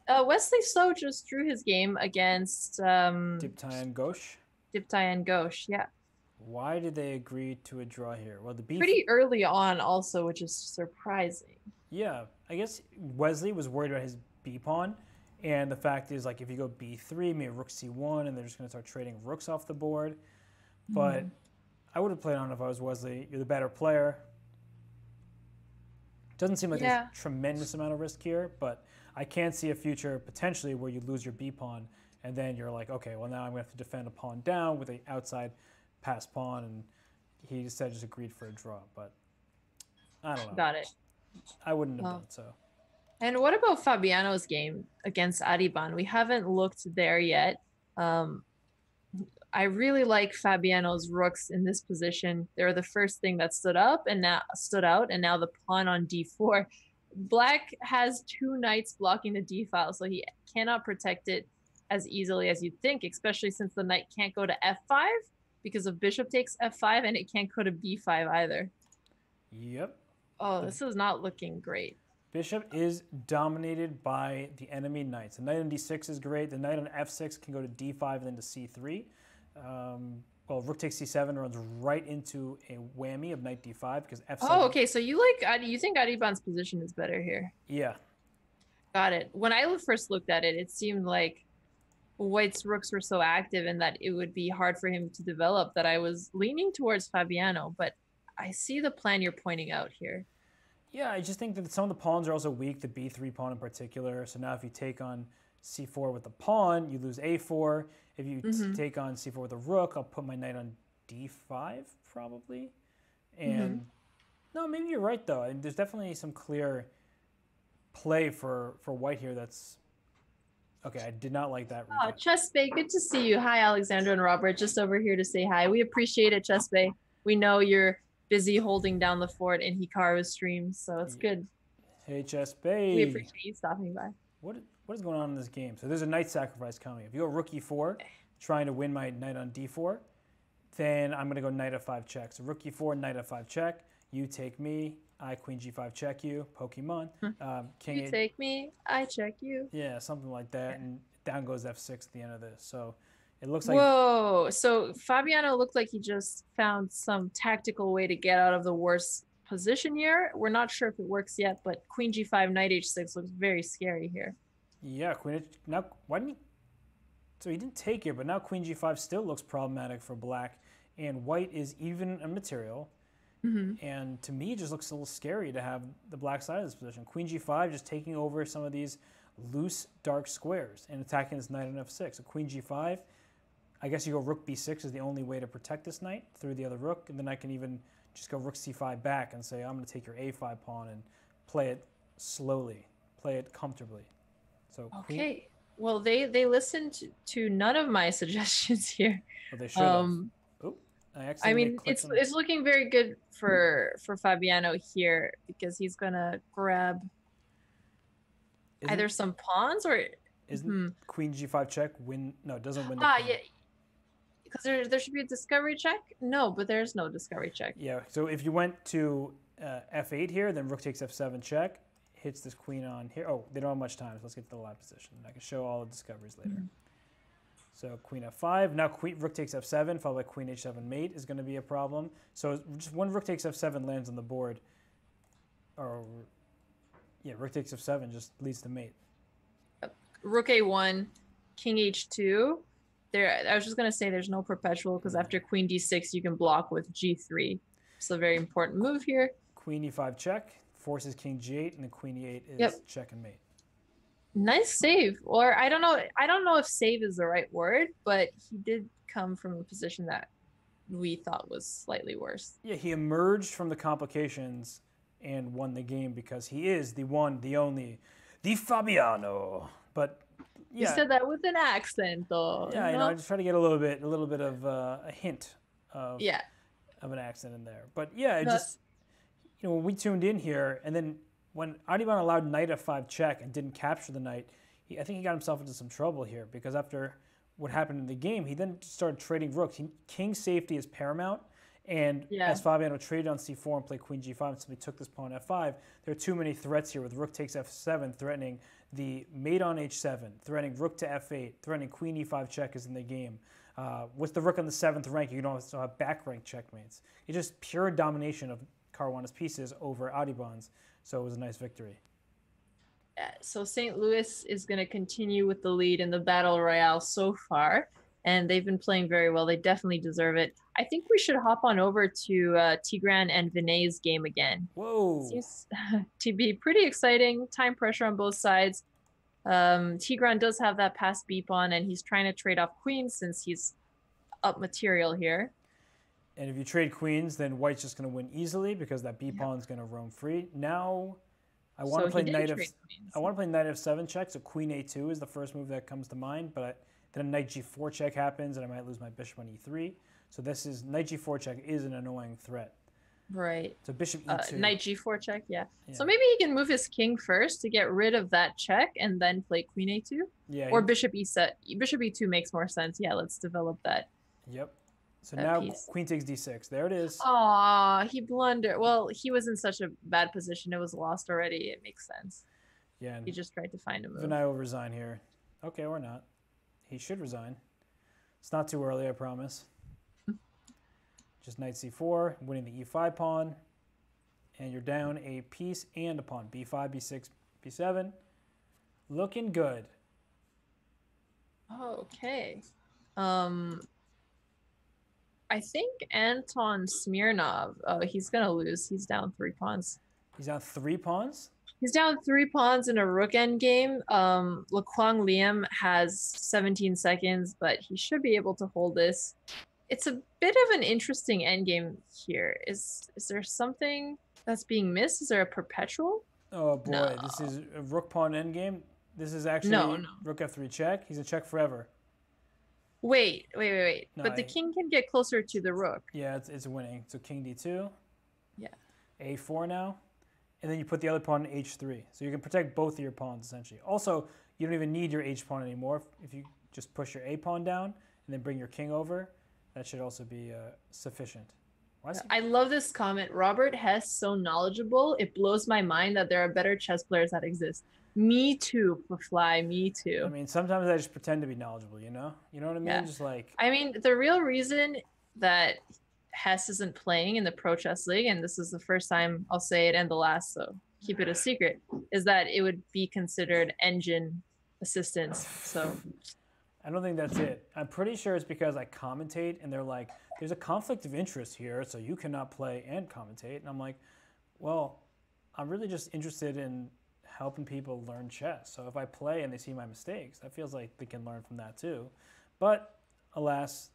Wesley So just drew his game against Diptayan Ghosh. Diptayan Ghosh, yeah. Why did they agree to a draw here? Well, pretty early on also, which is surprising. Yeah, I guess Wesley was worried about his b pawn. And the fact is, like, if you go b3, maybe rook c1, and they're just going to start trading rooks off the board. But I would have played on if I was Wesley. You're the better player. Doesn't seem like there's a tremendous amount of risk here, but I can see a future potentially where you lose your b pawn, and then you're like, okay, well, now I'm going to have to defend a pawn down with the outside pass pawn, and he instead just agreed for a draw. But I don't know. Got it. I wouldn't have done so. And what about Fabiano's game against Adhiban? We haven't looked there yet. I really like Fabiano's rooks in this position. They're the first thing that stood out, and now the pawn on d4. Black has 2 knights blocking the d file, so he cannot protect it as easily as you'd think, especially since the knight can't go to f5 because of bishop takes f5, and it can't go to b5 either. Yep. Oh, this is not looking great. Bishop is dominated by the enemy knights. The knight on d6 is great. The knight on f6 can go to d5 and then to c3. Well, rook takes c7 runs right into a whammy of knight d5 because f7. Oh, okay. So you think Adhiban's position is better here? Yeah. Got it. When I first looked at it, it seemed like White's rooks were so active and that it would be hard for him to develop that I was leaning towards Fabiano, but I see the plan you're pointing out here. Yeah, I just think that some of the pawns are also weak, the b3 pawn in particular. So now if you take on c4 with the pawn, you lose a4. If you take on c4 with a rook, I'll put my knight on d5 probably. And no, maybe you're right though. And there's definitely some clear play for White here that's... Okay, I did not like that. Oh, Chespe, good to see you. Hi, Alexandra and Robert. Just over here to say hi. We appreciate it, Chespe. We know you're busy holding down the fort in Hikaru's streams, so it's good. Hey, Chespe. We appreciate you stopping by. What is going on in this game? So there's a knight sacrifice coming. If you go rook e4, trying to win my knight on d4, then I'm going to go knight f5 check. So rook e4, knight f5 check. You take me. I queen g5 check you. Pokemon. King you take me. I check you. Yeah, something like that. And down goes f6 at the end of this. So it looks like... Whoa. So Fabiano looked like he just found some tactical way to get out of the worst position here. We're not sure if it works yet, but queen g5, knight h6 looks very scary here. Yeah, queen h... Now, why didn't he... So he didn't take here, but now queen g5 still looks problematic for black. And white is even a material. And to me, it just looks a little scary to have the black side of this position. Queen g5 just taking over some of these loose, dark squares and attacking this knight on f6. So queen g5, I guess you go rook b6 is the only way to protect this knight through the other rook. And then I can even just go rook c5 back and say, I'm going to take your a5 pawn and play it slowly, play it comfortably. So okay. Well, they listened to none of my suggestions here. Well, they should have. I mean, it's looking very good for Fabiano here because he's gonna grab either some pawns or isn't queen g5 check win? No, it doesn't win. Yeah, because there should be a discovery check. No, but there's no discovery check. Yeah, so if you went to f8 here, then rook takes f7 check, hits this queen on here. Oh, they don't have much time, so let's get to the live position. I can show all the discoveries later. So queen f5. Now rook takes f7, followed by queen h7 mate is going to be a problem. So just when rook takes f7 lands on the board, or yeah, rook takes f7 just leads to mate. Rook a1, king h2. I was just going to say there's no perpetual because after queen d6 you can block with g3. It's a very important move here. Queen e5 check forces king g8, and then queen e8 is check and mate. Nice save. Or I don't know if save is the right word, but he did come from a position that we thought was slightly worse. Yeah, he emerged from the complications and won the game because he is the one, the only, the Fabiano. But yeah, you said that with an accent, though. Yeah, you know, I just try to get a little bit of a hint of an accent in there. But yeah, it just, you know, when we tuned in here, and then when Adhiban allowed knight f5 check and didn't capture the knight, I think he got himself into some trouble here because after what happened in the game, he then started trading rooks. King safety is paramount, and as Fabiano traded on c4 and played queen g5 and simply took this pawn f5, there are too many threats here with rook takes f7, threatening the mate on h7, threatening rook to f8, threatening queen e5 check is in the game. With the rook on the 7th rank, you can also have back rank checkmates. It's just pure domination of Caruana's pieces over Adhiban's. So it was a nice victory. So St. Louis is going to continue with the lead in the Battle Royale so far, and they've been playing very well. They definitely deserve it. I think we should hop on over to Tigran and Vinay's game again. Whoa. Seems to be pretty exciting. Time pressure on both sides. Tigran does have that pass beep on, and he's trying to trade off queens since he's up material here. And if you trade queens, then white's just going to win easily because that b pawn's going to roam free. Now, I want to play knight f7 check. So queen a2 is the first move that comes to mind. But then a knight g4 check happens, and I might lose my bishop on e3. So this is knight g4 check is an annoying threat. Right. So bishop e2. Knight g4 check, yeah. So maybe he can move his king first to get rid of that check and then play queen a2. Yeah. Or bishop e2 makes more sense. Yeah, let's develop that. Yep. So now piece. Queen takes d6. There it is. Aw, he blundered. Well, he was in such a bad position. It was lost already. It makes sense. Yeah. He just tried to find a move. Vinay will resign here. Okay, or not. He should resign. It's not too early, I promise. Just knight c4, winning the e5 pawn. And you're down a piece and a pawn. b5, b6, b7. Looking good. Okay. I think Anton Smirnov, he's going to lose. He's down 3 pawns. He's down 3 pawns? He's down 3 pawns in a rook endgame. Quang Liem has 17 seconds, but he should be able to hold this. It's a bit of an interesting endgame here. Is there something that's being missed? Is there a perpetual? Oh boy, no. This is a rook pawn endgame. This is actually rook f3 check. He's in check forever. Wait. No, but the king can get closer to the rook. Yeah, it's winning. So king d2. Yeah. a4 now. And then you put the other pawn in h3. So you can protect both of your pawns, essentially. Also, you don't even need your h pawn anymore. If you just push your a pawn down and then bring your king over, that should also be sufficient. I love this comment. Robert Hess, so knowledgeable. It blows my mind that there are better chess players that exist. Me too, Fly. Me too. I mean, sometimes I just pretend to be knowledgeable, you know? You know what I mean? Yeah. Just like... I mean, the real reason that Hess isn't playing in the Pro Chess League, and this is the first time I'll say it and the last, so keep it a secret, is that it would be considered engine assistance. So I don't think that's it. I'm pretty sure it's because I commentate and they're like, there's a conflict of interest here, so you cannot play and commentate. And I'm like, well, I'm really just interested in helping people learn chess. So if I play and they see my mistakes, that feels like they can learn from that too. But alas,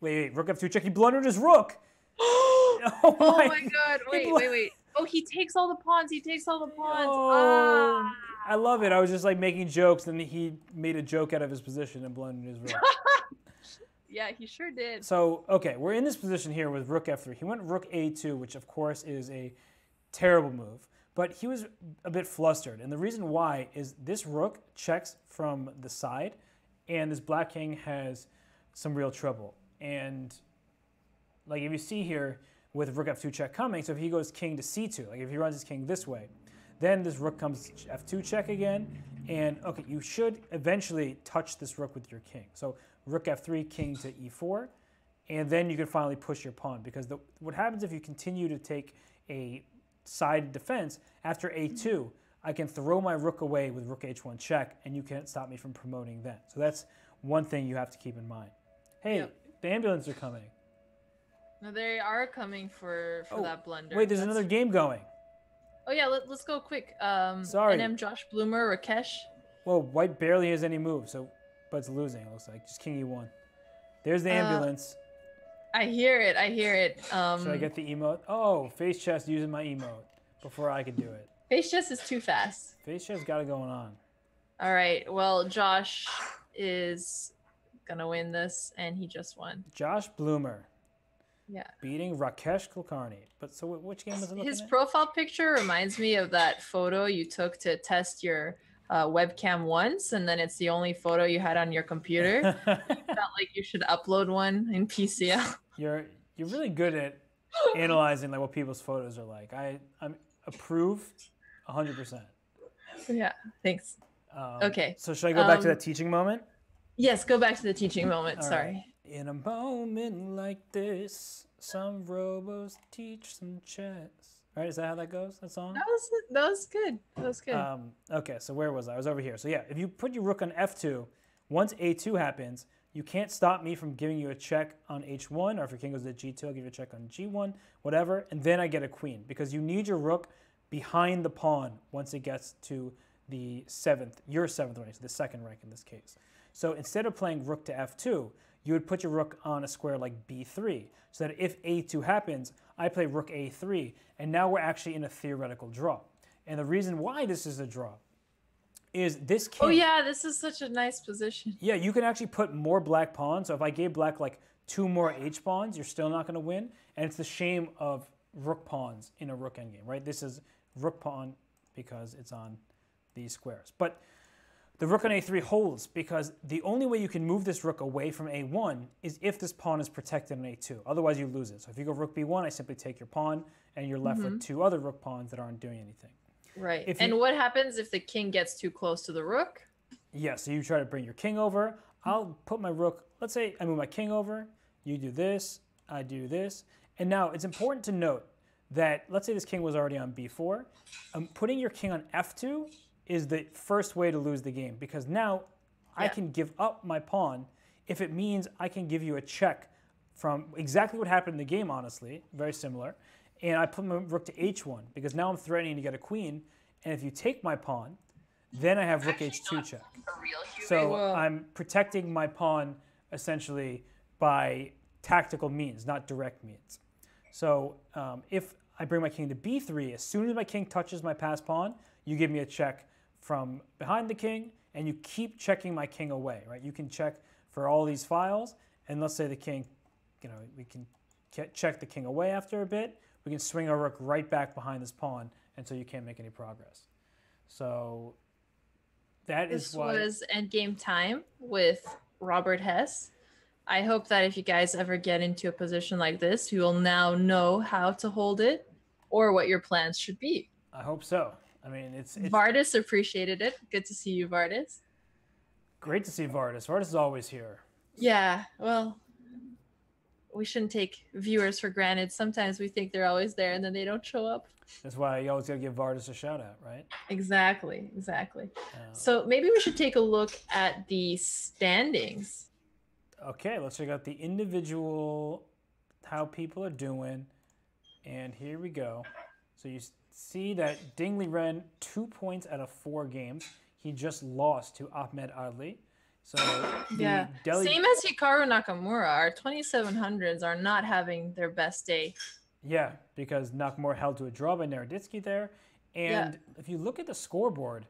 wait, rook f2 check. He blundered his rook. Oh my god, wait. Oh, he takes all the pawns. Oh, I love it. I was just like making jokes, and he made a joke out of his position and blundered his rook. Yeah, he sure did. So, okay, we're in this position here with rook f3. He went rook a2, which of course is a terrible move. But he was a bit flustered. And the reason why is this rook checks from the side, and this black king has some real trouble. And like if you see here with rook f2 check coming, so if he goes king to c2, like if he runs his king this way, then this rook comes f2 check again, and okay, you should eventually touch this rook with your king. So rook f3, king to e4, and then you can finally push your pawn, because what happens if you continue to take a side defense, after a2, I can throw my rook away with rook h1 check, and you can't stop me from promoting then. So that's one thing you have to keep in mind. Hey, the ambulance are coming. No, they are coming for that blunder. Wait, there's another game going. Oh yeah, let's go quick. Sorry. NM Josh Bloomer, Rakesh. Well, white barely has any moves, but it's losing, it looks like. Just king e1. There's the ambulance. I hear it. Should I get the emote? Oh, face chess using my emote before I could do it. Face chess is too fast. Face chess got it going on. All right. Well, Josh is going to win this, and he just won. Josh Bloomer. Yeah. Beating Rakesh Kulkarni. But so which game was it looking His at? profile picture reminds me of that photo you took to test your webcam once, and then it's the only photo you had on your computer. Felt like you should upload one in PCL. You're really good at analyzing like what people's photos are like. I'm approve 100%. Yeah, thanks. Okay. So should I go back to that teaching moment? Yes, go back to the teaching moment. All Sorry. Right. In a moment like this, some robos teach some chess. Right? Is that how that goes? That song? That was good. That was good. Okay, so where was I? I was over here. So yeah, if you put your rook on f2, once a2 happens, you can't stop me from giving you a check on h1, or if your king goes to g2, I'll give you a check on g1, whatever, and then I get a queen, because you need your rook behind the pawn once it gets to the your seventh rank, so the second rank in this case. So instead of playing rook to f2, you would put your rook on a square like b3, so that if a2 happens, I play rook a3, and now we're actually in a theoretical draw. And the reason why this is a draw is this king. Oh yeah, this is such a nice position. Yeah, you can actually put more black pawns. So if I gave black like 2 more h pawns, you're still not going to win. And it's the shame of rook pawns in a rook endgame, right? This is rook pawn because it's on these squares. But the rook on a3 holds because the only way you can move this rook away from a1 is if this pawn is protected on a2. Otherwise, you lose it. So if you go rook b1, I simply take your pawn, and you're left with 2 other rook pawns that aren't doing anything. Right. And what happens if the king gets too close to the rook? Yeah, so you try to bring your king over. I'll put my rook, let's say I move my king over, you do this, I do this. And now it's important to note that, let's say this king was already on b4, putting your king on f2 is the first way to lose the game, because now I can give up my pawn if it means I can give you a check from exactly what happened in the game, honestly, very similar. And I put my rook to h1 because now I'm threatening to get a queen. And if you take my pawn, then I have rook h2 check. So I'm protecting my pawn essentially by tactical means, not direct means. So if I bring my king to b3, as soon as my king touches my passed pawn, you give me a check from behind the king, and you keep checking my king away, right? You can check for all these files, and let's say the king, we can check the king away after a bit. We can swing our rook right back behind this pawn until you can't make any progress. So that is why... This was Endgame Time with Robert Hess. I hope that if you guys ever get into a position like this, you will now know how to hold it or what your plans should be. I hope so. I mean, it's Vardis appreciated it. Good to see you, Vardis. Great to see Vardis. Vardis is always here. Yeah, well... we shouldn't take viewers for granted. Sometimes we think they're always there and then they don't show up. That's why you always got to give Vardis a shout out, right? Exactly. So maybe we should take a look at the standings. Okay, let's check out the individual, how people are doing. And here we go. So you see that Ding Liren, 2 points out of 4 games. He just lost to Ahmed Adly. So same as Hikaru Nakamura, our 2700s are not having their best day. Yeah, because Nakamura held to a draw by Naroditsky there. And if you look at the scoreboard,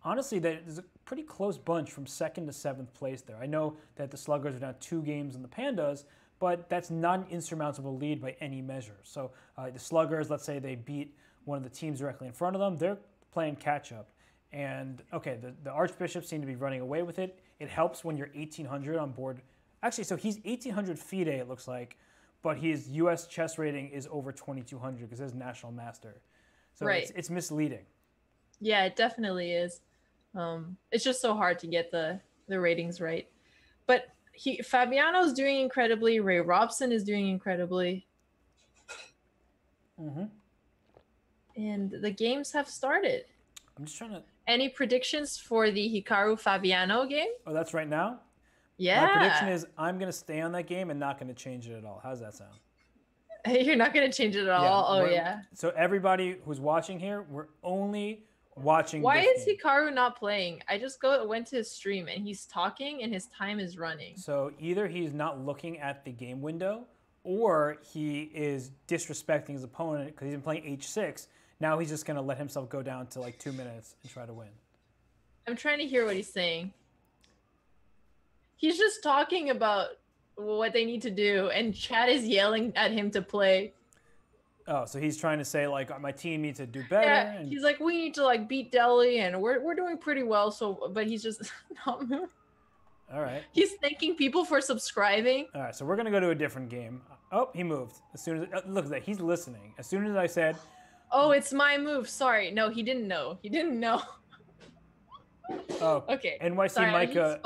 honestly, there's a pretty close bunch from 2nd to 7th place there. I know that the Sluggers are down 2 games in the Pandas, but that's not an insurmountable lead by any measure. So the Sluggers, let's say they beat one of the teams directly in front of them, they're playing catch-up. And, okay, the Archbishop seem to be running away with it. It helps when you're 1,800 on board. Actually, so he's 1,800 FIDE, it looks like, but his U.S. chess rating is over 2,200 because he's National Master. So it's misleading. Yeah, it definitely is. It's just so hard to get the ratings right. But Fabiano's doing incredibly. Ray Robson is doing incredibly. Mm-hmm. And the games have started. I'm just trying to... Any predictions for the Hikaru Fabiano game? Oh, that's right now? Yeah. My prediction is I'm going to stay on that game and not going to change it at all. How's that sound? You're not going to change it at all? Yeah. So everybody who's watching here, we're only watching Why this is Hikaru not playing? I just went to his stream and he's talking and his time is running. So either he's not looking at the game window or he is disrespecting his opponent because he's been playing h6. Now he's just going to let himself go down to like 2 minutes and try to win. I'm trying to hear what he's saying. He's just talking about what they need to do, and Chad is yelling at him to play. Oh, so he's trying to say, like, my team needs to do better? Yeah, and... he's like, we need to, like, beat Delhi, and we're doing pretty well, so, but he's just not moving. All right. He's thanking people for subscribing. All right, so we're going to go to a different game. Oh, he moved. As soon as, look at that, he's listening. As soon as I said... Oh, it's my move. Sorry. No, he didn't know. He didn't know. Oh, okay. NYC Sorry, Micah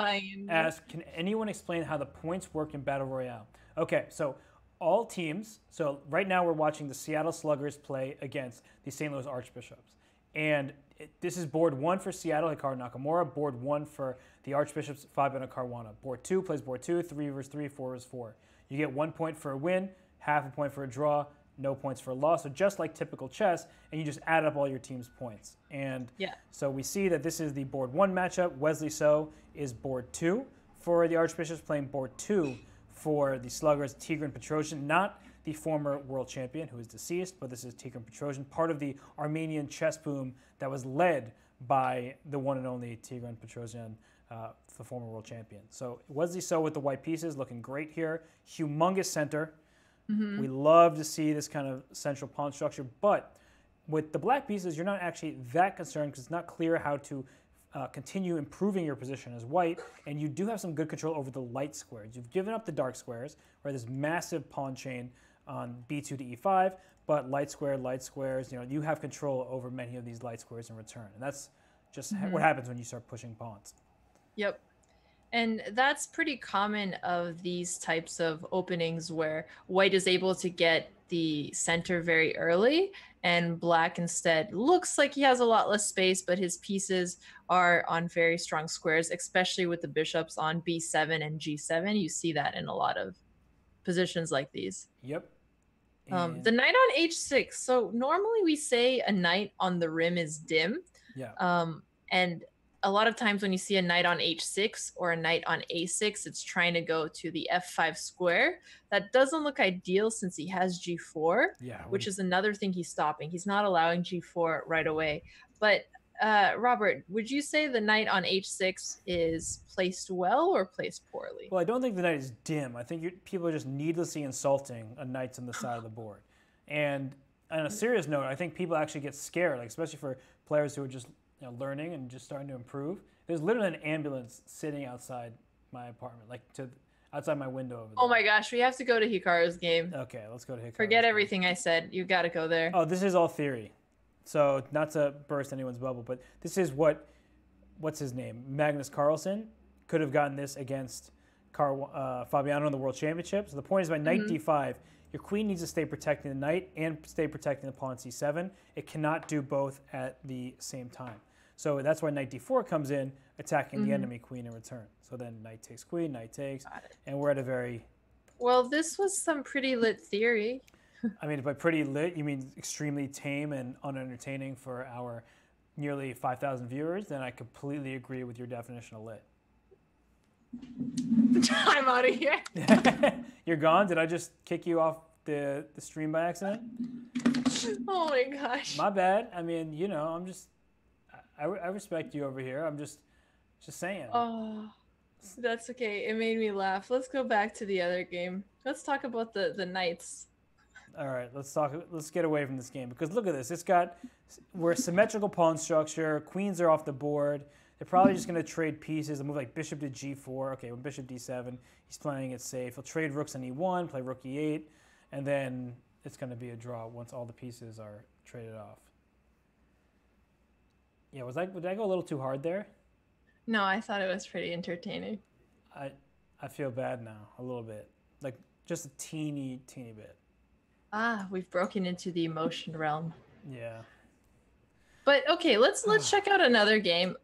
asked, can anyone explain how the points work in Battle Royale? Okay, so all teams, so right now we're watching the Seattle Sluggers play against the St. Louis Archbishops. And this is board 1 for Seattle, Hikaru Nakamura. Board 1 for the Archbishops, Fabiano Caruana. Board 2 plays board 2, 3 versus 3, 4 versus 4. You get 1 point for a win, half a point for a draw, no points for a loss. So just like typical chess, and you just add up all your team's points. And so we see that this is the board 1 matchup. Wesley So is board 2 for the Archbishops, playing board 2 for the Sluggers, Tigran Petrosian, not the former world champion who is deceased, but this is Tigran Petrosian, part of the Armenian chess boom that was led by the one and only Tigran Petrosian, the former world champion. So Wesley So with the white pieces, looking great here. Humongous center. We love to see this kind of central pawn structure, but with the black pieces, you're not actually that concerned because it's not clear how to continue improving your position as white, and you do have some good control over the light squares. You've given up the dark squares, where there's massive pawn chain on b2 to e5, but light squares, you have control over many of these light squares in return. And that's just what happens when you start pushing pawns. Yep. And that's pretty common of these types of openings where white is able to get the center very early and black instead looks like he has a lot less space, but his pieces are on very strong squares, especially with the bishops on b7 and g7. You see that in a lot of positions like these. Yep. The knight on h6. So normally we say a knight on the rim is dim. Yeah. And a lot of times when you see a knight on h6 or a knight on a6, it's trying to go to the f5 square. That doesn't look ideal since he has g4, which is another thing he's stopping. He's not allowing g4 right away. But Robert, would you say the knight on h6 is placed well or placed poorly? Well, I don't think the knight is dim. I think people are just needlessly insulting a knight on the side of the board. And on a serious note, I think people actually get scared, like especially for players who are just learning and just starting to improve. There's literally an ambulance sitting outside my apartment, like outside my window over there. Oh my gosh, we have to go to Hikaru's game. Okay, let's go to Hikaru's Forget game. everything I said. You got to go there. Oh, this is all theory. So not to burst anyone's bubble, but this is what's his name? Magnus Carlsen could have gotten this against Fabiano in the World Championship. So the point is by knight d5, your queen needs to stay protecting the knight and stay protecting the pawn c7. It cannot do both at the same time. So that's why knight d4 comes in, attacking the enemy queen in return. So then knight takes queen, knight takes, and we're at a very... Well, this was some pretty lit theory. I mean, by pretty lit, you mean extremely tame and unentertaining for our nearly 5,000 viewers? Then I completely agree with your definition of lit. I'm out of here. You're gone? Did I just kick you off the stream by accident? Oh my gosh. My bad. I mean, I'm just... I respect you over here. I'm just saying. Oh, that's okay. It made me laugh. Let's go back to the other game. Let's talk about the knights. All right, let's get away from this game because look at this. We're symmetrical pawn structure. Queens are off the board. They're probably just going to trade pieces. They'll move like bishop to g4. Okay, with bishop d7, he's playing it safe. He'll trade rooks on e1, play rook e8, and then it's going to be a draw once all the pieces are traded off. Yeah, did I go a little too hard there? No, I thought it was pretty entertaining. I feel bad now, a little bit. Like just a teeny bit. We've broken into the emotion realm. Yeah. But okay, let's check out another game.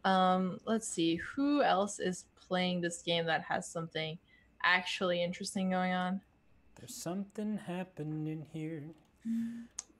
Let's see who else is playing this game that has something actually interesting going on. There's something happening here.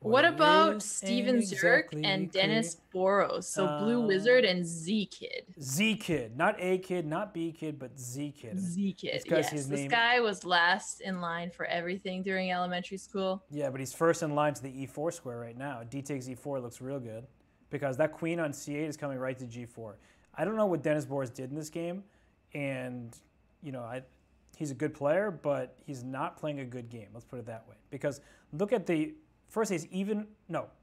What about Steven Zurich and Dennis Boros? So Blue Wizard and Z Kid. Z Kid, not A Kid, not B Kid, but Z Kid. Z Kid. Yes, this guy was last in line for everything during elementary school. Yeah, but he's first in line to the E4 square right now. D takes E4 looks real good because that queen on C8 is coming right to G4. I don't know what Dennis Boros did in this game, and he's a good player, but he's not playing a good game. Let's put it that way. Because look at first,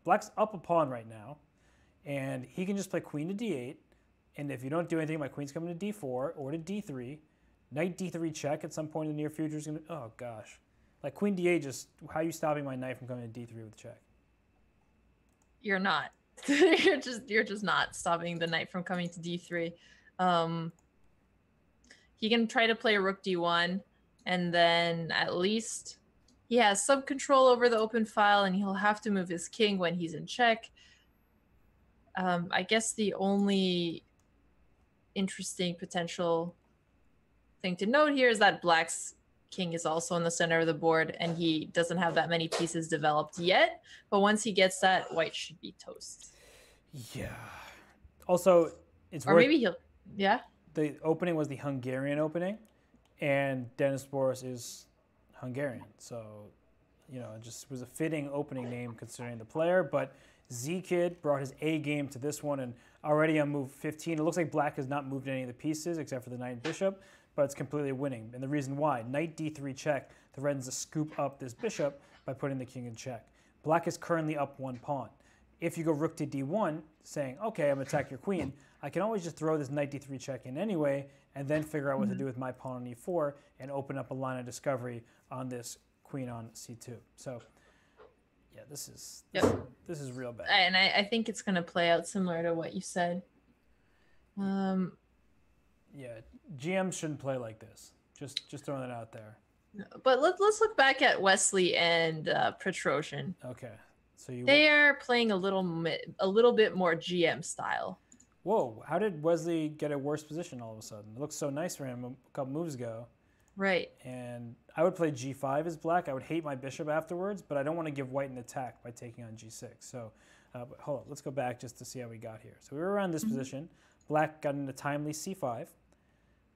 black's up a pawn right now, and he can just play queen to d8, and if you don't do anything, my queen's coming to d4 or to d3. Knight d3 check at some point in the near future is going to... Oh, gosh. Like, queen d8, how are you stopping my knight from coming to d3 with check? You're not. you're just not stopping the knight from coming to d3. He can try to play rook d1, and then at least... he has some control over the open file, and he'll have to move his king when he's in check. I guess the only interesting potential thing to note here is that Black's king is also in the center of the board, and he doesn't have that many pieces developed yet. But once he gets that, White should be toast. Yeah. Also, it's or maybe he'll. Yeah. The opening was the Hungarian opening, and Dennis Boros is Hungarian, so it just was a fitting opening name considering the player. But Z-Kid brought his A game to this one, and already on move 15, it looks like Black has not moved any of the pieces except for the knight and bishop, but it's completely winning. And the reason why, knight d3 check, threatens to scoop up this bishop by putting the king in check. Black is currently up 1 pawn. If you go rook to d1, saying, okay, I'm going to attack your queen, I can always just throw this knight d3 check in anyway, and then figure out what to do with my pawn on e4 and open up a line of discovery on this queen on c2. So, yeah, this is real bad. And I think it's going to play out similar to what you said. Yeah, GMs shouldn't play like this. Just throwing that out there. But let's look back at Wesley and Petrosian. Okay. So they are playing a little bit more GM style. Whoa, how did Wesley get a worse position all of a sudden? It looked so nice for him a couple moves ago. Right. And I would play g5 as Black. I would hate my bishop afterwards, but I don't want to give White an attack by taking on g6. So but hold on, let's go back just to see how we got here. So we were around this position. Black got into timely c5.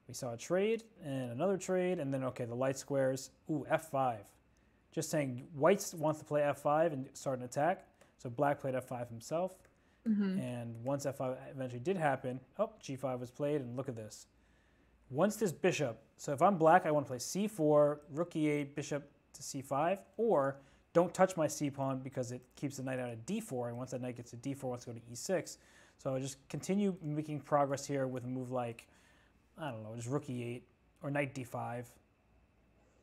We saw a trade and another trade, and then, okay, the light squares. Ooh, f5. Just saying White wants to play f5 and start an attack. So Black played f5 himself. And once f5 eventually did happen, g5 was played, and look at this. Once this bishop, so if I'm Black, I want to play c4, rook e8, bishop to c5, or don't touch my c-pawn because it keeps the knight out of d4, and once that knight gets to d4, wants to go to e6. So I just continue making progress here with a move like, I don't know, just rook e8 or knight d5.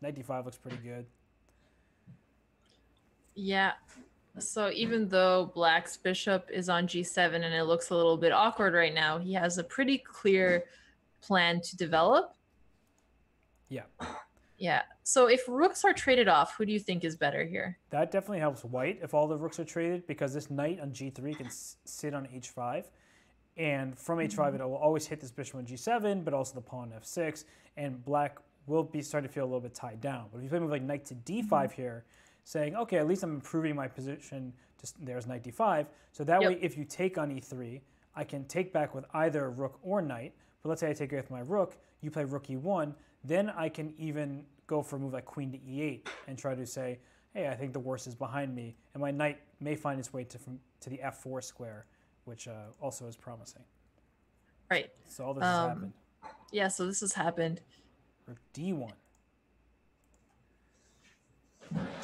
Knight d5 looks pretty good. Yeah. So even though Black's bishop is on g7 and it looks a little bit awkward right now, he has a pretty clear plan to develop. Yeah. Yeah. So if rooks are traded off, who do you think is better here? That definitely helps White if all the rooks are traded, because this knight on g3 can sit on h5. And from h5, it will always hit this bishop on g7, but also the pawn on f6. And Black will be starting to feel a little bit tied down. But if you play a move like knight to d5 here, saying, okay, at least I'm improving my position. There's knight d5. So that way, if you take on e3, I can take back with either rook or knight. But let's say I take it with my rook, you play rook e1, then I can even go for a move like queen to e8 and try to say, hey, I think the worst is behind me. And my knight may find its way to the f4 square, which also is promising. Right. So all this has happened. Yeah, so this has happened. Rook d1.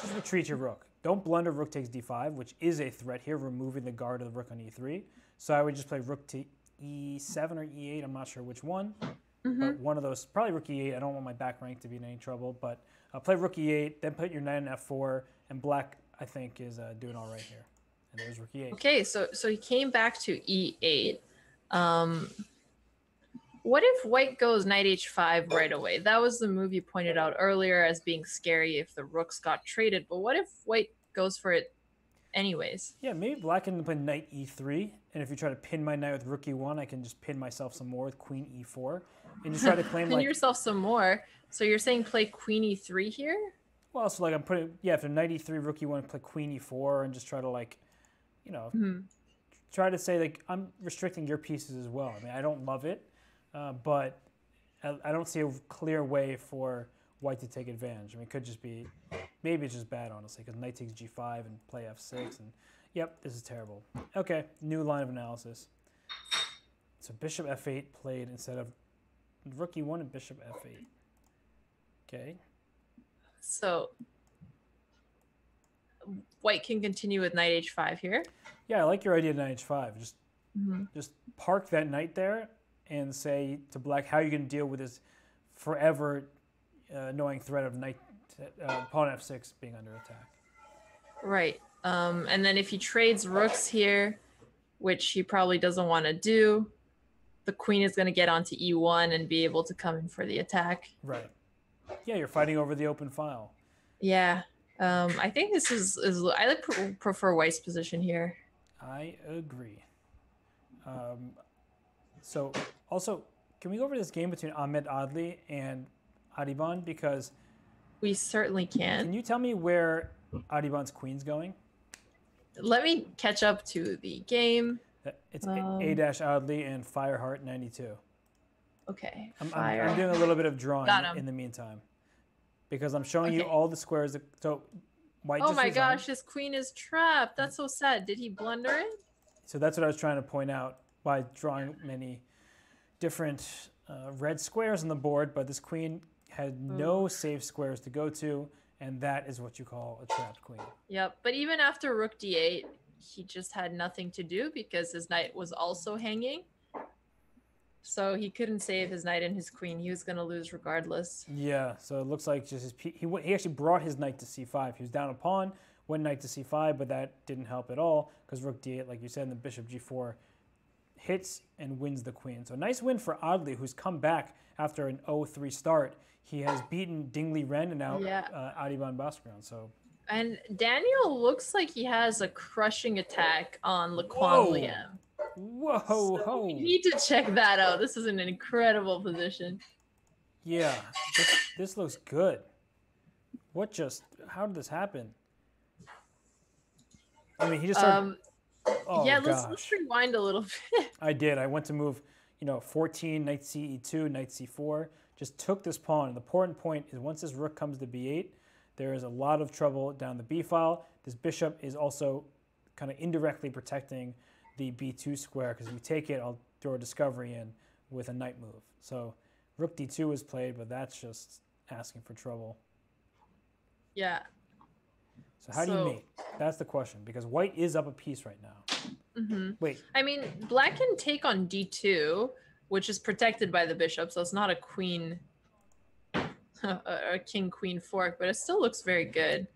Just retreat your rook. Don't blunder rook takes d5, which is a threat here, removing the guard of the rook on e3. So I would just play rook to e7 or e8. I'm not sure which one. But one of those, probably rook e8. I don't want my back rank to be in any trouble. But play rook e8, then put your knight in f4. And Black, I think, is doing all right here. And there's rook e8. Okay, so he came back to e8. What if White goes knight h5 right away? That was the move you pointed out earlier as being scary if the rooks got traded. But what if White goes for it anyways? Yeah, maybe Black can play knight e3. And if you try to pin my knight with rook e1, I can just pin myself some more with queen e4. And just try to claim pin yourself some more. So you're saying play queen e3 here? Well, so like I'm putting, if knight e3, rook e1, play queen e4, and just try to try to say like I'm restricting your pieces as well. I mean, I don't love it. But I don't see a clear way for White to take advantage. I mean, it could just be, maybe it's just bad, honestly, because knight takes g5 and play f6. And yep, this is terrible. Okay, new line of analysis. So bishop f8 played instead of rook e1 and bishop f8. Okay. So White can continue with knight h5 here. Yeah, I like your idea of knight h5. Just park that knight there and say to Black, how are you going to deal with this forever annoying threat of knight pawn f6 being under attack? Right. And then if he trades rooks here, which he probably doesn't want to do, the queen is going to get onto e1 and be able to come in for the attack. Right. Yeah, you're fighting over the open file. Yeah. I think this is I like prefer White's position here. I agree. So also, can we go over this game between Ahmed Adly and Adhiban? Because We certainly can can. you tell me where Adhiban's queen's going? Let me catch up to the game. It's A-Adly and Fireheart 92. Okay. I'm doing a little bit of drawing Got him. in the meantime because I'm showing you Okay. all the squares. So White Oh just my resigned. gosh, his queen is trapped. That's so sad. Did he blunder it? So that's what I was trying to point out by drawing many different red squares on the board, but this queen had no safe squares to go to, and that is what you call a trapped queen. Yep. But even after rook d8, he just had nothing to do because his knight was also hanging. So he couldn't save his knight and his queen. He was going to lose regardless. Yeah, so it looks like just he actually brought his knight to c5. He was down a pawn, went knight to c5, but that didn't help at all because rook d8, like you said, and the bishop g4 hits and wins the queen. So nice win for Adly, who's come back after an 0-3 start. He has beaten Dingley Ren and now Adhiban Baskaran. So. And Daniel looks like he has a crushing attack on Quang Liem. Whoa, so we need to check that out. This is an incredible position. Yeah, this looks good. How did this happen? I mean, he just started... Oh, yeah, let's rewind a little bit. I did. I went to move, 14, knight ce2, knight c4. Just took this pawn. And the important point is once this rook comes to b8, there is a lot of trouble down the b file. This bishop is also kind of indirectly protecting the b2 square because if you take it, I'll throw a discovery in with a knight move. So rook d2 was played, but that's just asking for trouble. Yeah. So how do you mate? That's the question because White is up a piece right now. Mm-hmm. Wait. I mean, Black can take on d2, which is protected by the bishop, so it's not a queen, a king-queen fork, but it still looks very good.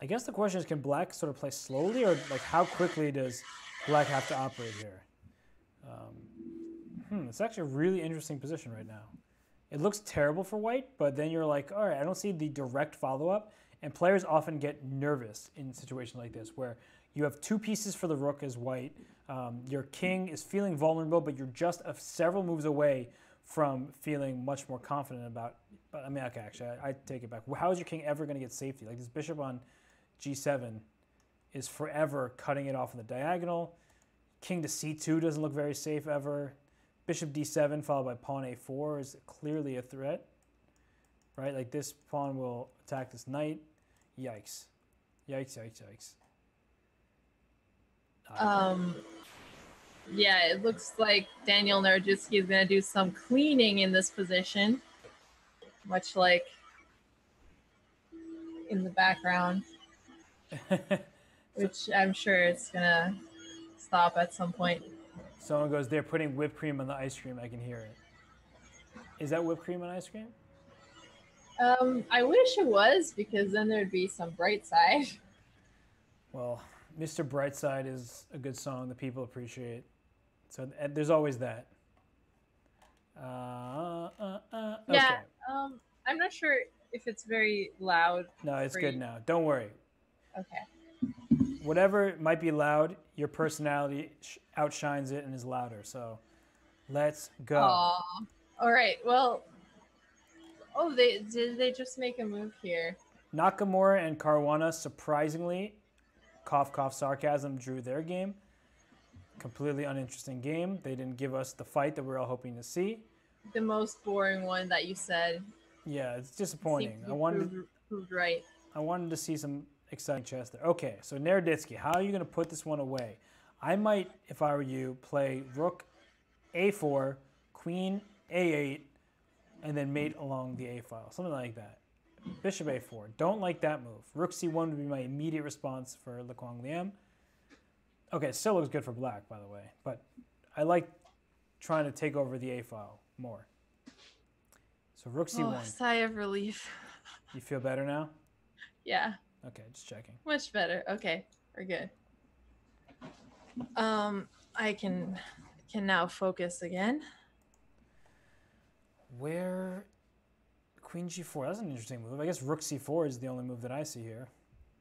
I guess the question is, can Black sort of play slowly, or like how quickly does Black have to operate here? It's actually a really interesting position right now. It looks terrible for White, but then you're like, all right, I don't see the direct follow-up. And players often get nervous in situations like this, where you have two pieces for the rook as White. Your king is feeling vulnerable, but you're just several moves away from feeling much more confident about. But I mean, okay, actually, I take it back. How is your king ever going to get safety? Like this bishop on g7 is forever cutting it off in the diagonal. King to c2 doesn't look very safe ever. Bishop d7 followed by pawn a4 is clearly a threat, right? Like this pawn will attack this knight. Yikes. Yikes, yikes, yikes. Yeah, it looks like Daniel Narodzewski is going to do some cleaning in this position, much like in the background, which I'm sure it's going to stop at some point. Someone goes, they're putting whipped cream on the ice cream. I can hear it. Is that whipped cream on ice cream? I wish it was, because then there'd be some bright side. Well, Mr. Brightside is a good song that people appreciate. So there's always that. Okay. Yeah, I'm not sure if it's very loud. No, it's good now. Don't worry. Okay. Whatever might be loud, your personality outshines it and is louder. So let's go. Aww. All right. Well, did they just make a move here? Nakamura and Caruana, surprisingly, cough, cough, sarcasm, drew their game. Completely uninteresting game. They didn't give us the fight that we were all hoping to see. The most boring one that you said. Yeah, it's disappointing. Proved right. I wanted to see some exciting chess there. Okay, so Narodzewski, how are you going to put this one away? I might, if I were you, play rook a4, queen a8, and then mate along the a file. Something like that. Bishop a4. Don't like that move. Rook c1 would be my immediate response for Quang Liem. Okay, it still looks good for Black, by the way. But I like trying to take over the a file more. So rook c1. Oh, sigh of relief. You feel better now? Yeah. Okay, just checking. Much better. Okay, we're good. I can now focus again. Where Queen G4, that's an interesting move. I guess Rook C4 is the only move that I see here.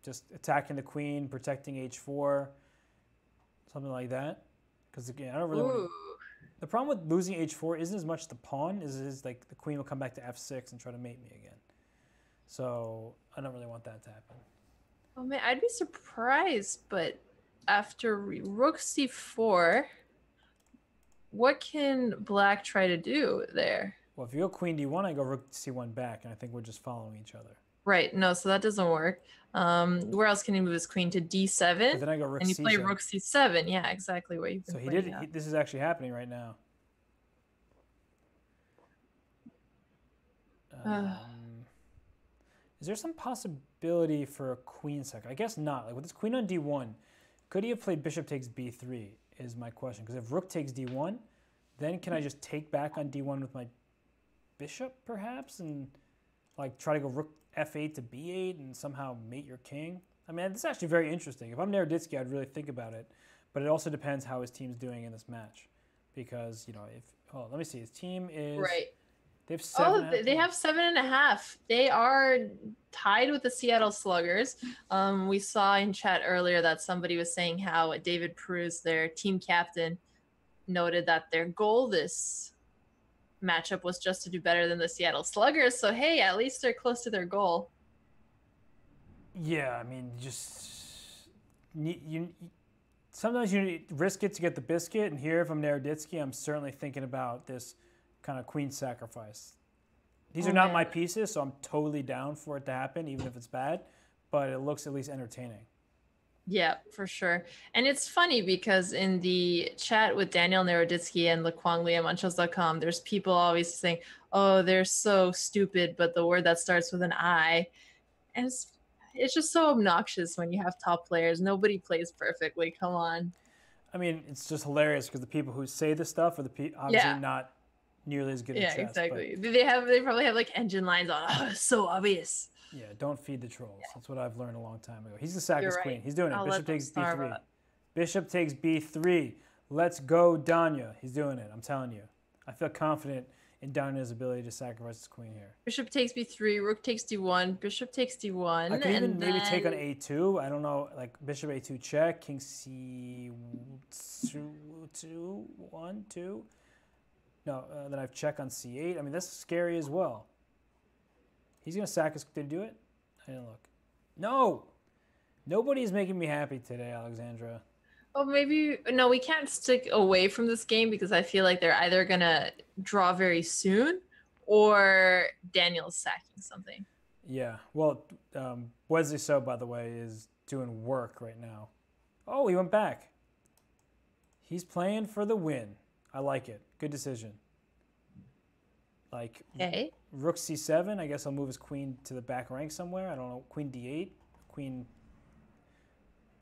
Just attacking the queen, protecting H4, something like that. Because again, I don't really want to... The problem with losing H4 isn't as much the pawn, is like the queen will come back to F6 and try to mate me again. So I don't really want that to happen. Oh man, I'd be surprised, but after Rook C4, what can Black try to do there? Well, if you go Queen D1, I go Rook C1 back, and I think we're just following each other. Right, no, so that doesn't work. Where else can he move his queen to D7? But then I go Rook and you C7. play Rook C7, yeah, exactly what you've been playing. So this is actually happening right now. Is there some possibility for a queen sec? I guess not. Like with this queen on D1, could he have played bishop takes B3 is my question. Because if rook takes D1, then can I just take back on D1 with my bishop perhaps? And like try to go rook F8 to B8 and somehow mate your king? I mean, this is actually very interesting. If I'm Naroditsky, I'd really think about it. But it also depends how his team's doing in this match. Because, you know, let me see. His team is... Right. They have 7. Oh, they have 7.5. They are tied with the Seattle Sluggers. We saw in chat earlier that somebody was saying how David Peruz, their team captain, noted that their goal this matchup was just to do better than the Seattle Sluggers. So, hey, at least they're close to their goal. Yeah, I mean, sometimes you risk it to get the biscuit. And here, if I'm Naroditsky, I'm certainly thinking about this kind of queen sacrifice. These are not my pieces, so I'm totally down for it to happen, even if it's bad. But it looks at least entertaining. Yeah, for sure. And it's funny because in the chat with Daniel Naroditsky and Quang Liem on chess.com, there's people always saying, oh, they're so stupid, but the word that starts with an I. And it's just so obnoxious when you have top players. Nobody plays perfectly. Come on. I mean, it's just hilarious because the people who say this stuff are obviously not nearly as good at chess. Yeah, exactly. They probably have like engine lines on. Oh, it's so obvious. Yeah, don't feed the trolls. Yeah. That's what I've learned a long time ago. He's the sack his queen. He's doing it. Bishop takes B3. Bishop takes B3. Let's go, Danya. He's doing it. I'm telling you. I feel confident in Danya's ability to sacrifice his queen here. Bishop takes B3. Rook takes D1. Bishop takes D1. I could even maybe take on A2. I don't know, like Bishop A2 check. King C2, 1, 2. No, then I have check on C8. I mean, that's scary as well. He's going to sack his... Did he do it? I didn't look. No! Nobody's making me happy today, Alexandra. Oh, maybe... No, we can't stick away from this game because I feel like they're either going to draw very soon or Daniel's sacking something. Yeah. Well, Wesley So, by the way, is doing work right now. Oh, he went back. He's playing for the win. I like it. Good decision. Like Rook C7. I guess I'll move his queen to the back rank somewhere. I don't know. Queen D8. Queen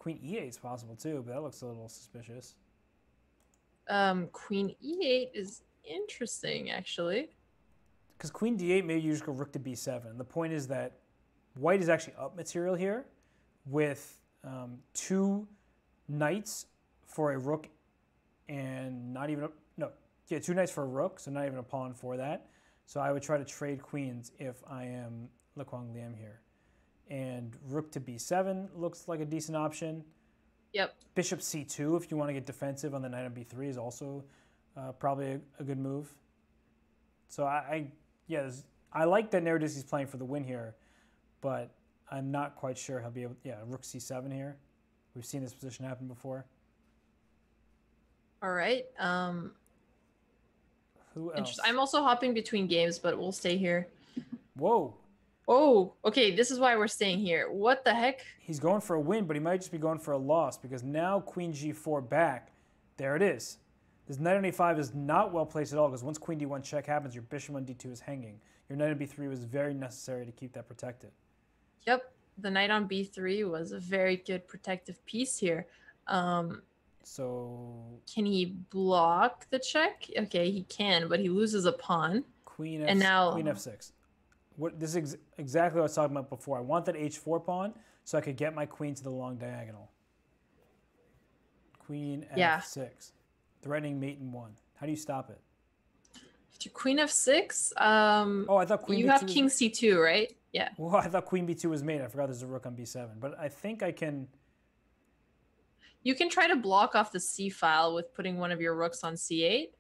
E8 is possible too, but that looks a little suspicious. Queen E8 is interesting, actually. Because Queen D8, maybe you just go Rook to B7. The point is that White is actually up material here with 2 knights for a rook and not even a... 2 knights for a rook, so not even a pawn for that. So I would try to trade queens if I am Quang Liem here. And rook to b7 looks like a decent option. Yep. Bishop c2 if you want to get defensive on the knight on b3 is also probably a good move. So I like that Naroditsky's playing for the win here, but I'm not quite sure he'll be able... Yeah, rook c7 here. We've seen this position happen before. All right. Who else? I'm also hopping between games, but we'll stay here. Whoa. Oh, okay. This is why we're staying here. What the heck? He's going for a win, but he might just be going for a loss because now Queen G4 back. There it is. This knight on A5 is not well placed at all because once Queen D1 check happens, your bishop on D2 is hanging. Your knight on B3 was very necessary to keep that protected. Yep. The knight on B3 was a very good protective piece here. So can he block the check? Okay, he can, but he loses a pawn. Queen F6. This is exactly what I was talking about before. I want that H4 pawn so I could get my queen to the long diagonal. Queen F6. Threatening mate in 1. How do you stop it? To Queen f6. Oh, I thought Queen You B2 have was... King c2, right? Yeah. Well, I thought Queen B2 was made. I forgot there's a rook on B7. But I think I can... You can try to block off the c file with putting one of your rooks on c8.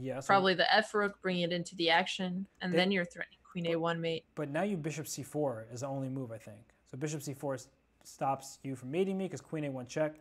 Yeah. So Probably the f rook, bring it into the action, and then you're threatening Queen a1 mate. But now you bishop c4 is the only move, I think. So bishop c4 stops you from mating me because Queen a1 check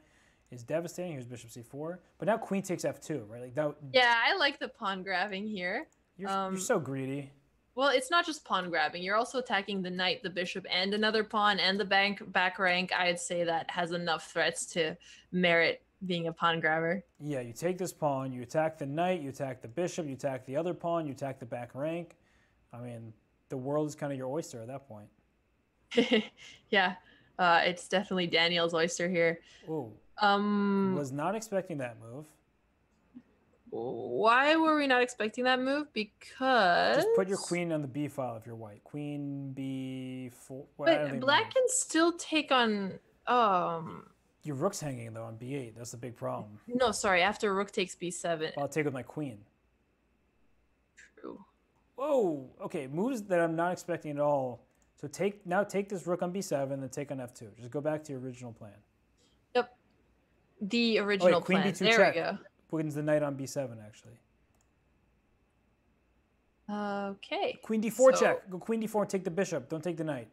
is devastating. Here's bishop c4. But now Queen takes f2, right? Like that. Yeah, I like the pawn grabbing here. You're so greedy. Well, it's not just pawn grabbing. You're also attacking the knight, the bishop, and another pawn, and the back rank. I'd say that has enough threats to merit being a pawn grabber. Yeah, you take this pawn, you attack the knight, you attack the bishop, you attack the other pawn, you attack the back rank. I mean, the world is kind of your oyster at that point. Yeah, it's definitely Daniel's oyster here. Oh, was not expecting that move. Why were we not expecting that move? Because... Just put your queen on the b file if you're white. Queen b4. Well, but black can still take on... Your rook's hanging, though, on b8. That's the big problem. No, sorry. After rook takes b7. I'll take with my queen. True. Whoa! Okay, moves that I'm not expecting at all. So now take this rook on b7 and take on f2. Just go back to your original plan. Yep. The original queen plan. b2 there check. We go. Wins the knight on b7, actually. Okay. Queen d4 check. Go queen d4 and take the bishop. Don't take the knight.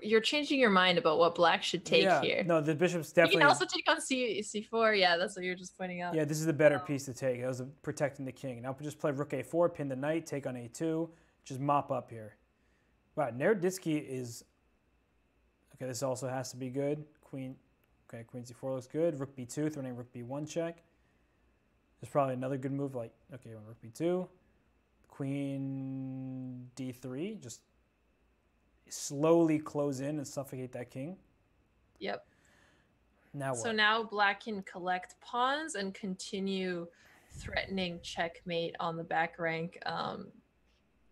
You're changing your mind about what black should take here. No, the bishop's definitely... You can also take on c4. Yeah, that's what you're just pointing out. Yeah, this is the better piece to take. That was protecting the king. Now just play rook a4, pin the knight, take on a2. Just mop up here. Wow, Naroditsky is... Okay, this also has to be good. Queen... Okay, queen c4 looks good. Rook b2, threatening rook b1 check. There's probably another good move like, okay, rook b2. Queen d3, just slowly close in and suffocate that king. Yep. Now what? So now black can collect pawns and continue threatening checkmate on the back rank.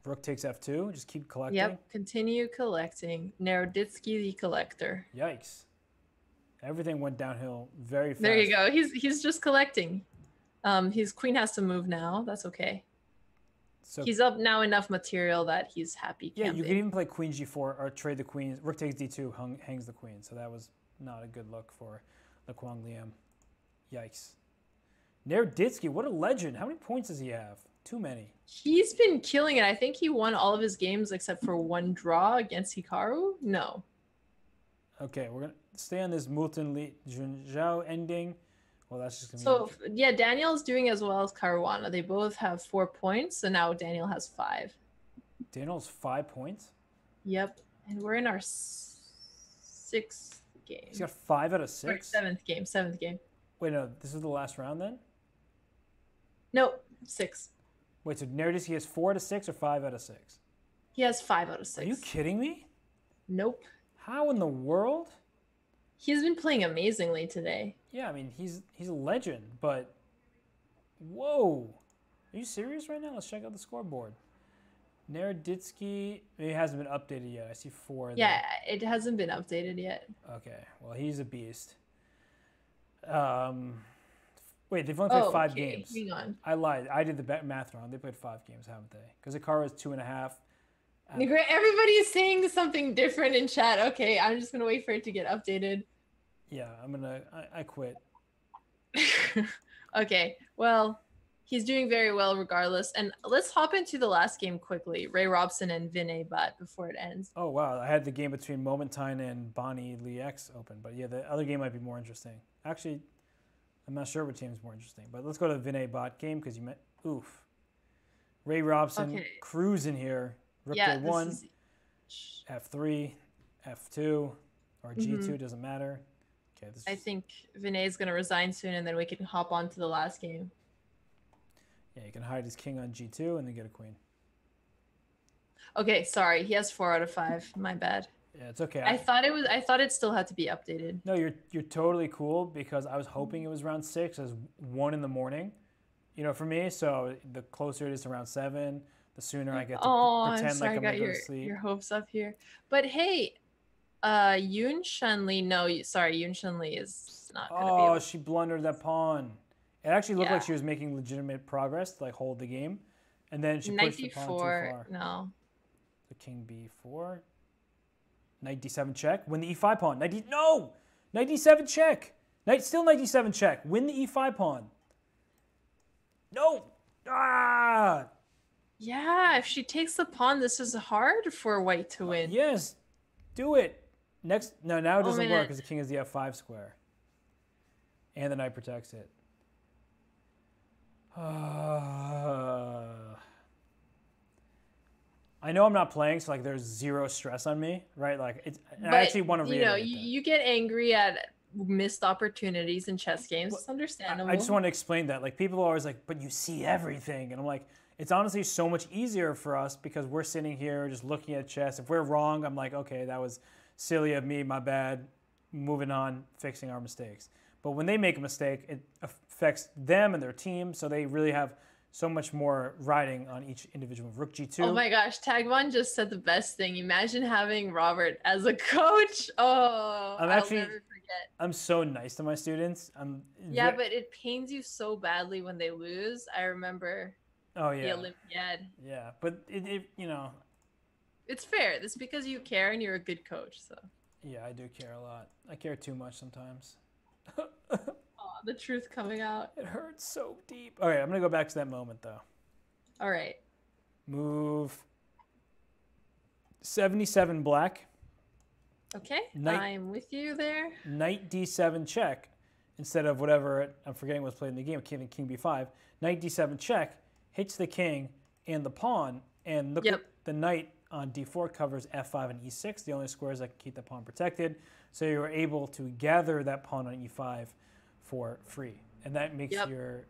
Rook takes f2, just keep collecting. Yep, continue collecting. Naroditsky the collector. Yikes. Everything went downhill very fast. There you go. He's just collecting. His queen has to move now. That's okay. So he's up now enough material that he's happy camping. Yeah, you can even play queen g4 or trade the queen. Rook takes d2, hangs the queen. So that was not a good look for the Quang Liem. Yikes. Naroditsky, what a legend. How many points does he have? Too many. He's been killing it. I think he won all of his games except for one draw against Hikaru. No. Okay, we're going to stay on this Multan Zhao ending. Well, that's just going to be... So, yeah, Daniel's doing as well as Caruana. They both have 4 points, so now Daniel has 5. Daniel's 5 points? Yep. And we're in our 6th game. He's got 5 out of 6? Or 7th game. Wait, no, this is the last round then? Nope, 6. Wait, so Naroditsky has 4 out of 6 or 5 out of 6? He has 5 out of 6. Are you kidding me? Nope. How in the world? He's been playing amazingly today. Yeah, I mean, he's a legend, but whoa. Are you serious right now? Let's check out the scoreboard. Naroditsky, it hasn't been updated yet. I see 4 there. Yeah, it hasn't been updated yet. Okay, well, he's a beast. Wait, they've only played 5 games. Hang on. I lied. I did the math wrong. They played 5 games, haven't they? Because Hikaru is 2.5. Everybody is saying something different in chat. Okay, I'm just gonna wait for it to get updated. Yeah, I quit. Okay, well, he's doing very well regardless. And let's hop into the last game quickly. Ray Robson and Vinay Bhatt before it ends. Oh, wow. I had the game between Momentine and Bonnie Lee X open. But yeah, the other game might be more interesting. Actually, I'm not sure which game is more interesting. But let's go to the Vinay Bhatt game because you met... Oof. Ray Robson cruising here. Rook A1, F3, F2, or G2, doesn't matter. Okay, I think Vinay is going to resign soon, and then we can hop on to the last game. Yeah, you can hide his king on G2 and then get a queen. Okay, sorry. He has 4 out of 5. My bad. Yeah, it's okay. I thought it still had to be updated. No, you're totally cool because I was hoping it was around 6 as 1 in the morning. You know, for me, so the closer it is to around 7, the sooner I get to pretend like I'm going to go to sleep. Your hopes up here. But hey, Yoon Shanley, Yoon Shanley is not going to be able... she blundered that pawn. It actually looked like she was making legitimate progress to like hold the game. And then she Knight pushed the pawn too d4. far. No. The king b4. Knight d7 check. Win the e5 pawn. No! Knight d7 check. Still knight d7 check. Win the e5 pawn. No! Ah! Yeah, if she takes the pawn, this is hard for white to win. Yes. Do it. Next. No, now it doesn't work man. because the king is the f5 square. And the knight protects it. I know I'm not playing, so like there's zero stress on me, right? Like it's. I actually want to reiterate that. You get angry at missed opportunities in chess games. It's understandable. I just want to explain that. Like people are always like, but you see everything, and I'm like, it's honestly so much easier for us because we're sitting here just looking at chess. If we're wrong, I'm like, okay, that was silly of me, my bad. Moving on, fixing our mistakes. But when they make a mistake, it affects them and their team, so they really have so much more riding on each individual move. Rook g2. Oh my gosh, Tagwan just said the best thing. Imagine having Robert as a coach. Oh, I'll never forget. I'm so nice to my students. Yeah, but it pains you so badly when they lose. I remember the Olympiad. Yeah, but it you know. It's fair. It's because you care and you're a good coach. So. Yeah, I do care a lot. I care too much sometimes. The truth coming out. It hurts so deep. Okay, I'm going to go back to that moment, though. All right. Move 77 black. Okay, I'm with you there. Knight d7 check instead of whatever, I'm forgetting what's played in the game, king b5. Knight d7 check hits the king and the pawn, and look at the knight on d4 covers f5 and e6, the only squares that can keep the pawn protected. So you're able to gather that pawn on e5 for free, and that makes your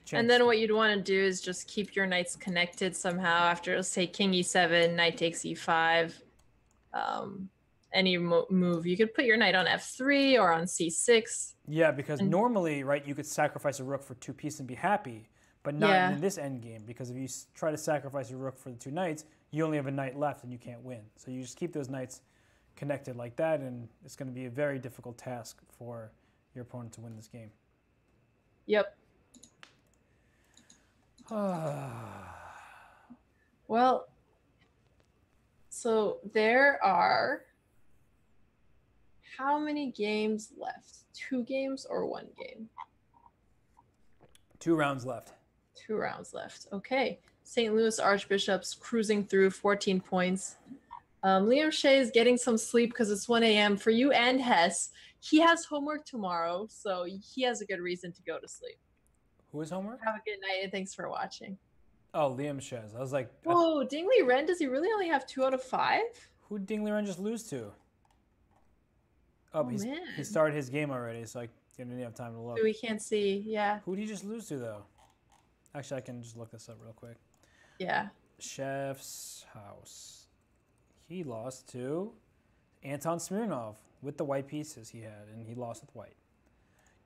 chance. And then what you'd want to do is just keep your knights connected somehow after, let's say, king e7, knight takes e5. Any move, you could put your knight on f3 or on c6. Yeah, because normally, right, you could sacrifice a rook for 2 pieces and be happy, but not in this endgame, because if you try to sacrifice a rook for the 2 knights, you only have a knight left and you can't win. So you just keep those knights connected like that, and it's going to be a very difficult task for your opponent to win this game. Yep. Well, so there are how many games left? 2 games or 1 game? 2 rounds left. 2 rounds left. Okay. St. Louis Archbishops cruising through 14 points. Liam Shea is getting some sleep because it's 1 a.m. for you and Hess. He has homework tomorrow, so he has a good reason to go to sleep. Who has homework? Have a good night, and thanks for watching. Oh, Liam Shea. I was like... Whoa, Ding Liren, does he really only have 2 out of 5? Who did Ding Liren just lose to? Oh, he started his game already, so I didn't have time to look. We can't see, yeah. Who did he just lose to, though? Actually, I can just look this up real quick. Yeah. Chef's house. He lost to Anton Smirnov with the white pieces he had, and he lost with white.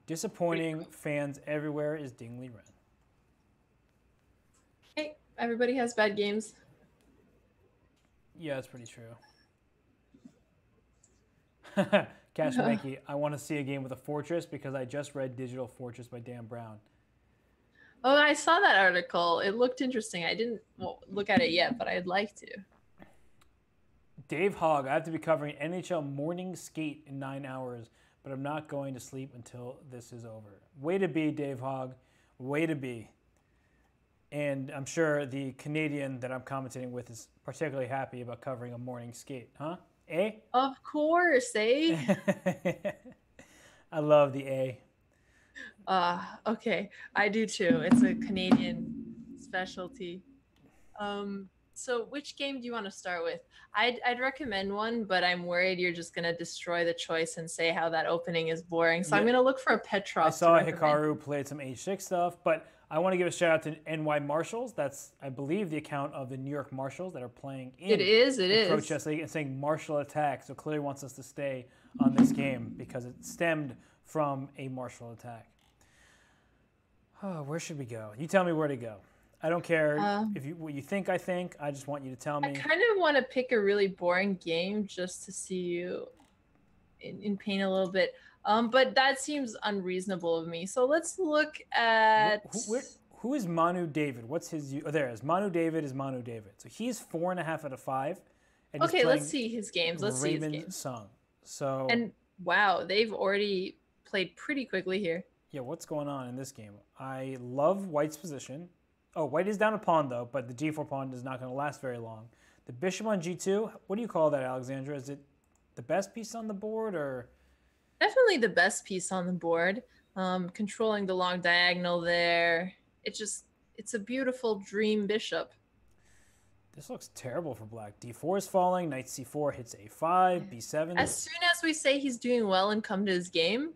Disappointing fans everywhere is Ding Liren. Hey, everybody has bad games. Yeah, that's pretty true. Cash Mankey, I want to see a game with a fortress because I just read Digital Fortress by Dan Brown. Oh, I saw that article. It looked interesting. I didn't look at it yet, but I'd like to. Dave Hogg, I have to be covering NHL morning skate in 9 hours, but I'm not going to sleep until this is over. Way to be, Dave Hogg. Way to be. And I'm sure the Canadian that I'm commentating with is particularly happy about covering a morning skate, huh? Eh? Of course, eh? I love the A. Okay, I do too. It's a Canadian specialty. So which game do you want to start with? I'd recommend one, but I'm worried you're just gonna destroy the choice and say how that opening is boring. So I'm gonna look for a Petrov. I saw Hikaru played some H6 stuff, but I want to give a shout out to NY Marshals. That's, I believe, the account of the New York Marshals that are playing in the Pro Chess League and saying martial attack. So clearly wants us to stay on this game because it stemmed from a martial attack. Oh, where should we go? You tell me where to go. I don't care what you think. I just want you to tell me. I kind of want to pick a really boring game just to see you in pain a little bit. But that seems unreasonable of me. So let's look at... Who is Manu David? What's his? Oh, there it is. Manu David is Manu David. So he's 4.5 out of 5. And Okay, let's see his games. Let's see his games. Sung. So and wow, they've already played pretty quickly here. Yeah, what's going on in this game? I love White's position. Oh, White is down a pawn though, but the G4 pawn is not going to last very long. The bishop on G2. What do you call that, Alexandra? Is it the best piece on the board, or? Definitely the best piece on the board. Controlling the long diagonal there. It's a beautiful dream bishop. This looks terrible for black. D4 is falling. Knight C4 hits A5. B7. As soon as we say he's doing well and come to his game.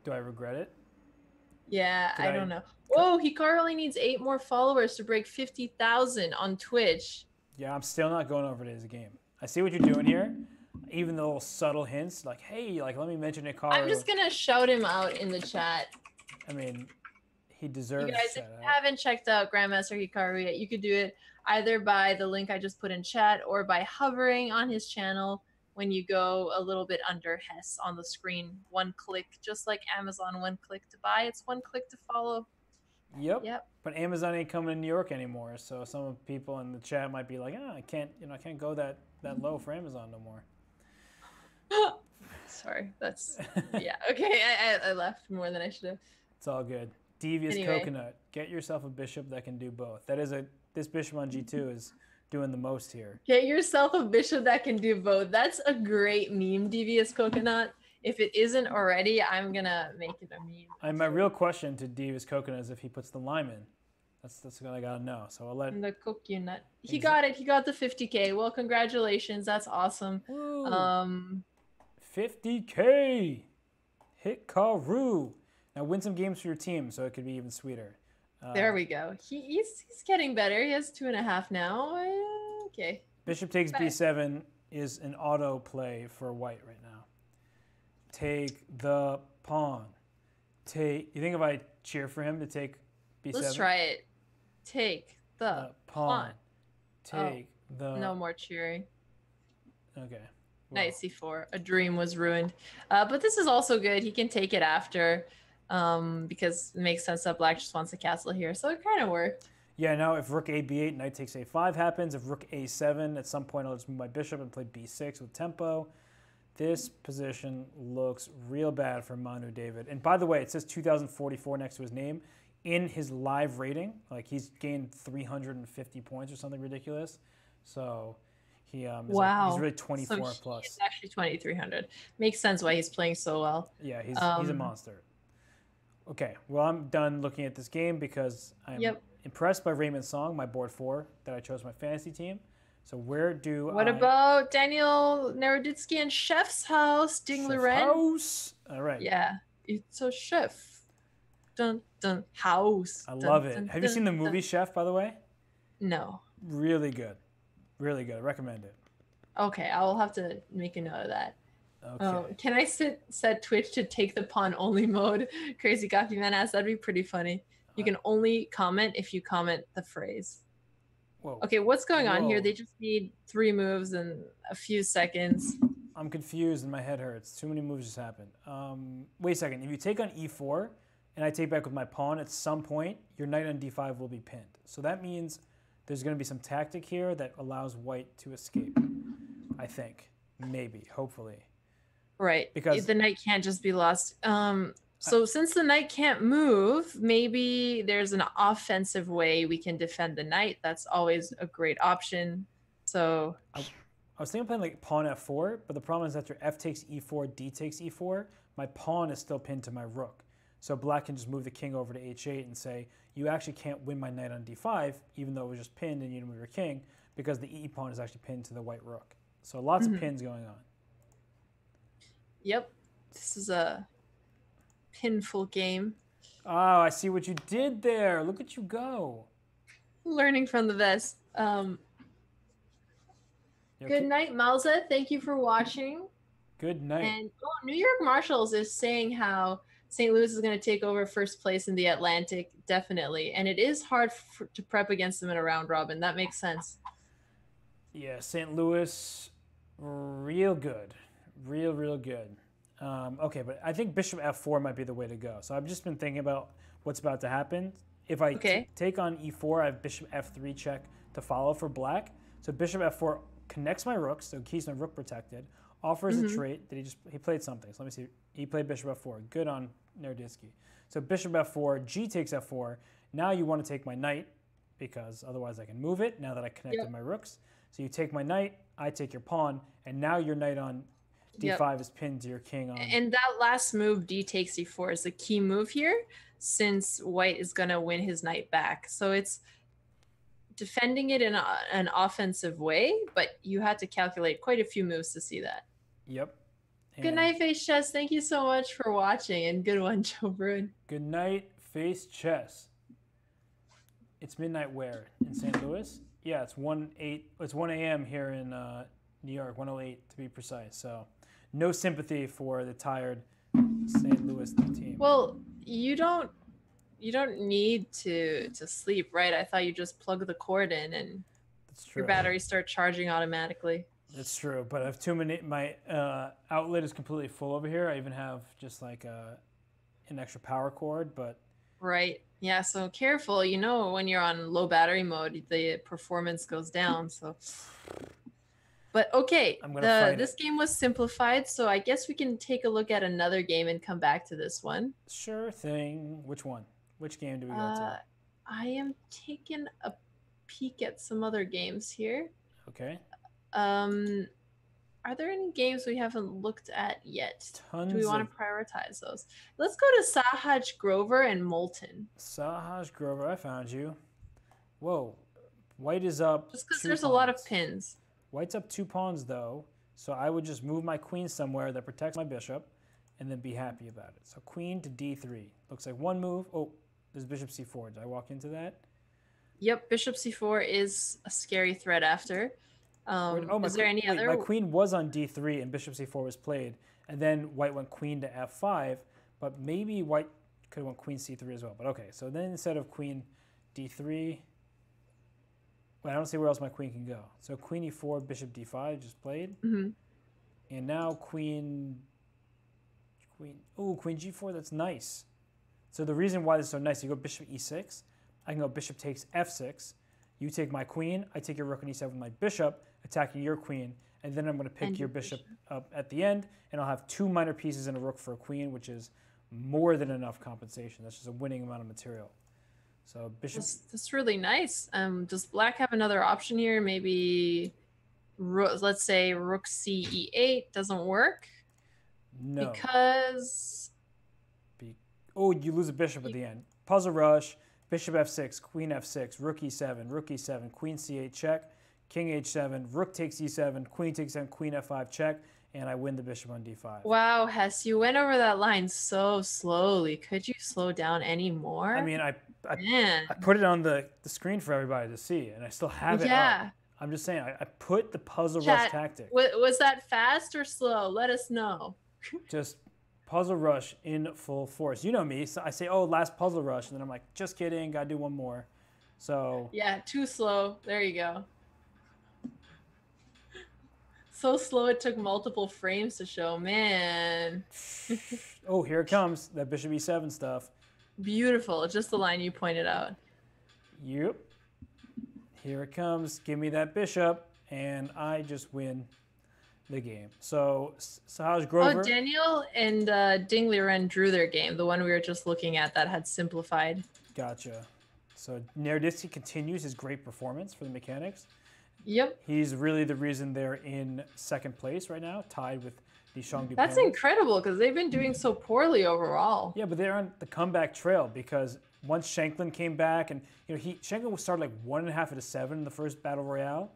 Do I regret it? Yeah, I don't know. Whoa, Hikaru only needs 8 more followers to break 50,000 on Twitch. Yeah, I'm still not going over to his game. I see what you're doing here. Even the little subtle hints, like, hey, like, let me mention Hikaru. I'm just going to shout him out in the chat. I mean, he deserves you guys, that. if you haven't checked out Grandmaster Hikaru yet, you could do it either by the link I just put in chat or by hovering on his channel when you go a little bit under Hess on the screen. 1 click, just like Amazon, 1 click to buy. It's 1 click to follow. Yep. But Amazon ain't coming to New York anymore, so some of the people in the chat might be like, I can't go that low for Amazon no more. Sorry, that's yeah. Okay, I left more than I should have. It's all good. Devious Coconut. Get yourself a bishop that can do both. This bishop on G2 is doing the most here. Get yourself a bishop that can do both. That's a great meme, Devious Coconut. If it isn't already, I'm gonna make it a meme. And my real question to Devious Coconut is if he puts the lime in. That's what I gotta know. So I'll let the coconut. He got it. He got the 50K. Well, congratulations. That's awesome. Woo. 50K. Hikaru. Now win some games for your team, so it could be even sweeter. There we go. He's getting better. He has 2.5 now. Okay. Bishop takes B7 is an auto play for White right now. Take the pawn. You think if I cheer for him to take B7? Let's try it. Take the pawn. Take the... No more cheering. Okay. Well. Knight C4. A dream was ruined. But this is also good. He can take it after because it makes sense that black just wants a castle here. So it kind of worked. Yeah, now if rook A, B8, knight takes A5 happens. If rook A7, at some point I'll just move my bishop and play B6 with tempo. This position looks real bad for Manu David. And by the way, it says 2044 next to his name. In his live rating, like he's gained 350 points or something ridiculous. So he wow. He's really 24 so plus. It's actually 2,300. Makes sense why he's playing so well. Yeah, he's a monster. Okay, well I'm done looking at this game because I'm impressed by Raymond's song, my board 4 that I chose my fantasy team. So where do What about Daniel Naroditsky and Chef's House, Ding Liren? House. All right. Yeah, it's a chef. Dun dun house. I love it. Have you seen the movie Chef, by the way? No. Really good. Really good. I recommend it. Okay, I will have to make a note of that. Okay. Can I set Twitch to take the pawn only mode? Crazy Coffee Man asked. That'd be pretty funny. You can only comment if you comment the phrase. Whoa. Okay, what's going on here? They just need 3 moves in a few seconds. I'm confused and my head hurts. Too many moves just happened. Wait a second. If you take on E4 and I take back with my pawn, at some point, your knight on D5 will be pinned. So that means there's going to be some tactic here that allows white to escape, I think. Maybe. Hopefully. Right. Because the knight can't just be lost. So since the knight can't move, maybe there's an offensive way we can defend the knight. That's always a great option. So I was thinking of playing like pawn F4, but the problem is after F takes E4, D takes E4, my pawn is still pinned to my rook. So black can just move the king over to H8 and say, you actually can't win my knight on D5, even though it was just pinned and you didn't move your king, because the E pawn is actually pinned to the white rook. So lots of pins going on. Yep. This is a pinful game. Oh, I see what you did there. Look at you go. Learning from the best. Good night, Malza. Thank you for watching. Good night. And New York Marshals is saying how St. Louis is going to take over first place in the Atlantic, definitely. And it is hard to prep against them in a round robin. That makes sense. Yeah, St. Louis, real good. Real good. Okay, but I think bishop F4 might be the way to go. So I've just been thinking about what's about to happen. If I Okay. take on e4, I have bishop f3 check to follow for black. So bishop f4 connects my rook, so keeps my rook protected. Offers a trait that he played something. So let me see. He played bishop f4. Good on Nerdisky. So bishop f4, g takes f4. Now you want to take my knight because otherwise I can move it now that I connected my rooks. So you take my knight, I take your pawn, and now your knight on d5 is pinned to your king on. And that last move, d takes e4, is the key move here, since white is going to win his knight back. So it's defending it in an offensive way, but you had to calculate quite a few moves to see that. Yep. Good night, Face Chess. Thank you so much for watching, and good one, Joe Bruin. Good night, Face Chess. It's midnight where? In St. Louis? Yeah, it's 1 a.m. here in New York, 1:08 to be precise. So no sympathy for the tired St. Louis team. Well, you don't need to sleep, right? I thought you just plug the cord in and your batteries start charging automatically. That's true, but I have too many. My outlet is completely full over here. I even have just like an extra power cord, but right. Yeah, so careful. You know, when you're on low battery mode, the performance goes down. So, but okay, this game was simplified, so I guess we can take a look at another game and come back to this one. Sure thing. Which one? Which game do we go to? I am taking a peek at some other games here. Okay. Are there any games we haven't looked at yet? Tons. Do we want to prioritize those? Let's go to Sahaj Grover and Moulton. Sahaj Grover, I found you. Whoa. White is up. Just because there's a lot of pins. White's up 2 pawns, though, so I would just move my queen somewhere that protects my bishop and then be happy about it. So queen to d3. Looks like one move. Oh, there's bishop c4. Did I walk into that? Yep, bishop c4 is a scary threat after. Is there any other? My queen was on d3 and bishop c4 was played, and then white went queen to f5, but maybe white could have went queen c3 as well. But okay, so then instead of queen d3, well, I don't see where else my queen can go. So queen e4, bishop d5 just played, and now queen g4. That's nice. So the reason why this is so nice, you go bishop e6. I can go bishop takes f6. You take my queen. I take your rook on e7 with my bishop, attacking your queen, and then I'm going to pick your bishop up at the end, and I'll have 2 minor pieces and a rook for a queen, which is more than enough compensation. That's just a winning amount of material. So bishop. That's really nice. Does black have another option here? Maybe, let's say rook c e8 doesn't work. No. Because. Oh, you lose a bishop at the end. Puzzle rush. Bishop f6, queen f6, rook e7, queen c8 check, king h7, rook takes e7, queen takes e7, queen f5 check, and I win the bishop on d5. Wow, Hess, you went over that line so slowly. Could you slow down any more? I mean, I put it on the screen for everybody to see, and I still have it up. I'm just saying, I put the puzzle rush tactic. Was that fast or slow? Let us know. Just puzzle rush in full force. You know me. So I say, oh, last puzzle rush. And then I'm like, just kidding. Got to do one more. So. Yeah, too slow. There you go. So slow it took multiple frames to show. Man. Oh, here it comes. That bishop e7 stuff. Beautiful. Just the line you pointed out. Yep. Here it comes. Give me that bishop. And I just win the game. So Sahaj Grover. Oh, Daniel and Ding Liren drew their game, the one we were just looking at that had simplified. Gotcha. So Nerdisky continues his great performance for the mechanics. Yep. He's really the reason they're in second place right now, tied with the Shangdu. That's incredible because they've been doing so poorly overall. Yeah, but they're on the comeback trail because once Shanklin came back, and Shanklin started like 1.5 out of 7 in the first Battle Royale,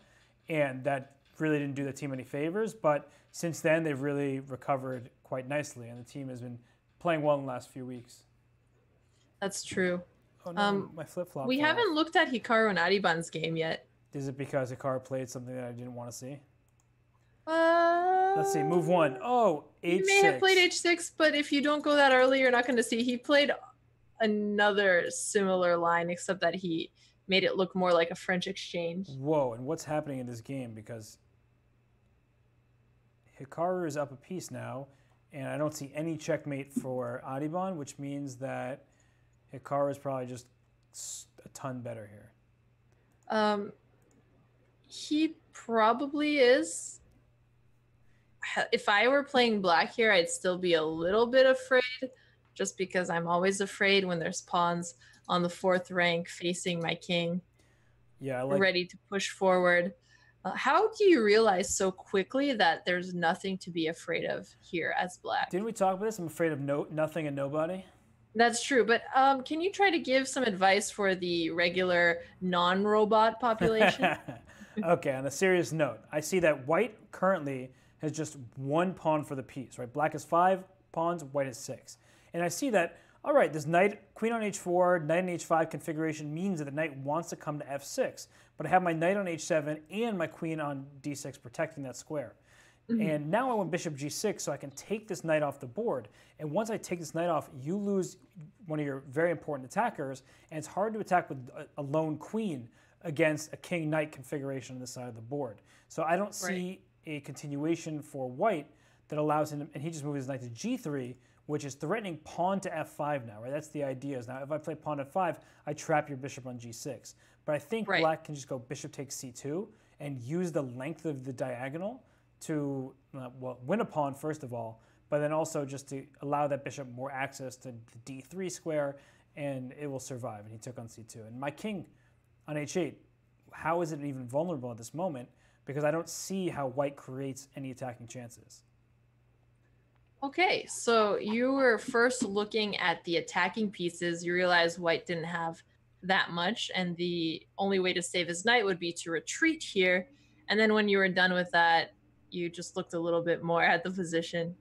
and that really didn't do the team any favors, but since then they've really recovered quite nicely, and the team has been playing well in the last few weeks. That's true. Oh no, my flip-flop. We haven't looked at Hikaru and Adhiban's game yet. Is it because Hikaru played something that I didn't want to see? Let's see, move 1. Oh, h6. He may have played h6, but if you don't go that early, you're not going to see. He played another similar line, except that he made it look more like a French exchange. Whoa, and what's happening in this game? Because Hikaru is up a piece now, and I don't see any checkmate for Adhiban, which means that Hikaru is probably just a ton better here. He probably is. If I were playing black here, I'd still be a little bit afraid, just because I'm always afraid when there's pawns on the 4th rank facing my king. Yeah, ready to push forward. How do you realize so quickly that there's nothing to be afraid of here as black? Didn't we talk about this? I'm afraid of nothing and nobody. That's true, but can you try to give some advice for the regular non-robot population? Okay, on a serious note, I see that white currently has just 1 pawn for the piece, right? Black has 5 pawns, white has 6. And I see that, all right, this knight, queen on h4, knight on h5 configuration means that the knight wants to come to f6, but I have my knight on h7 and my queen on d6 protecting that square. And now I want bishop g6 so I can take this knight off the board. And once I take this knight off, you lose one of your very important attackers, and it's hard to attack with a lone queen against a king-knight configuration on this side of the board. So I don't see a continuation for white that allows him, and he just moves his knight to g3, which is threatening pawn to f5 now, right? That's the idea. Is now if I play pawn f5, I trap your bishop on g6. But I think black can just go bishop takes c2 and use the length of the diagonal to, well, win a pawn, first of all, but then also just to allow that bishop more access to the d3 square, and it will survive. And he took on c2. And my king on h8, how is it even vulnerable at this moment? Because I don't see how white creates any attacking chances. Okay, so you were first looking at the attacking pieces. You realized white didn't have that much, and the only way to save his knight would be to retreat here. And then when you were done with that, you just looked a little bit more at the position.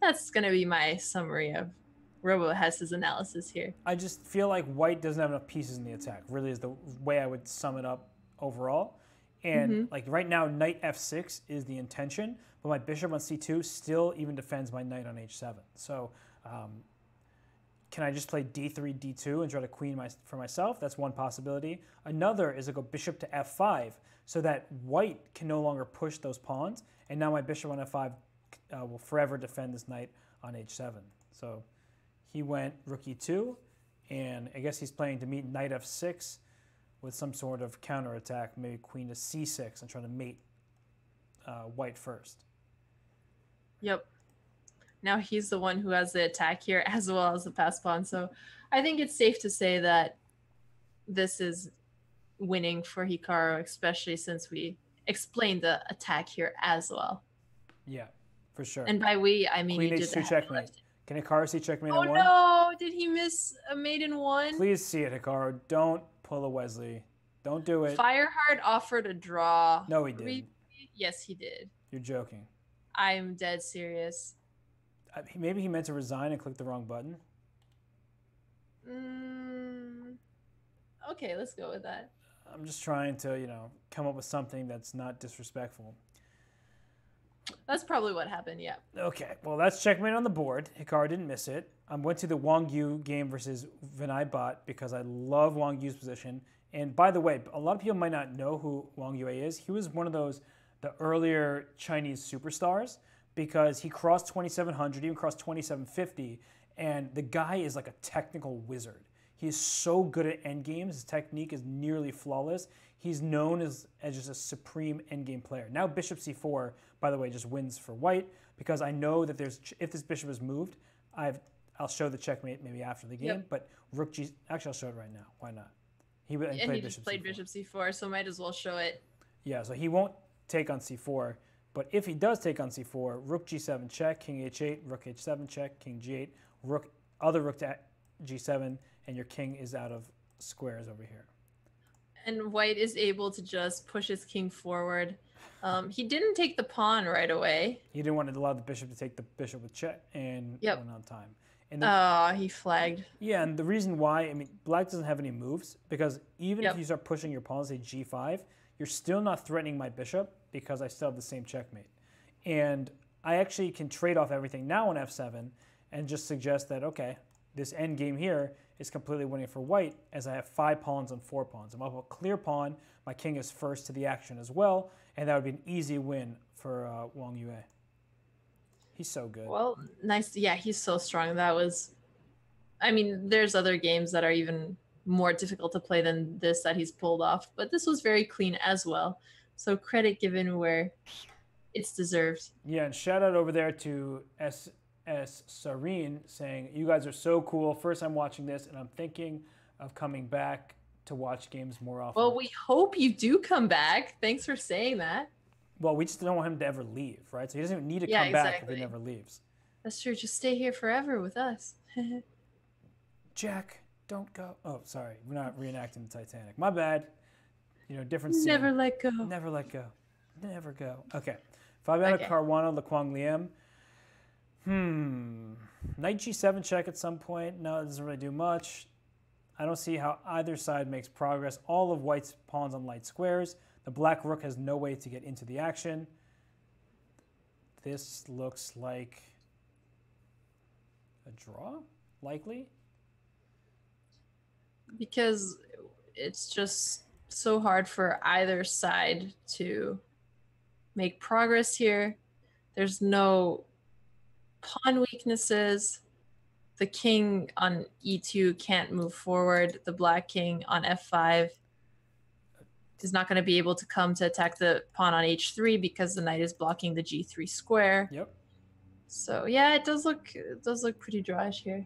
That's going to be my summary of Robo Hess's analysis here. I just feel like white doesn't have enough pieces in the attack, really is the way I would sum it up overall. And like right now, knight f6 is the intention, but my bishop on c2 still even defends my knight on h7. So can I just play d3, d2 and try to queen for myself? That's one possibility. Another is to go bishop to f5 so that white can no longer push those pawns. And now my bishop on f5 will forever defend this knight on h7. So he went rook e2, and I guess he's playing to meet knight f6 with some sort of counterattack, maybe queen to c6 and try to mate white first. Yep. Now he's the one who has the attack here as well as the pass pawn. So I think it's safe to say that this is winning for Hikaru, especially since we explained the attack here as well. Yeah, for sure. And by we, I mean queen you did h2 checkmate. Can Hikaru see checkmate in one? Oh no! Did he miss a mate in one? Please see it, Hikaru. Don't pull a Wesley. Don't do it. Fireheart offered a draw. No, he didn't. Yes, he did. You're joking. I'm dead serious. Maybe he meant to resign and click the wrong button. Okay, let's go with that. I'm just trying to, come up with something that's not disrespectful. That's probably what happened, yeah. Okay, well, that's checkmate on the board. Hikaru didn't miss it. I went to the Wang Yu game versus Bhatt because I love Wang Yu's position. And by the way, a lot of people might not know who Wang Yu is. He was one of the earlier Chinese superstars because he crossed 2,700, even crossed 2,750, and the guy is like a technical wizard. He is so good at endgames. His technique is nearly flawless. He's known as just a supreme endgame player. Now bishop c4, by the way, just wins for white because I know that if this bishop is moved, I'll show the checkmate maybe after the game, but rook g, actually I'll show it right now. Why not? He just played bishop c4, so might as well show it. Yeah, so he won't take on c4, but if he does take on c4, rook g7 check, king h8, rook h7 check, king g8, other rook to g7, and your king is out of squares over here. And white is able to just push his king forward. He didn't take the pawn right away. He didn't want to allow the bishop to take the bishop with check and went on time. And he flagged. Yeah, and the reason why, black doesn't have any moves because even if you start pushing your pawn, say g5, you're still not threatening my bishop because I still have the same checkmate. And I actually can trade off everything now on f7 and just suggest that, okay, this end game here is completely winning for white as I have 5 pawns on 4 pawns. I'm up a clear pawn. My king is first to the action as well, and that would be an easy win for Wang Yu. He's so good. Well, nice. Yeah, he's so strong. That was I mean, there's other games that are even more difficult to play than this that he's pulled off, but this was very clean as well. So credit given where it's deserved. Yeah, and shout out over there to S Sareen saying, "You guys are so cool. First time watching this, and I'm thinking of coming back to watch games more often." Well, we hope you do come back. Thanks for saying that. Well, we just don't want him to ever leave, right? So he doesn't even need to Yeah, come back if exactly. he never leaves. That's true. Just stay here forever with us. Jack, don't go. Oh, sorry. We're not reenacting the Titanic. My bad. You know, different scene. Never let go. Never let go. Never go. Okay. Fabiano Okay. Caruana, Le Quang Liem. Knight G7 check at some point. No, it doesn't really do much. I don't see how either side makes progress. All of white's pawns on light squares. The black rook has no way to get into the action. This looks like a draw, likely. Because it's just so hard for either side to make progress here. There's no pawn weaknesses. The king on e2 can't move forward. The black king on f5 is not going to be able to come to attack the pawn on h3 because the knight is blocking the g3 square. Yep. So yeah, it does look pretty drawish here.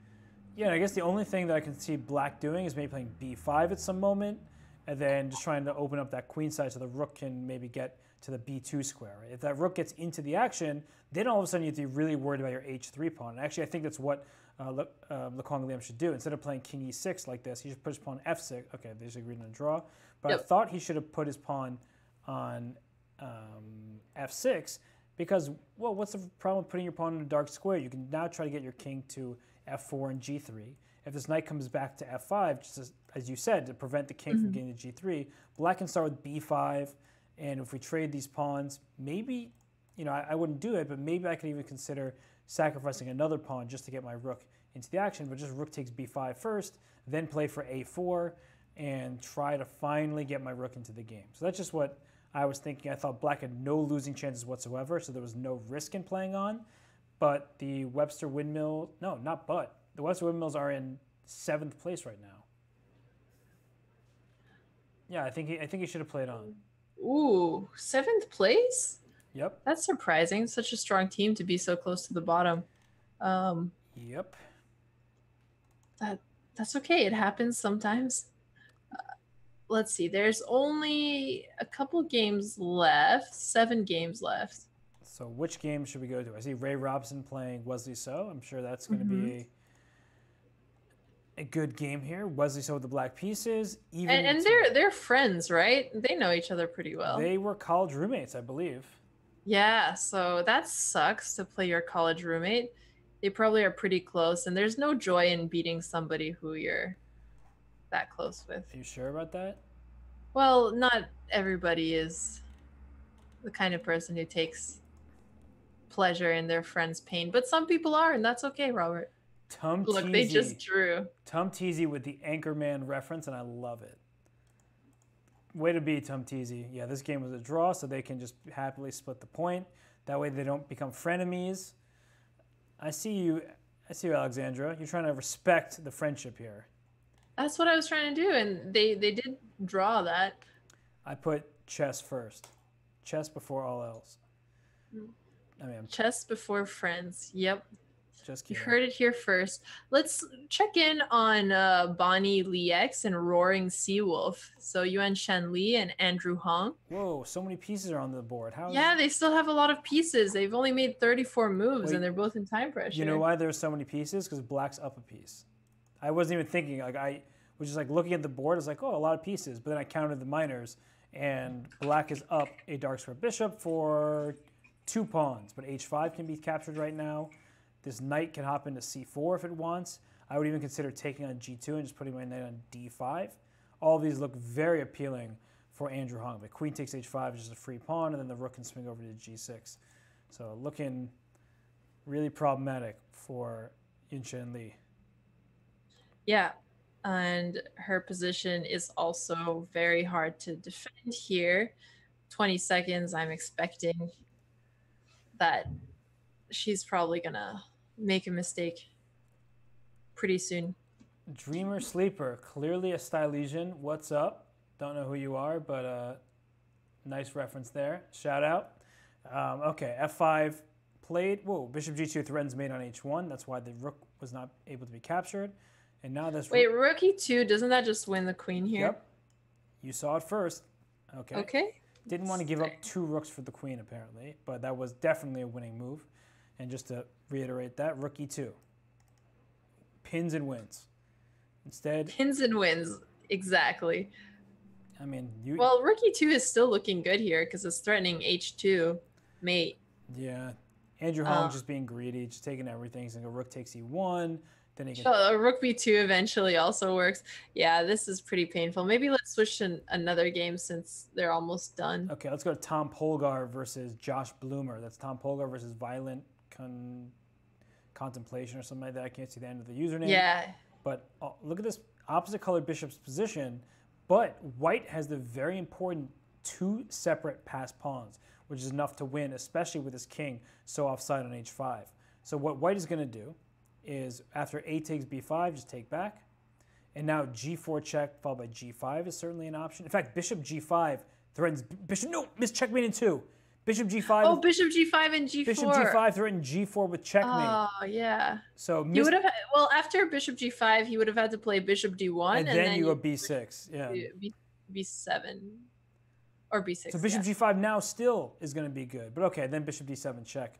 Yeah, I guess the only thing that I can see black doing is maybe playing b5 at some moment, and then just trying to open up that queen side so the rook can maybe get to the b2 square. Right? If that rook gets into the action, then all of a sudden you have to be really worried about your h3 pawn. And actually, I think that's what Le Quang Liem should do. Instead of playing king e6 like this, he should put his pawn f6. Okay, they just agreed on a draw. But Yep. I thought he should have put his pawn on f6 because, well, what's the problem with putting your pawn in a dark square? You can now try to get your king to f4 and g3. If this knight comes back to f5, just as you said, to prevent the king from getting to g3, black can start with b5, and if we trade these pawns, maybe, you know, I wouldn't do it, but maybe I could even consider sacrificing another pawn just to get my rook into the action, but just rook takes b5 first, then play for a4, and try to finally get my rook into the game. So that's just what I was thinking. I thought black had no losing chances whatsoever, so there was no risk in playing on. But the Webster Windmill, no, not but. The Webster Windmills are in 7th place right now. Yeah, I think he should have played on. Ooh, 7th place? Yep. That's surprising. Such a strong team to be so close to the bottom. Yep. That's okay. It happens sometimes. Let's see. There's only a couple games left. 7 games left. So which game should we go to? I see Ray Robson playing Wesley So. I'm sure that's going to be a good game here. Wesley So with the black pieces. And they're friends, right? They know each other pretty well. They were college roommates, I believe. Yeah, so that sucks to play your college roommate. They probably are pretty close, and there's no joy in beating somebody who you're that close with. Are you sure about that? Well, not everybody is the kind of person who takes pleasure in their friend's pain, but some people are, and that's okay, Robert. Look, they just drew. Tum Teasy with the Anchorman reference, and I love it. Way to be, Tum Teasy. Yeah, this game was a draw, so they can just happily split the point. That way they don't become frenemies. I see you, Alexandra. You're trying to respect the friendship here. That's what I was trying to do, and they did draw that. I put chess first. Chess before all else. I mean, chess before friends. Yep. Just kidding. You heard it here first. Let's check in on Bonnie Liex and Roaring Seawolf. So Yuan Shanley and Andrew Hong. Whoa, so many pieces are on the board. Yeah, they still have a lot of pieces. They've only made 34 moves, and they're both in time pressure. You know why there's so many pieces? Because black's up a piece. I wasn't even thinking. Like, I was just like looking at the board. I was like, oh, a lot of pieces. But then I counted the minors, and black is up a dark square bishop for 2 pawns. But h5 can be captured right now. This knight can hop into c4 if it wants. I would even consider taking on g2 and just putting my knight on d5. All of these look very appealing for Andrew Hong. But queen takes h5 is just a free pawn, and then the rook can swing over to g6. So looking really problematic for Yunshan Li. Yeah, and her position is also very hard to defend here. 20 seconds, I'm expecting that she's probably going to make a mistake pretty soon. Dreamer Sleeper, clearly a Stylesian. What's up? Don't know who you are, but nice reference there. Shout out. Okay, f5 played. Whoa, bishop g2 threatens mate on h1. That's why the rook was not able to be captured. And now this. Wait, rook e2, doesn't that just win the queen here? Yep. You saw it first. Okay. Okay. Didn't want to give up 2 rooks for the queen, apparently, but that was definitely a winning move. And just to reiterate that, rook e2. Pins and wins. Instead... Pins and wins, exactly. I mean, Well, rook e2 is still looking good here because it's threatening h2 mate. Yeah. Andrew Hong just being greedy, just taking everything. He's going to go rook takes e1. Then he can... rook b2 eventually also works. Yeah, this is pretty painful. Maybe let's switch to another game since they're almost done. Okay, let's go to Tom Polgar versus Josh Bloomer. That's Tom Polgar versus Violent Contemplation or something like that. I can't see the end of the username. Yeah. But look at this opposite colored bishop's position. But white has the very important 2 separate passed pawns, which is enough to win, especially with his king so offside on h5. So what white is going to do is after a takes b5, just take back. And now g4 check followed by g5 is certainly an option. In fact, bishop g5 threatens bishop. No, missed checkmate in 2. Bishop g5. Oh, bishop g5 and g4. Bishop g5 threatened g4 with checkmate. Oh, yeah. So you would have well after bishop g5, he would have had to play bishop d1 and then you go b6. Yeah. b7 or b6. So bishop g5 now still is going to be good. But okay, then bishop d7 check.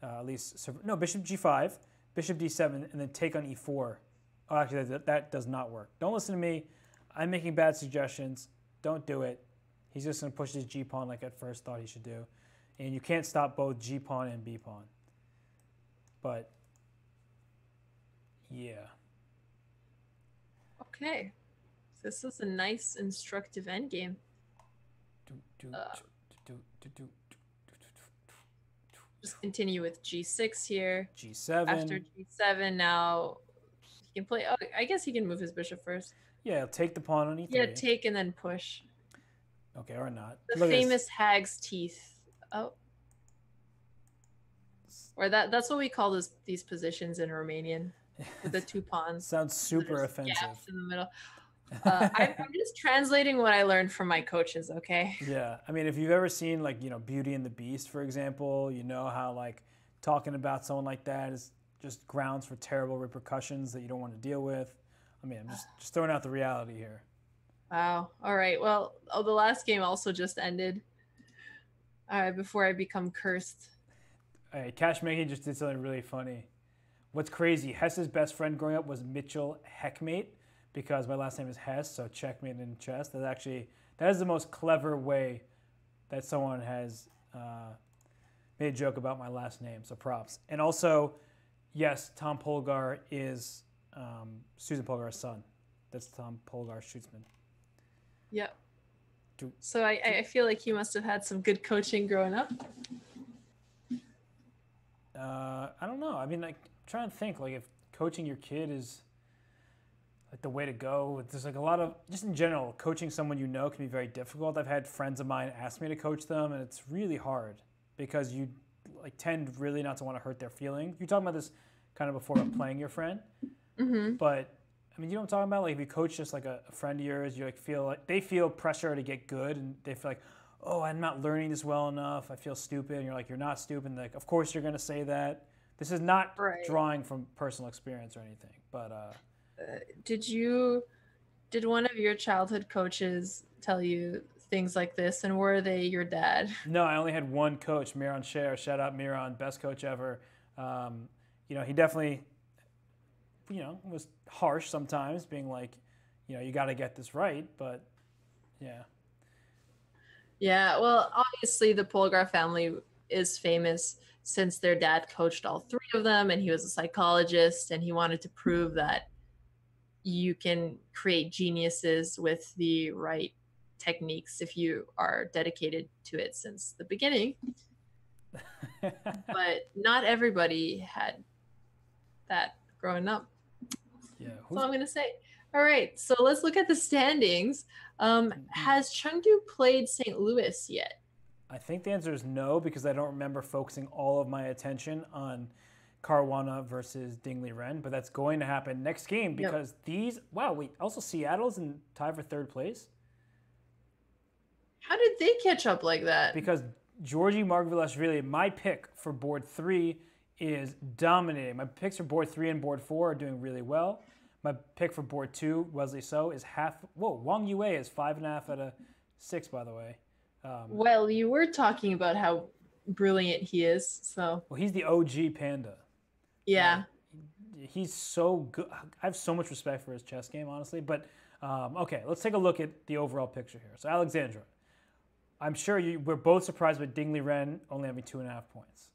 At least no, bishop g5, bishop d7 and then take on e4. Oh, actually that does not work. Don't listen to me. I'm making bad suggestions. Don't do it. He's just going to push his g-pawn like at first thought he should do. And you can't stop both g-pawn and b-pawn. But, yeah. Okay. This is a nice, instructive endgame. Just continue with g6 here. g7. After g7, now he can play... Oh, I guess he can move his bishop first. Yeah, take the pawn on e3. Yeah, take and then push. Okay, or not. The famous hag's teeth. Oh. Or that's what we call these positions in Romanian, with the 2 pawns. Sounds super offensive. Gaps in the middle. I'm just translating what I learned from my coaches, okay? Yeah, I mean, if you've ever seen, like, you know, Beauty and the Beast, for example, you know how, like, talking about someone like that is just grounds for terrible repercussions that you don't want to deal with. I mean, I'm just throwing out the reality here. Wow. All right. Well, the last game also just ended. All right, before I become cursed. All right, Cash Making just did something really funny. What's crazy, Hess's best friend growing up was Mitchell Heckmate, because my last name is Hess, so checkmate in chess. That is the most clever way that someone has made a joke about my last name, so props. And also, yes, Tom Polgar is Susan Polgar's son. That's Tom Polgar Schutzman. Yep. So I feel like you must have had some good coaching growing up. I don't know. I mean, like, I'm trying to think, like, if coaching your kid is like the way to go. There's like a lot of, just in general, coaching someone you know can be very difficult. I've had friends of mine ask me to coach them, and it's really hard because you like tend really not to want to hurt their feelings. You're talking about this kind of before about playing your friend, but I mean, you know what I'm talking about? Like, if you coach just like a friend of yours, you like feel like they feel pressure to get good, and they feel like, oh, I'm not learning this well enough. I feel stupid. And you're like, you're not stupid. And like, of course you're going to say that. This is not drawing from personal experience or anything. But did one of your childhood coaches tell you things like this, and were they your dad? No, I only had one coach, Miran Sher. Shout out Miran, best coach ever. You know, he definitely, you know, was harsh sometimes, being like, you know, you got to get this right. But yeah. Yeah, well, obviously the Polgar family is famous since their dad coached all 3 of them, and he was a psychologist, and he wanted to prove that you can create geniuses with the right techniques if you are dedicated to it since the beginning. But not everybody had that growing up. Yeah. That's all I'm going to say. All right, so let's look at the standings. Has Chengdu played St. Louis yet? I think the answer is no, because I don't remember focusing all of my attention on Caruana versus Ding Liren, but that's going to happen next game because these. Wow, wait. Also, Seattle's in tie for third place. How did they catch up like that? Because Georgi Margvelashvili, my pick for board 3 is dominating. My picks for board 3 and board 4 are doing really well. My pick for board 2, Wesley So, is half. Whoa, Wang Yue is 5.5 out of 6, by the way. Well, you were talking about how brilliant he is, so. Well, he's the OG panda. Yeah. He's so good. I have so much respect for his chess game, honestly. But, okay, let's take a look at the overall picture here. So, Alexandra, I'm sure we're both surprised with Ding Liren only having 2.5 points.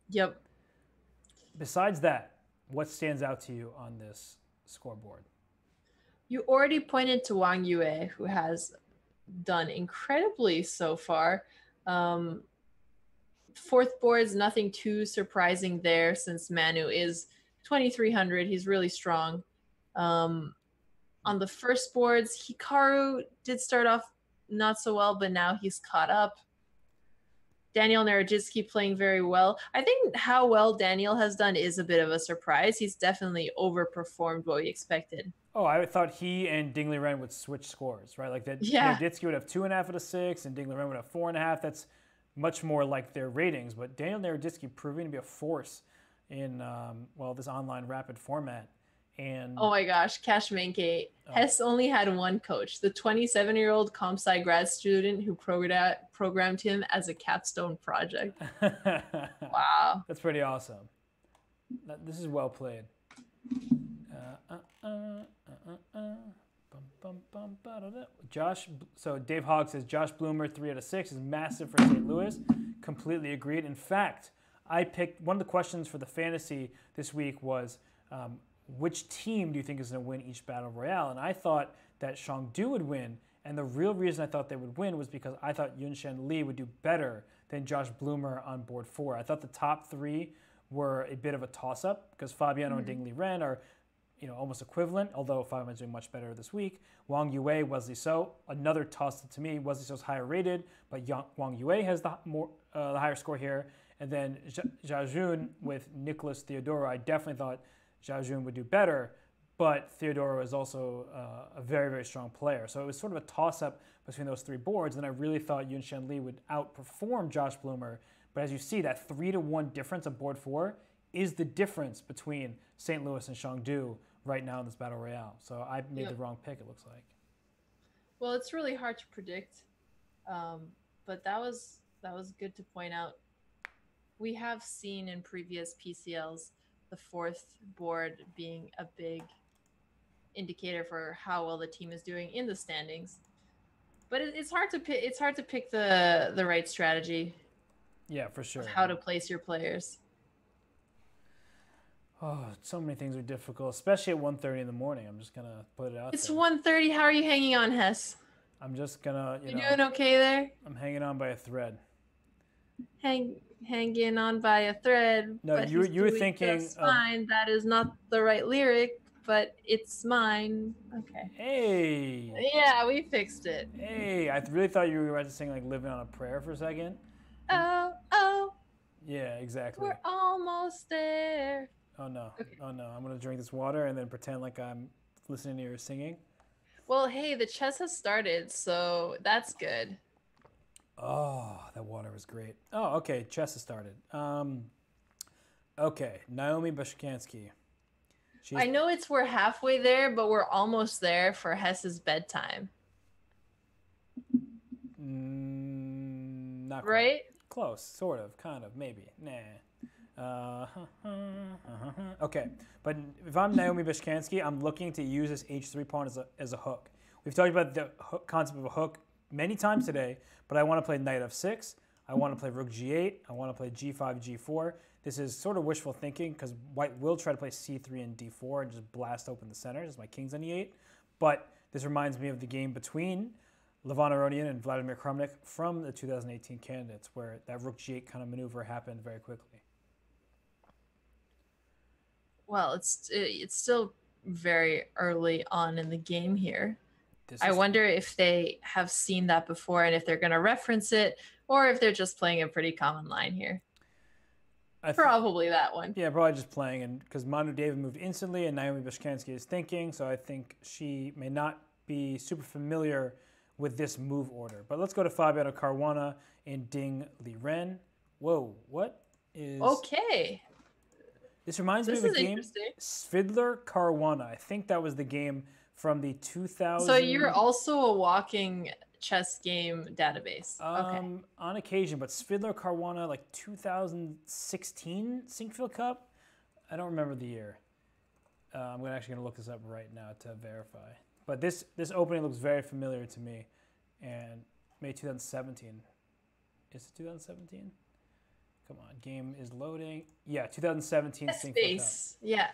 Yep. Besides that, what stands out to you on this scoreboard? You already pointed to Wang Yue, who has done incredibly so far. Fourth board's nothing too surprising there since Manu is 2,300. He's really strong. On the first boards, Hikaru did start off not so well, but now he's caught up. Daniel Narajitsky playing very well. I think how well Daniel has done is a bit of a surprise. He's definitely overperformed what we expected. Oh, I thought he and Ding Liren would switch scores, right? Like that. Yeah. Narajitsky would have 2.5 out of 6, and Ding Liren would have 4.5. That's much more like their ratings. But Daniel Narajitsky proving to be a force in this online rapid format. And oh my gosh, Cash Menke. Hess only had one coach, the 27-year-old comp sci grad student who programmed him as a capstone project. Wow. That's pretty awesome. This is well played. Josh, so Dave Hogg says Josh Bloomer 3 out of 6 is massive for St. Louis. Completely agreed. In fact, I picked one of the questions for the fantasy this week was which team do you think is going to win each battle royale? And I thought that Shangdu would win. And the real reason I thought they would win was because I thought Yunshen Li would do better than Josh Bloomer on board 4. I thought the top 3 were a bit of a toss-up because Fabiano and Ding Liren are almost equivalent, although Fabiano's doing much better this week. Wang Yue, Wesley So, another toss-up to me. Wesley So's higher rated, but Wang Yue has the higher score here. And then Zhao Jun with Nicholas Theodoro, I definitely thought Zhao Jun would do better, but Theodoro is also a very, very strong player. So it was sort of a toss-up between those 3 boards, and I really thought Yunshen Li would outperform Josh Bloomer. But as you see, that 3-1 difference on board 4 is the difference between St. Louis and Shangdu right now in this Battle Royale. So I made the wrong pick, it looks like. Well, it's really hard to predict, but that was good to point out. We have seen in previous PCLs the 4th board being a big indicator for how well the team is doing in the standings. But it's hard to pick. It's hard to pick the right strategy. Yeah, for sure. Of how to place your players. Oh, so many things are difficult, especially at 1:30 in the morning. I'm just gonna put it out. It's there. 1:30. How are you hanging on, Hess? I'm just gonna. You doing okay there? I'm hanging on by a thread. Hanging on by a thread. No, but you were thinking. Fine. That is not the right lyric, but it's mine. Okay. Hey. Yeah, we fixed it. Hey, I really thought you were about to sing like "Living on a Prayer" for a second. Oh, oh. Yeah, exactly. We're almost there. Oh no. Okay. Oh no. I'm gonna drink this water and then pretend like I'm listening to your singing. Well, hey, the chess has started, so that's good. Oh, that water was great. Oh, okay. Chess has started. Okay. Naomi Bashkansky. I know we're halfway there, but we're almost there for Hess's bedtime. Not quite. Right? Close, sort of, kind of, maybe. Nah. Okay, but if I'm Naomi Bashkansky, I'm looking to use this h3 pawn as a hook. We've talked about the concept of a hook many times today, but I want to play knight f6. I want to play rook g8. I want to play g5, g4. This is sort of wishful thinking because white will try to play c3 and d4 and just blast open the center as my king's on e8. But this reminds me of the game between Levon Aronian and Vladimir Kramnik from the 2018 candidates where that rook g8 kind of maneuver happened very quickly. Well, it's still very early on in the game here. I wonder if they have seen that before and if they're going to reference it or if they're just playing a pretty common line here. Probably that one. Yeah, probably just playing, and because Manu David moved instantly, and Naomi Bishkansky is thinking, so I think she may not be super familiar with this move order. But let's go to Fabiano Caruana and Ding Liren. Whoa, what is... Okay. This reminds me of a game, Svidler Caruana. I think that was the game from the 2000... So you're also a walking chess game database. Okay. On occasion, but Svidler Caruana, like 2016 Sinkfield Cup? I don't remember the year. I'm actually going to look this up right now to verify. But this opening looks very familiar to me. And May 2017. Is it 2017? Come on, game is loading. Yeah, 2017 Sinkfield Cup. Yeah.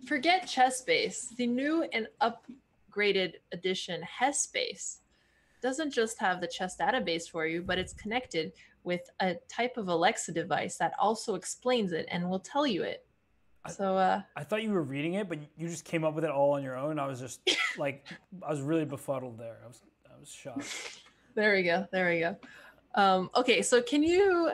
Forget chess base. The new and upgraded edition Hess base doesn't just have the chess database for you, but it's connected with a type of Alexa device that also explains it and will tell you it. I thought you were reading it, but you just came up with it all on your own. I was just like, I was really befuddled there. I was shocked. There we go. Okay, so can you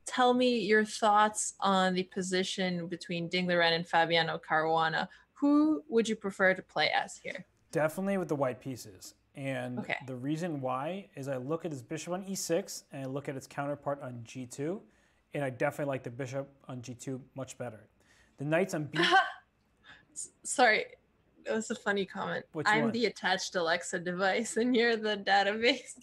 tell me your thoughts on the position between Ding Liren and Fabiano Caruana? Who would you prefer to play as here? Definitely with the white pieces. And the reason why is I look at his bishop on e6 and I look at its counterpart on g2, and I definitely like the bishop on g2 much better. The knights on b... Sorry, that was a funny comment. I'm the attached Alexa device and you're the database.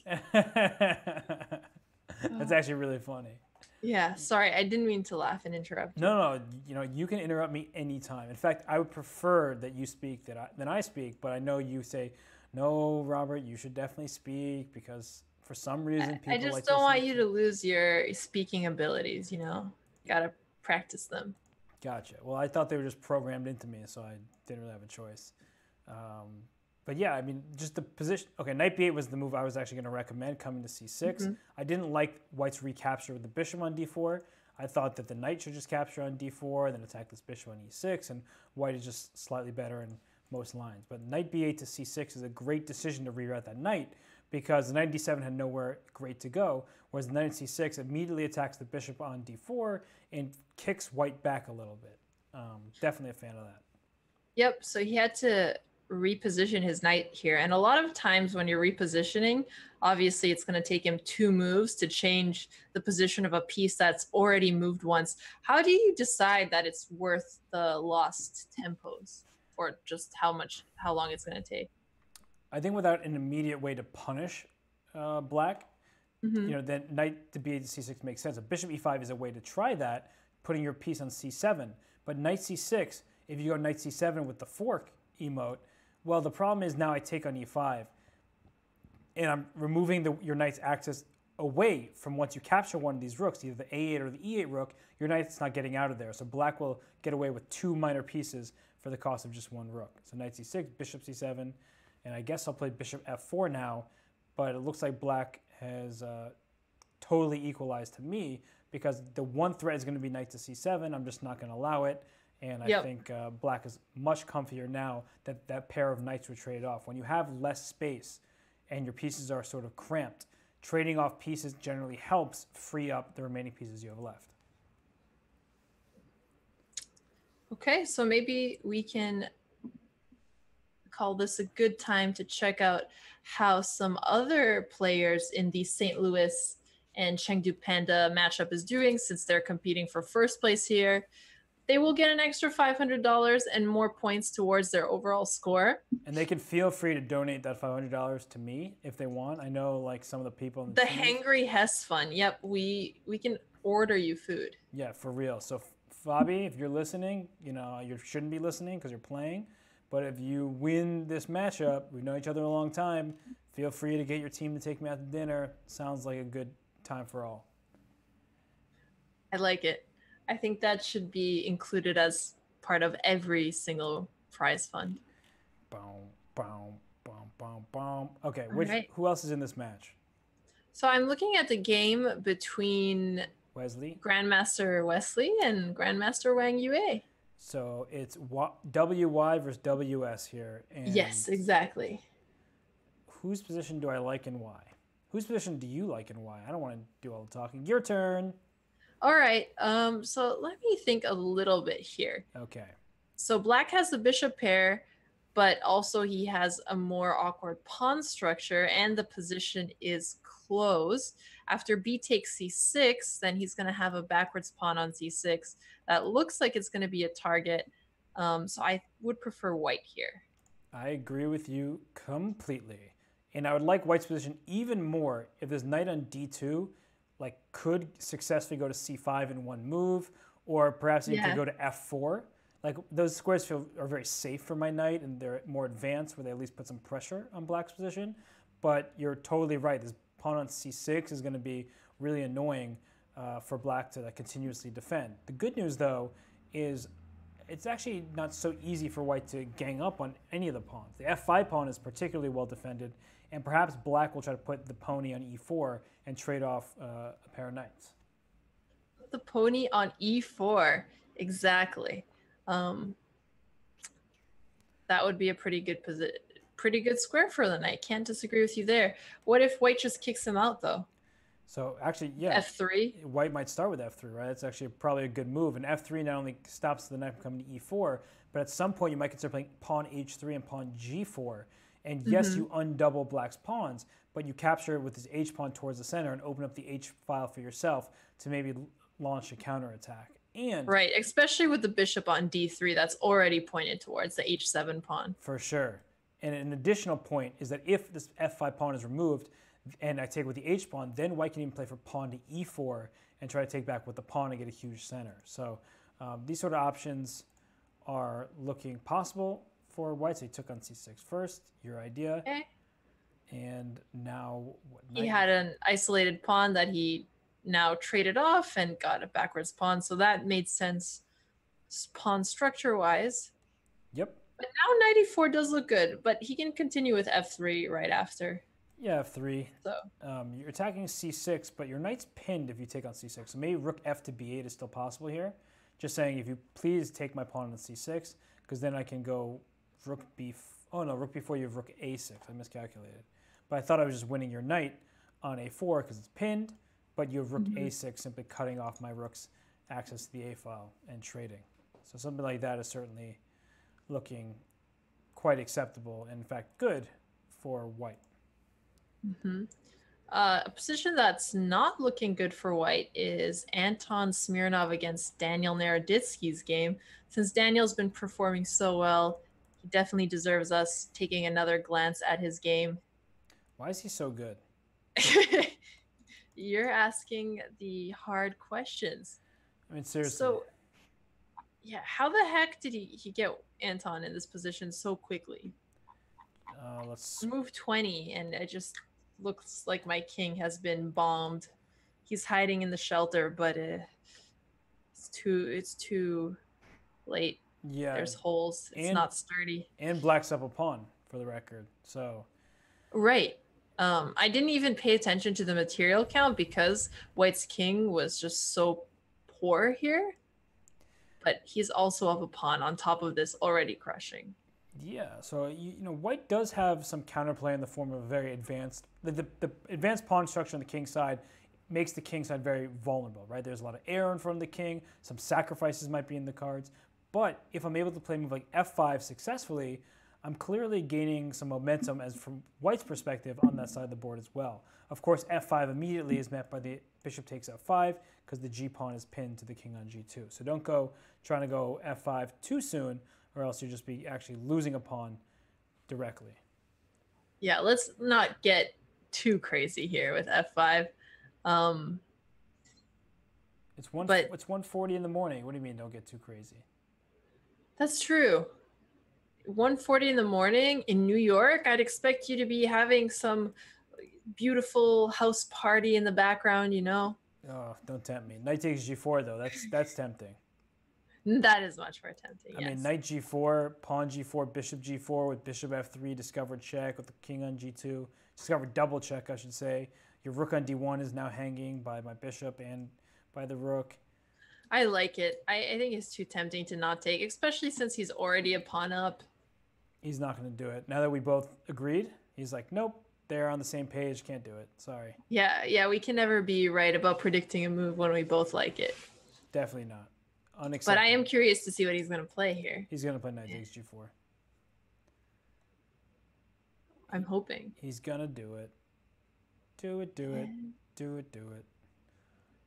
That's actually really funny. Yeah, sorry, I didn't mean to laugh and interrupt you. No, you can interrupt me anytime. In fact, I would prefer that you speak than I speak, but I know you say, no, Robert, you should definitely speak because for some reason people I just don't want you to lose your speaking abilities, Gotta practice them. Gotcha. Well, I thought they were just programmed into me, so I didn't really have a choice. But yeah, I mean, just the position. Okay, knight b8 was the move I was actually going to recommend, coming to c6. I didn't like white's recapture with the bishop on d4. I thought that the knight should just capture on d4, then attack this bishop on e6, and white is just slightly better in most lines. But knight b8 to c6 is a great decision to reroute that knight because the knight d7 had nowhere great to go, whereas the knight on c6 immediately attacks the bishop on d4 and kicks white back a little bit. Definitely a fan of that. Yep, so he had to reposition his knight here. And a lot of times when you're repositioning, obviously it's going to take him 2 moves to change the position of a piece that's already moved once. How do you decide that it's worth the lost tempos or just how long it's going to take? I think without an immediate way to punish black, then knight to b8 to c6 makes sense. A bishop e5 is a way to try that, putting your piece on c7. But knight c6, if you go knight c7 with the fork emote, well, the problem is now I take on e5, and I'm removing your knight's access away from once you capture one of these rooks, either the a8 or the e8 rook, your knight's not getting out of there. So black will get away with 2 minor pieces for the cost of just 1 rook. So knight c6, bishop c7, and I guess I'll play bishop f4 now, but it looks like black has totally equalized to me because the one threat is going to be knight to c7. I'm just not going to allow it. And I think black is much comfier now that that pair of knights were traded off. When you have less space and your pieces are sort of cramped, trading off pieces generally helps free up the remaining pieces you have left. Okay, so maybe we can call this a good time to check out how some other players in the St. Louis and Chengdu Panda matchup is doing since they're competing for first place here. They will get an extra $500 and more points towards their overall score. And they can feel free to donate that $500 to me if they want. I know like some of the people in the Hangry Hess Fund. Yep, we can order you food. Yeah, for real. So Fabi, if you're listening, you shouldn't be listening because you're playing. But if you win this matchup, we've known each other a long time, feel free to get your team to take me out to dinner. Sounds like a good time for all. I like it. I think that should be included as part of every single prize fund. Boom, boom, boom, boom, boom. Okay, who else is in this match? So I'm looking at the game between Grandmaster Wesley and Grandmaster Wang Yue. So it's WY versus WS here. And yes, exactly. Whose position do I like and why? Whose position do you like and why? I don't want to do all the talking. Your turn. All right. So let me think a little bit here. Okay. So black has the bishop pair, but also he has a more awkward pawn structure, and the position is closed. After b takes c6, then he's going to have a backwards pawn on c6 that looks like it's going to be a target. So I would prefer white here. I agree with you completely. And I would like white's position even more if this knight on d2 like could successfully go to c5 in one move, or perhaps you could go to f4. Like those squares are very safe for my knight, and they're more advanced where they at least put some pressure on black's position. But you're totally right. This pawn on c6 is going to be really annoying for black to continuously defend. The good news, though, is it's actually not so easy for white to gang up on any of the pawns. The f5 pawn is particularly well defended, and perhaps black will try to put the pony on e4 and trade off a pair of knights. The pony on e4, exactly. That would be a pretty good square for the knight. Can't disagree with you there. What if white just kicks him out, though? So actually, yeah, f3. White might start with f3, right? That's actually probably a good move. And f3 not only stops the knight from coming to e4, but at some point you might consider playing pawn h3 and pawn g4. And yes, you undouble black's pawns, but you capture it with his h pawn towards the center and open up the h file for yourself to maybe launch a counterattack. And right, especially with the bishop on d3, that's already pointed towards the h7 pawn. For sure. And an additional point is that if this f5 pawn is removed and I take with the h pawn, then white can even play for pawn to e4 and try to take back with the pawn and get a huge center. So these sort of options are looking possible for white. So he took on c6 first, your idea. Okay. And now he had an isolated pawn that he now traded off and got a backwards pawn. So that made sense pawn structure-wise. Yep. But now knight e4 does look good, but he can continue with f3 right after. Yeah, f3. So you're attacking c6, but your knight's pinned if you take on c6. So maybe rook f to b8 is still possible here. Just saying, if you please take my pawn on c6, because then I can go rook b. Oh no, rook b4. You have rook a6. I miscalculated. But I thought I was just winning your knight on a4 because it's pinned. But you have rook a6, simply cutting off my rook's access to the a file and trading. So something like that is certainly looking quite acceptable and in fact good for white. A position that's not looking good for white is Anton Smirnov against Daniel Naroditsky's game. Since Daniel's been performing so well, he definitely deserves us taking another glance at his game. Why is he so good? You're asking the hard questions. I mean, seriously. So, yeah, how the heck did he get Anton in this position so quickly? Let's move 20, and it just looks like my king has been bombed. He's hiding in the shelter, but it's too late. Yeah, there's holes. It's not sturdy. And black's up a pawn, for the record. So, right. I didn't even pay attention to the material count because white's king was just so poor here. But he's also up a pawn on top of this already crushing. Yeah, so you know, white does have some counterplay in the form of a very advanced. The advanced pawn structure on the king side makes the king side very vulnerable, right? There's a lot of air in front of the king. Some sacrifices might be in the cards. But if I'm able to play a move like f5 successfully, I'm clearly gaining some momentum as from white's perspective on that side of the board as well. Of course, f5 immediately is met by the bishop takes f5 because the g pawn is pinned to the king on g2. So don't go trying to go f5 too soon, or else you'll just be actually losing a pawn directly. Yeah, let's not get too crazy here with f5. It's 1:40 in the morning. What do you mean don't get too crazy? That's true. 1:40 in the morning in New York, I'd expect you to be having some beautiful house party in the background, you know? Oh, don't tempt me. Knight takes g4, though. That's tempting. That is much more tempting, I mean, knight g4, pawn g4, bishop g4 with bishop f3, discovered check with the king on g2. Discovered double check, I should say. Your rook on d1 is now hanging by my bishop and by the rook. I like it. I think it's too tempting to not take, especially since he's already a pawn up. He's not going to do it. Now that we both agreed, he's like, nope, there on the same page. Can't do it. Sorry. Yeah, we can never be right about predicting a move when we both like it. Definitely not. Unacceptable. But I am curious to see what he's going to play here. He's going to play knight takes g4. I'm hoping. He's going to do it. Do it. Do it.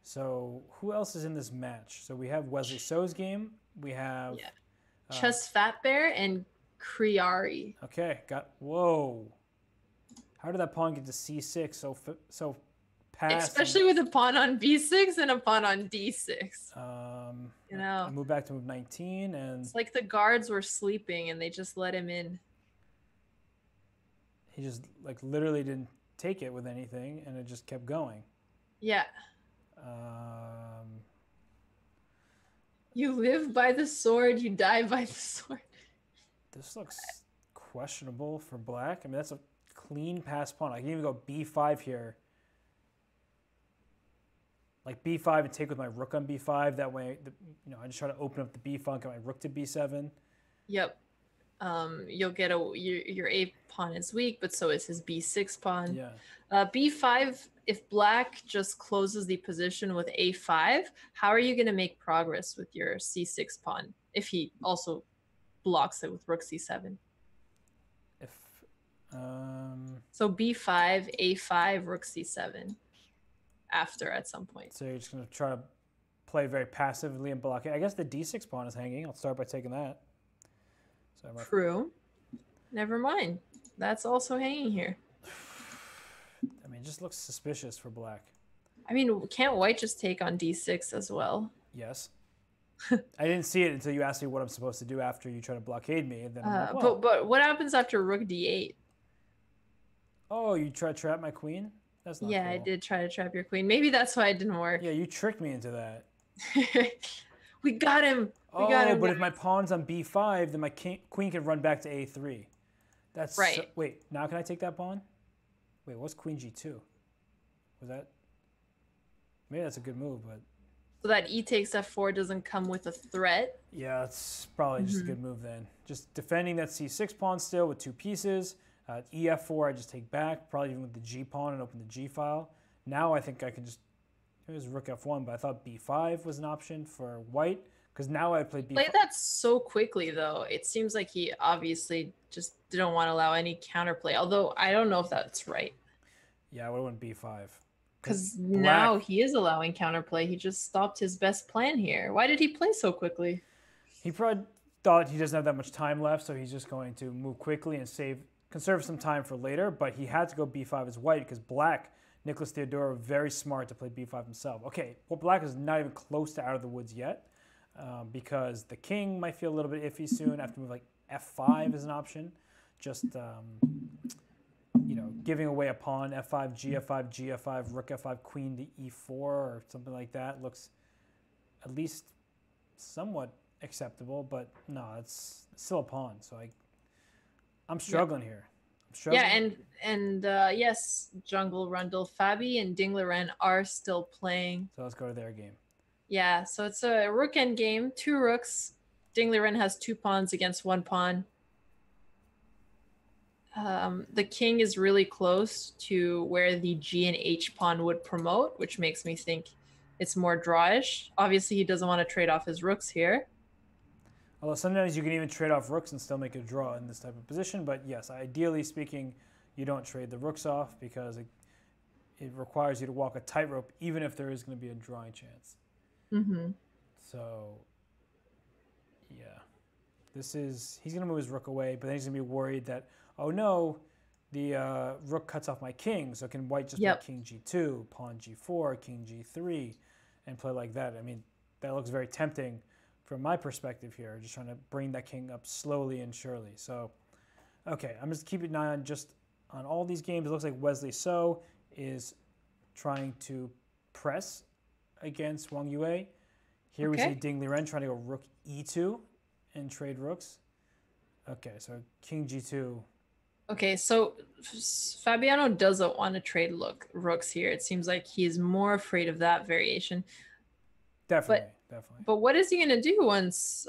So who else is in this match? So we have Wesley So's game. We have Chess Fat Bear and Kriari. Okay, whoa. How did that pawn get to c6 so pass? Especially with a pawn on b6 and a pawn on d6. You know, I moved back to move 19, and it's like the guards were sleeping and they just let him in. He just like literally didn't take it with anything, and it just kept going. Yeah. You live by the sword, you die by the sword. This looks questionable for black. I mean, that's a clean pass pawn. I can even go b5 here. Like b5 and take with my rook on b5. That way, I just try to open up the b file and get my rook to b7. Yep. You'll get your a pawn is weak, but so is his b6 pawn. Yeah. b5, if black just closes the position with a5, how are you going to make progress with your c6 pawn if he also blocks it with rook c7? So b5, a5, rook c7 after at some point. So you're just going to try to play very passively and block it. I guess the d6 pawn is hanging. I'll start by taking that. So True. Never mind. That's also hanging here. I mean, it just looks suspicious for black. I mean, can't white just take on d6 as well? Yes. I didn't see it until you asked me what I'm supposed to do after you try to blockade me. And then I'm like, but what happens after rook d8? Oh, you try to trap my queen? That's not cool. I did try to trap your queen. Maybe that's why it didn't work. Yeah, you tricked me into that. We got him. We got got him, him. But if my pawn's on b5, then my queen can run back to a3. That's right. Wait, now can I take that pawn? Wait, what's queen g2? Was that? Maybe that's a good move, but. So that e takes f4 doesn't come with a threat. Yeah, it's probably just a good move then. Just defending that c6 pawn still with two pieces. ef4 I just take back, probably even with the g pawn and open the g file. Now I think I can just, it was rook f1, but I thought b5 was an option for white, because now I played b5. Played that so quickly though. It seems like he obviously just didn't want to allow any counterplay, although I don't know if that's right. Yeah, I would have went b5. Because now he is allowing counterplay. He just stopped his best plan here. Why did he play so quickly? He probably thought he doesn't have that much time left, so he's just going to move quickly and conserve some time for later, but he had to go b5 as white because black, Nicholas Theodorou, very smart to play b5 himself. Okay, well, black is not even close to out of the woods yet because the king might feel a little bit iffy soon. I have to move like f5 as an option. Just, giving away a pawn, f5, gf5, gf5, rook f5, queen to e4 or something like that looks at least somewhat acceptable, but no, it's still a pawn, so I'm struggling here. I'm struggling. Yeah, and yes, Jungle Rundle, Fabi and Ding Liren are still playing. So let's go to their game. Yeah, so it's a rook end game, 2 rooks. Ding Liren has 2 pawns against 1 pawn. The king is really close to where the g and h pawn would promote, which makes me think it's more drawish. Obviously, he doesn't want to trade off his rooks here. Although sometimes you can even trade off rooks and still make a draw in this type of position. But yes, ideally speaking, you don't trade the rooks off because it requires you to walk a tightrope, even if there is going to be a drawing chance. Mm-hmm. So, yeah. He's going to move his rook away, but then he's going to be worried that, oh no, the rook cuts off my king, so can white just play king g2, pawn g4, king g3, and play like that? I mean, that looks very tempting from my perspective here, just trying to bring that king up slowly and surely. So, okay, I'm just keeping an eye on all these games. It looks like Wesley So is trying to press against Wang Yue. Here we see Ding Liren trying to go rook e2 and trade rooks. Okay, so king g2. Okay, so Fabiano doesn't want to trade rooks here. It seems like he's more afraid of that variation. Definitely. But what is he going to do once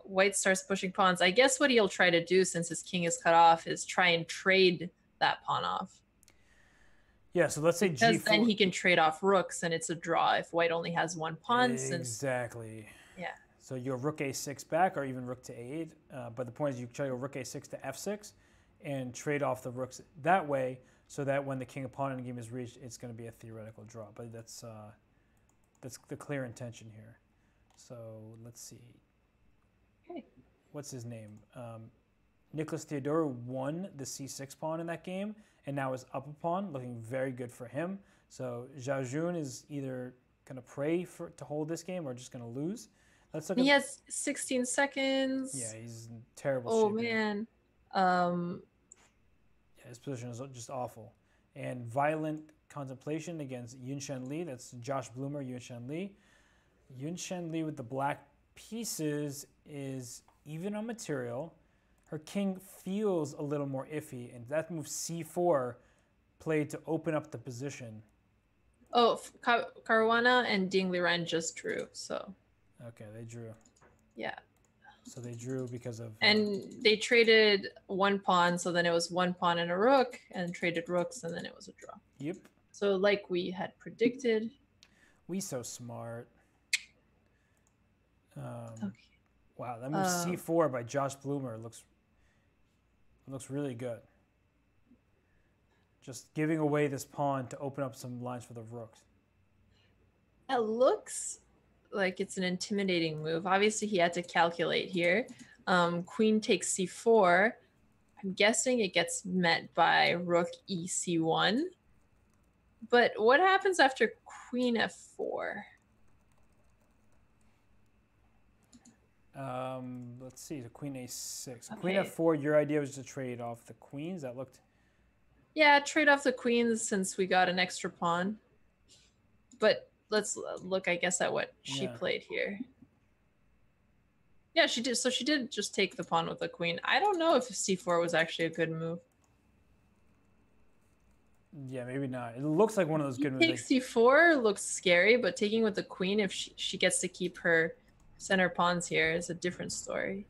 white starts pushing pawns? I guess what he'll try to do, since his king is cut off, is try and trade that pawn off. Yeah, so let's say because G4. then he can trade off rooks, and it's a draw if white only has one pawn. Exactly. Yeah. So you have rook a6 back, or even rook to a8. But the point is, you try to go rook a6 to f6, and trade off the rooks that way, so that when the king of pawn endgame is reached, it's going to be a theoretical draw. But that's the clear intention here. So let's see. Okay. What's his name? Nicholas Theodorou won the c6 pawn in that game, and now is up a pawn, looking very good for him. So Zhao is either going to pray to hold this game or just going to lose. Let's look. He has 16 seconds. Yeah, he's in terrible shape. Oh man. Yeah, his position is just awful. And violent contemplation against Yun Shanley. That's Josh Bloomer, Yun Shanley. Yun Shanley with the black pieces is even on material. Her king feels a little more iffy, and that move c4 played to open up the position. Oh, Caruana and Liren just drew, so. Okay, they drew. Yeah. So they drew because of... And they traded one pawn, so then it was one pawn and a rook, and traded rooks, and then it was a draw. Yep. So like we had predicted. We so smart. Okay. Wow, that move c4 by Josh Bloomer looks really good. Just giving away this pawn to open up some lines for the rooks. It looks like it's an intimidating move. Obviously, he had to calculate here. Queen takes c4. I'm guessing it gets met by rook ec1. But what happens after queen f4? Let's see, the queen a6. Okay. Queen f4, your idea was to trade off the queens. That looked... Yeah, trade off the queens since we got an extra pawn. But let's look, I guess, at what she played here. Yeah, she did. So she did just take the pawn with the queen. I don't know if c4 was actually a good move. Yeah, maybe not. It looks like one of those good moves. Take c4 looks scary, but taking with the queen, if she gets to keep her center pawns here, is a different story.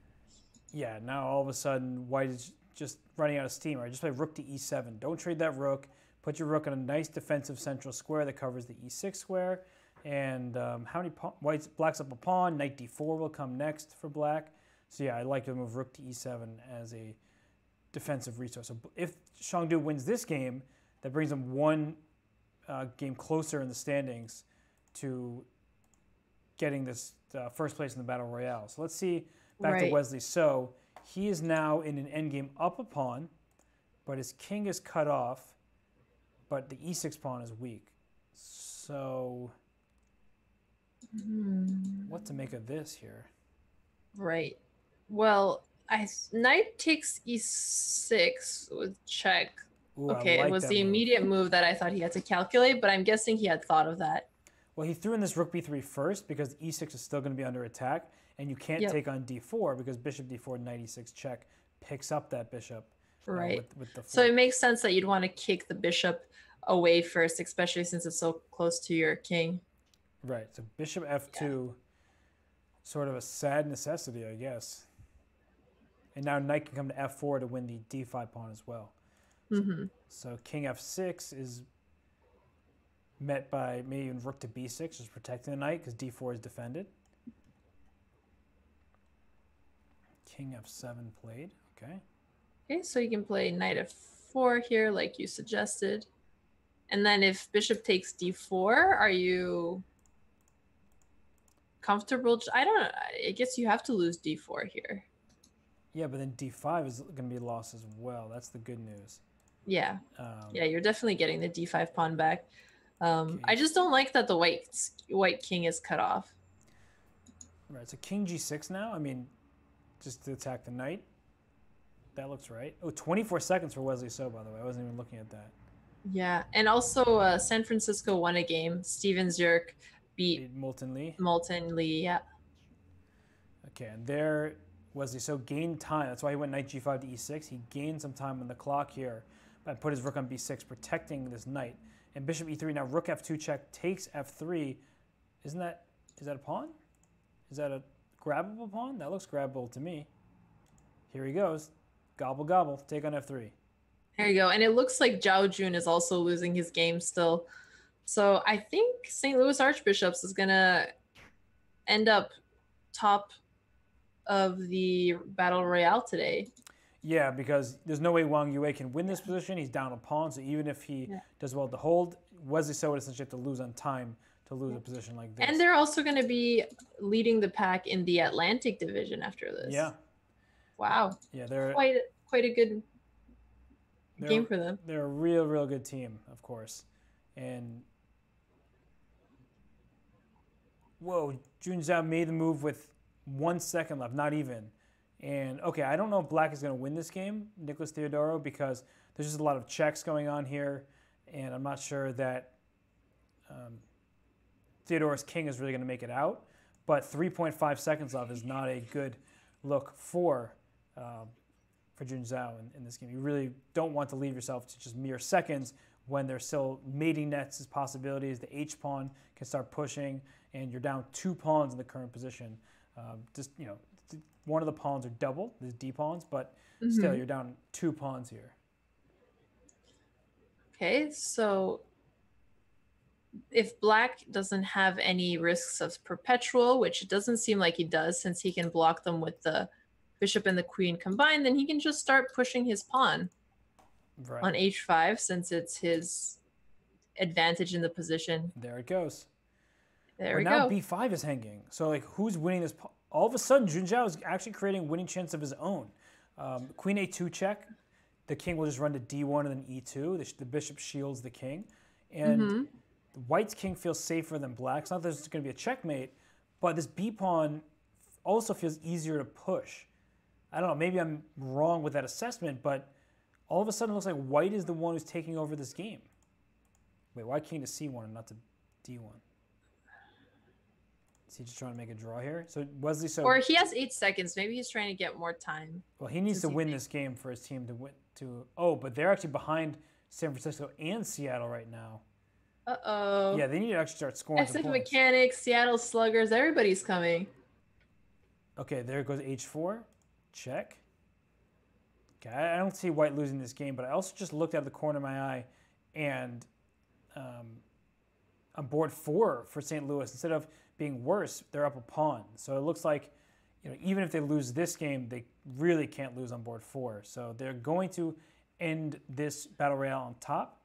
Yeah, now all of a sudden, white is just running out of steam. Right? Just play rook to e7. Don't trade that rook. Put your rook on a nice defensive central square that covers the e6 square. And how many black's up a pawn? Knight d4 will come next for black. So yeah, I like to move rook to e7 as a defensive resource. So if Shangdu wins this game, that brings him one game closer in the standings to getting this first place in the Battle Royale. So let's see, back to Wesley So. He is now in an endgame up a pawn, but his king is cut off, but the e6 pawn is weak. So what to make of this here? Right. Well, knight takes e6 with check. Ooh, okay, it was the immediate move that I thought he had to calculate, but I'm guessing he had thought of that. Well, he threw in this rook b3 first because e6 is still going to be under attack, and you can't take on d4 because bishop d4, knight e6 check picks up that bishop. Right. With the so it makes sense that you'd want to kick the bishop away first, especially since it's so close to your king. Right. So bishop f2, sort of a sad necessity, I guess. And now knight can come to f4 to win the d5 pawn as well. So king f6 is met by maybe even rook to b6, just protecting the knight because d4 is defended. King f7 played. Okay. Okay, so you can play knight f4 here, like you suggested. And then if bishop takes d4, are you comfortable? I don't know. I guess you have to lose d4 here. Yeah, but then d5 is going to be lost as well. That's the good news. Yeah. Yeah, you're definitely getting the d5 pawn back. Okay. I just don't like that the white king is cut off. Right, so king g6 now. I mean, just to attack the knight. That looks right. Oh, 24 seconds for Wesley So, by the way. I wasn't even looking at that. Yeah, and also San Francisco won a game. Steven Zerk beat Moulton Lee. Moulton Lee, yeah. Okay, and there Wesley So gained time. That's why he went knight g5 to e6. He gained some time on the clock here by put his rook on b6, protecting this knight. And bishop e3, now rook f2 check takes f3. Is that a pawn? Is that a grabbable pawn? That looks grabbable to me. Here he goes. Gobble, gobble. Take on f3. There you go. And it looks like Zhao Jun is also losing his game still. So I think St. Louis Archbishops is going to end up top of the Battle Royale today. Yeah, because there's no way Wang Yue can win this position. He's down a pawn, so even if he does well to hold, Wesley So would essentially have to lose on time to lose a position like this. And they're also going to be leading the pack in the Atlantic division after this. Yeah. Wow. Yeah, they're quite a good game for them. They're a real good team, of course. And whoa, Jun Zhao made the move with 1 second left, not even. And okay, I don't know if Black is going to win this game, Nicholas Theodoro, because there's just a lot of checks going on here, and I'm not sure that Theodoro's king is really going to make it out. But 3.5 seconds left is not a good look for Jun Zhao in this game. You really don't want to leave yourself to just mere seconds when there's still mating nets as possibilities. The H pawn can start pushing, and you're down 2 pawns in the current position. One of the pawns are double, there's D pawns, but still you're down 2 pawns here. Okay, so if Black doesn't have any risks of perpetual, which it doesn't seem like he does since he can block them with the bishop and the queen combined, then he can just start pushing his pawn on h5 since it's his advantage in the position. There it goes. There we go. Now b5 is hanging. So like, who's winning this? All of a sudden, Jun Zhao is actually creating a winning chance of his own. Queen a2 check. The king will just run to d1 and then e2. The bishop shields the king. And White's king feels safer than Black's. Not that there's going to be a checkmate, but this b pawn also feels easier to push. I don't know, maybe I'm wrong with that assessment, but all of a sudden it looks like White is the one who's taking over this game. Wait, why king to c1 and not to d1? Is he just trying to make a draw here? So Wesley So... Or he has 8 seconds. Maybe he's trying to get more time. Well, he needs to win this game for his team to win. Oh, but they're actually behind San Francisco and Seattle right now. Uh-oh. Yeah, they need to actually start scoring some SF points. Mechanics, Seattle Sluggers, everybody's coming. Okay, there goes h4. Check. Okay, I don't see White losing this game, but I also just looked out of the corner of my eye, and on board 4 for St. Louis, instead of being worse, they're up a pawn. So it looks like, even if they lose this game, they really can't lose on board 4. So they're going to end this Battle Royale on top.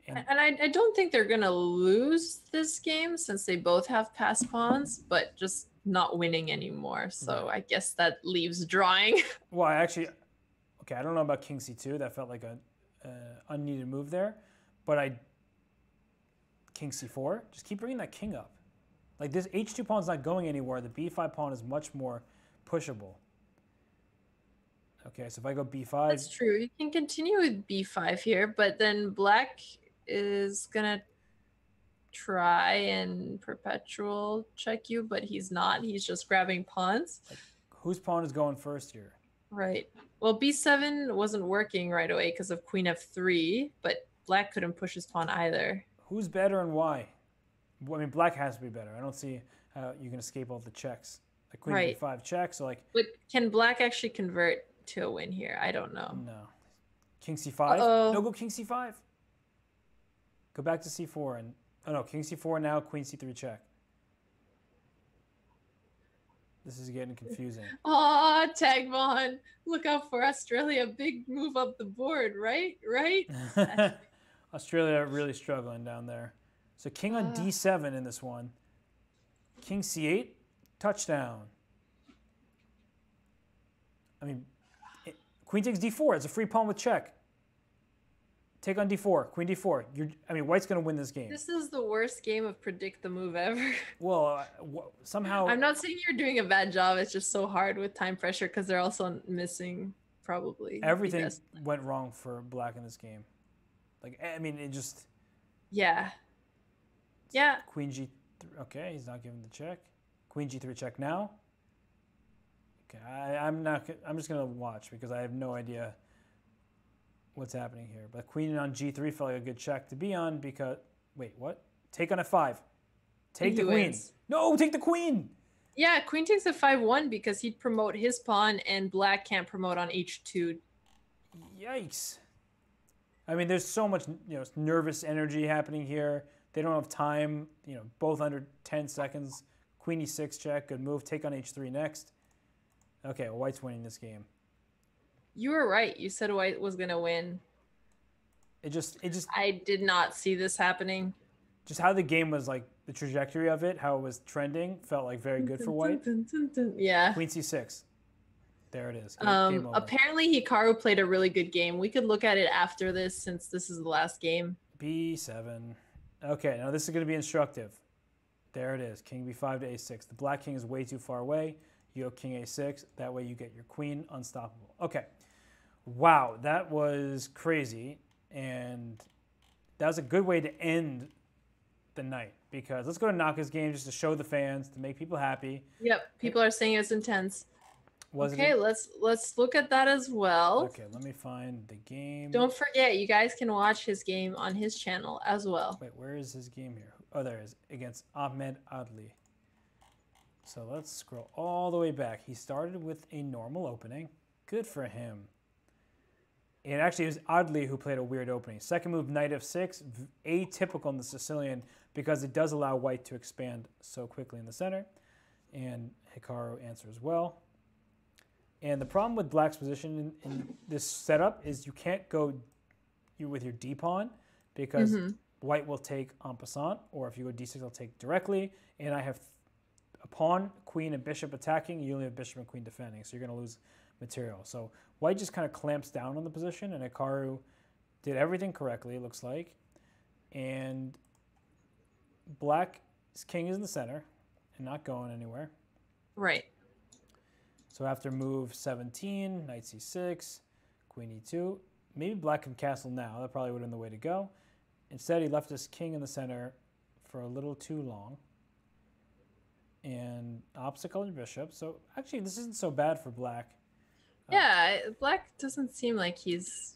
And I don't think they're going to lose this game since they both have passed pawns, but just not winning anymore. So I guess that leaves drawing. Well, I don't know about king c2. That felt like an unneeded move there. But king c4, just keep bringing that king up. Like, this h2 pawn's not going anywhere. The b5 pawn is much more pushable. Okay, so if I go b5... That's true. You can continue with b5 here, but then Black is going to try and perpetual check you, but he's not. He's just grabbing pawns. Like, whose pawn is going first here? Right. Well, b7 wasn't working right away because of queen f3, but Black couldn't push his pawn either. Who's better and why? I mean, Black has to be better. I don't see how you can escape all the checks. Like queen b5 check, so like... But can Black actually convert to a win here? I don't know. No. King c5? No, go king c5. Go back to c4 and... Oh no, king c4 now, queen c3 check. This is getting confusing. Aw, Tagmon. Look out for Australia. Big move up the board, right? Right? Australia really struggling down there. So king on d7 in this one. King c8, touchdown. I mean, queen takes d4. It's a free pawn with check. Take on d4, queen d4. White's going to win this game. This is the worst game of predict the move ever. Well, somehow... I'm not saying you're doing a bad job. It's just so hard with time pressure because they're also missing probably... Everything went wrong for Black in this game. Like, I mean, it just... Yeah. Yeah. Queen g3. Okay, he's not giving the check. Queen g3 check now. Okay, I'm just going to watch because I have no idea what's happening here. But queen on g3 felt like a good check to be on because... Wait, what? Take on f5. Take the queen. No, take the queen! Yeah, queen takes a 5-1 because he'd promote his pawn and Black can't promote on h2. Yikes. I mean, there's so much nervous energy happening here. They don't have time. Both under 10 seconds. Queen e6 check, good move. Take on h3 next. Okay, well, White's winning this game. You were right. You said White was gonna win. It just. I did not see this happening. Just how the game was, like the trajectory of it, how it was trending, felt like very good for White. Yeah. Queen c6. There it is. Game over. Apparently Hikaru played a really good game. We could look at it after this since this is the last game. b7. Okay, now this is going to be instructive. There it is. King b5 to a6. The black king is way too far away. You go king a6. That way you get your queen unstoppable. Okay. Wow, that was crazy. And that was a good way to end the night, because let's go to Naka's game just to show the fans, to make people happy. Yep, people are saying it's intense. Okay, let's look at that as well. Okay, let me find the game. Don't forget, you guys can watch his game on his channel as well. Wait, where is his game here? Oh, there it is, against Ahmed Adly. So let's scroll all the way back. He started with a normal opening. Good for him. And actually, it was Adly who played a weird opening. Second move, knight f6, atypical in the Sicilian because it does allow White to expand so quickly in the center. And Hikaru answers well. And the problem with Black's position in this setup is you can't go with your d-pawn because White will take en passant, or if you go d6, I'll take directly. And I have a pawn, queen, and bishop attacking. You only have bishop and queen defending, so you're going to lose material. So White just kind of clamps down on the position, and Hikaru did everything correctly, it looks like. And Black's king is in the center and not going anywhere. Right. So after move 17, knight c6, queen e2, maybe Black can castle now. That probably would have been the way to go. Instead, he left his king in the center for a little too long. And opposite colored bishop. So actually, this isn't so bad for Black. Yeah, Black doesn't seem like he's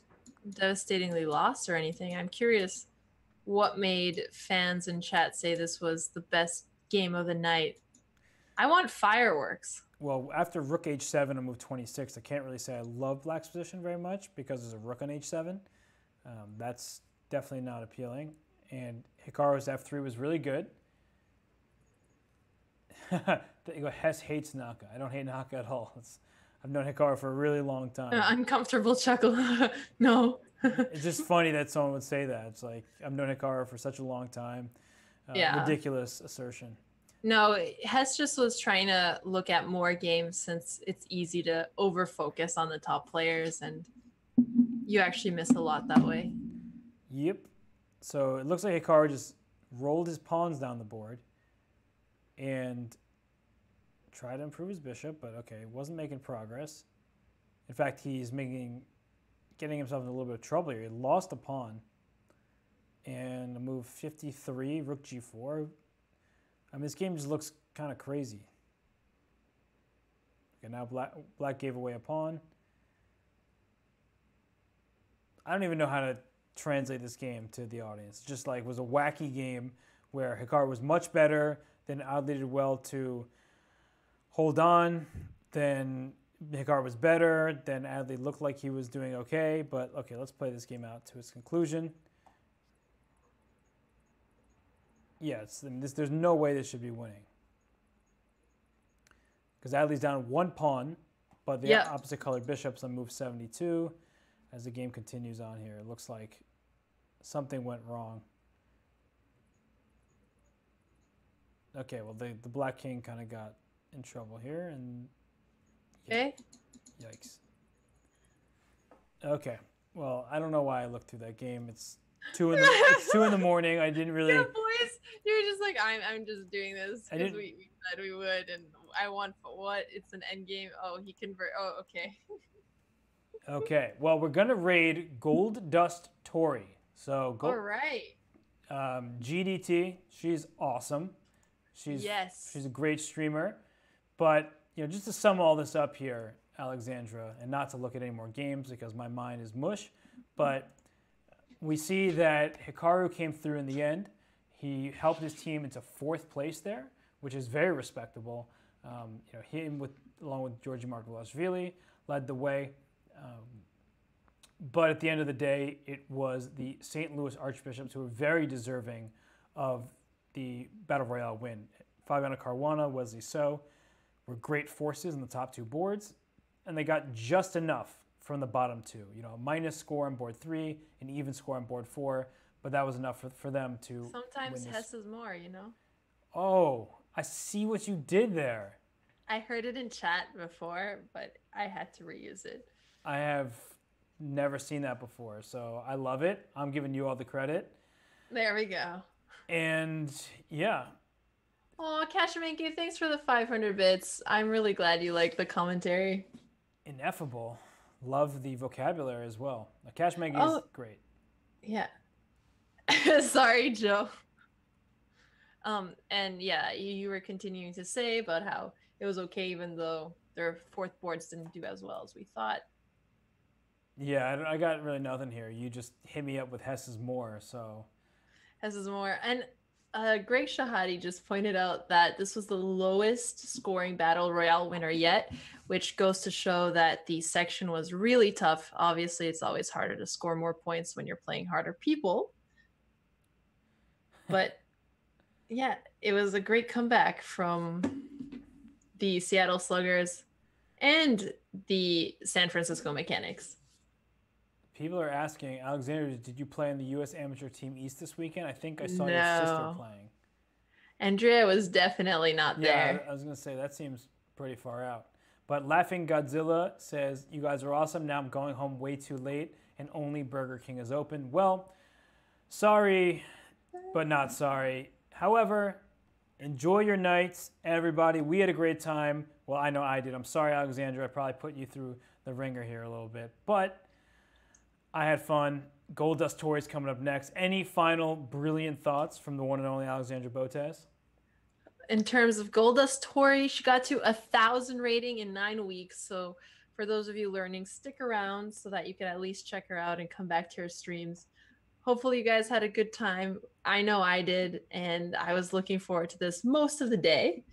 devastatingly lost or anything. I'm curious what made fans in chat say this was the best game of the night. I want fireworks. Well, after rook h7 on move 26, I can't really say I love Black's position very much because there's a rook on h7. That's definitely not appealing. And Hikaru's f3 was really good. Hess hates Naka. I don't hate Naka at all. I've known Hikaru for a really long time. Uncomfortable chuckle. No. It's just funny that someone would say that. It's like, I've known Hikaru for such a long time. Yeah. Ridiculous assertion. No, Hess just was trying to look at more games since it's easy to over-focus on the top players, and you actually miss a lot that way. Yep. So it looks like Hikaru just rolled his pawns down the board and tried to improve his bishop, but okay, wasn't making progress. In fact, he's getting himself in a little bit of trouble here. He lost a pawn. And move 53, rook g4. I mean, this game just looks kind of crazy. Okay, now Black gave away a pawn. I don't even know how to translate this game to the audience. Just like it was a wacky game where Hikaru was much better, then Adly did well to hold on, then Hikaru was better, then Adly looked like he was doing okay, but okay, let's play this game out to its conclusion. Yeah, there's no way this should be winning. Because Adly's down one pawn, but the opposite colored bishop's on move 72. As the game continues on here, it looks like something went wrong. Okay, well, the black king kind of got in trouble here, and okay. Yikes. Okay, well, I don't know why I looked through that game. It's 2 in the morning. I didn't really. Yeah, boys, you're just like I'm just doing this because we said we would, and I want what? It's an endgame. Oh, he convert. Oh, okay. Okay, well, we're gonna raid Gold Dust Tori. So all right. GDT, she's awesome. She's a great streamer, but just to sum all this up here, Alexandra, and not to look at any more games because my mind is mush, but we see that Hikaru came through in the end. He helped his team into 4th place there, which is very respectable. Him along with Georgi Margvelashvili led the way. But at the end of the day, it was the St. Louis Archbishops who were very deserving of the Battle Royale win. Fabiano Caruana, Wesley So were great forces in the top two boards, and they got just enough from the bottom two. You know, a minus score on board 3, an even score on board 4, but that was enough for them to Sometimes Hess is more, you know? Oh, I see what you did there. I heard it in chat before, but I had to reuse it. I have never seen that before, so I love it. I'm giving you all the credit. There we go. And yeah. Oh, Cashamanku, thanks for the 500 bits. I'm really glad you like the commentary. Ineffable. Love the vocabulary as well. Cashamanku is great. Yeah. Sorry, Joe. And yeah, you were continuing to say about how it was okay even though their fourth boards didn't do as well as we thought. Yeah, I got really nothing here. You just hit me up with Hess's more, so. Hess's more. And Greg Shahadi just pointed out that this was the lowest scoring Battle Royale winner yet, which goes to show that the section was really tough. Obviously, it's always harder to score more points when you're playing harder people. But yeah, it was a great comeback from the Seattle Sluggers and the San Francisco Mechanics. People are asking, Alexandra, did you play in the U.S. Amateur Team East this weekend? I think I saw your sister playing. Andrea was definitely not there. Yeah, I was going to say, that seems pretty far out. But Laughing Godzilla says, you guys are awesome. Now I'm going home way too late and only Burger King is open. Well, sorry, but not sorry. However, enjoy your nights, everybody. We had a great time. Well, I know I did. I'm sorry, Alexandra. I probably put you through the ringer here a little bit. But I had fun. Gold Dust Tories coming up next. Any final brilliant thoughts from the one and only Alexandra Botez? In terms of Gold Dust Tori, she got to 1,000 rating in 9 weeks. So for those of you learning, stick around so that you can at least check her out and come back to her streams. Hopefully you guys had a good time. I know I did, and I was looking forward to this most of the day.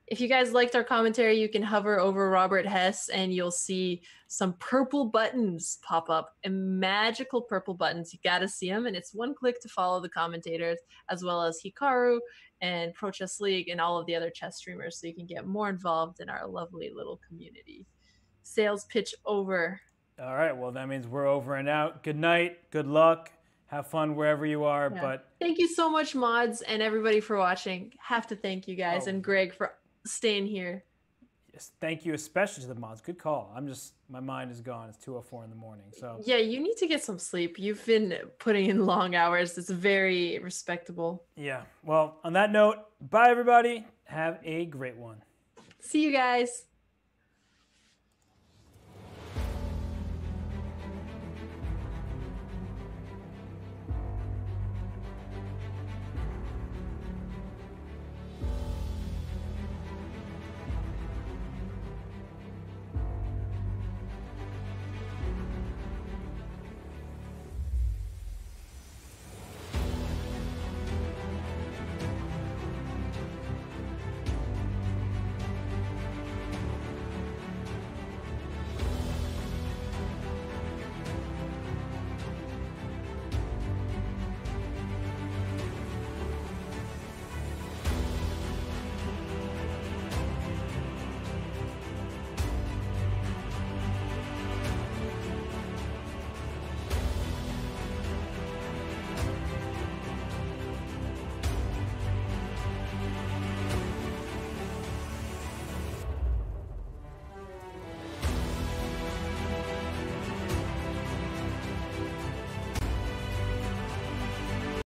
If you guys liked our commentary, you can hover over Robert Hess and you'll see some purple buttons pop up, and magical purple buttons. You got to see them, and it's one click to follow the commentators, as well as Hikaru and Pro Chess League and all of the other chess streamers, so you can get more involved in our lovely little community. Sales pitch over. All right, well, that means we're over and out. Good night, good luck, have fun wherever you are. Yeah. But thank you so much, mods, and everybody for watching. Have to thank you guys, and Greg for staying here. Yes, thank you, especially to the mods. Good call. My mind is gone. It's 2:04 in the morning. So yeah, you need to get some sleep. You've been putting in long hours. It's very respectable. Yeah. Well, on that note, bye everybody. Have a great one. See you guys.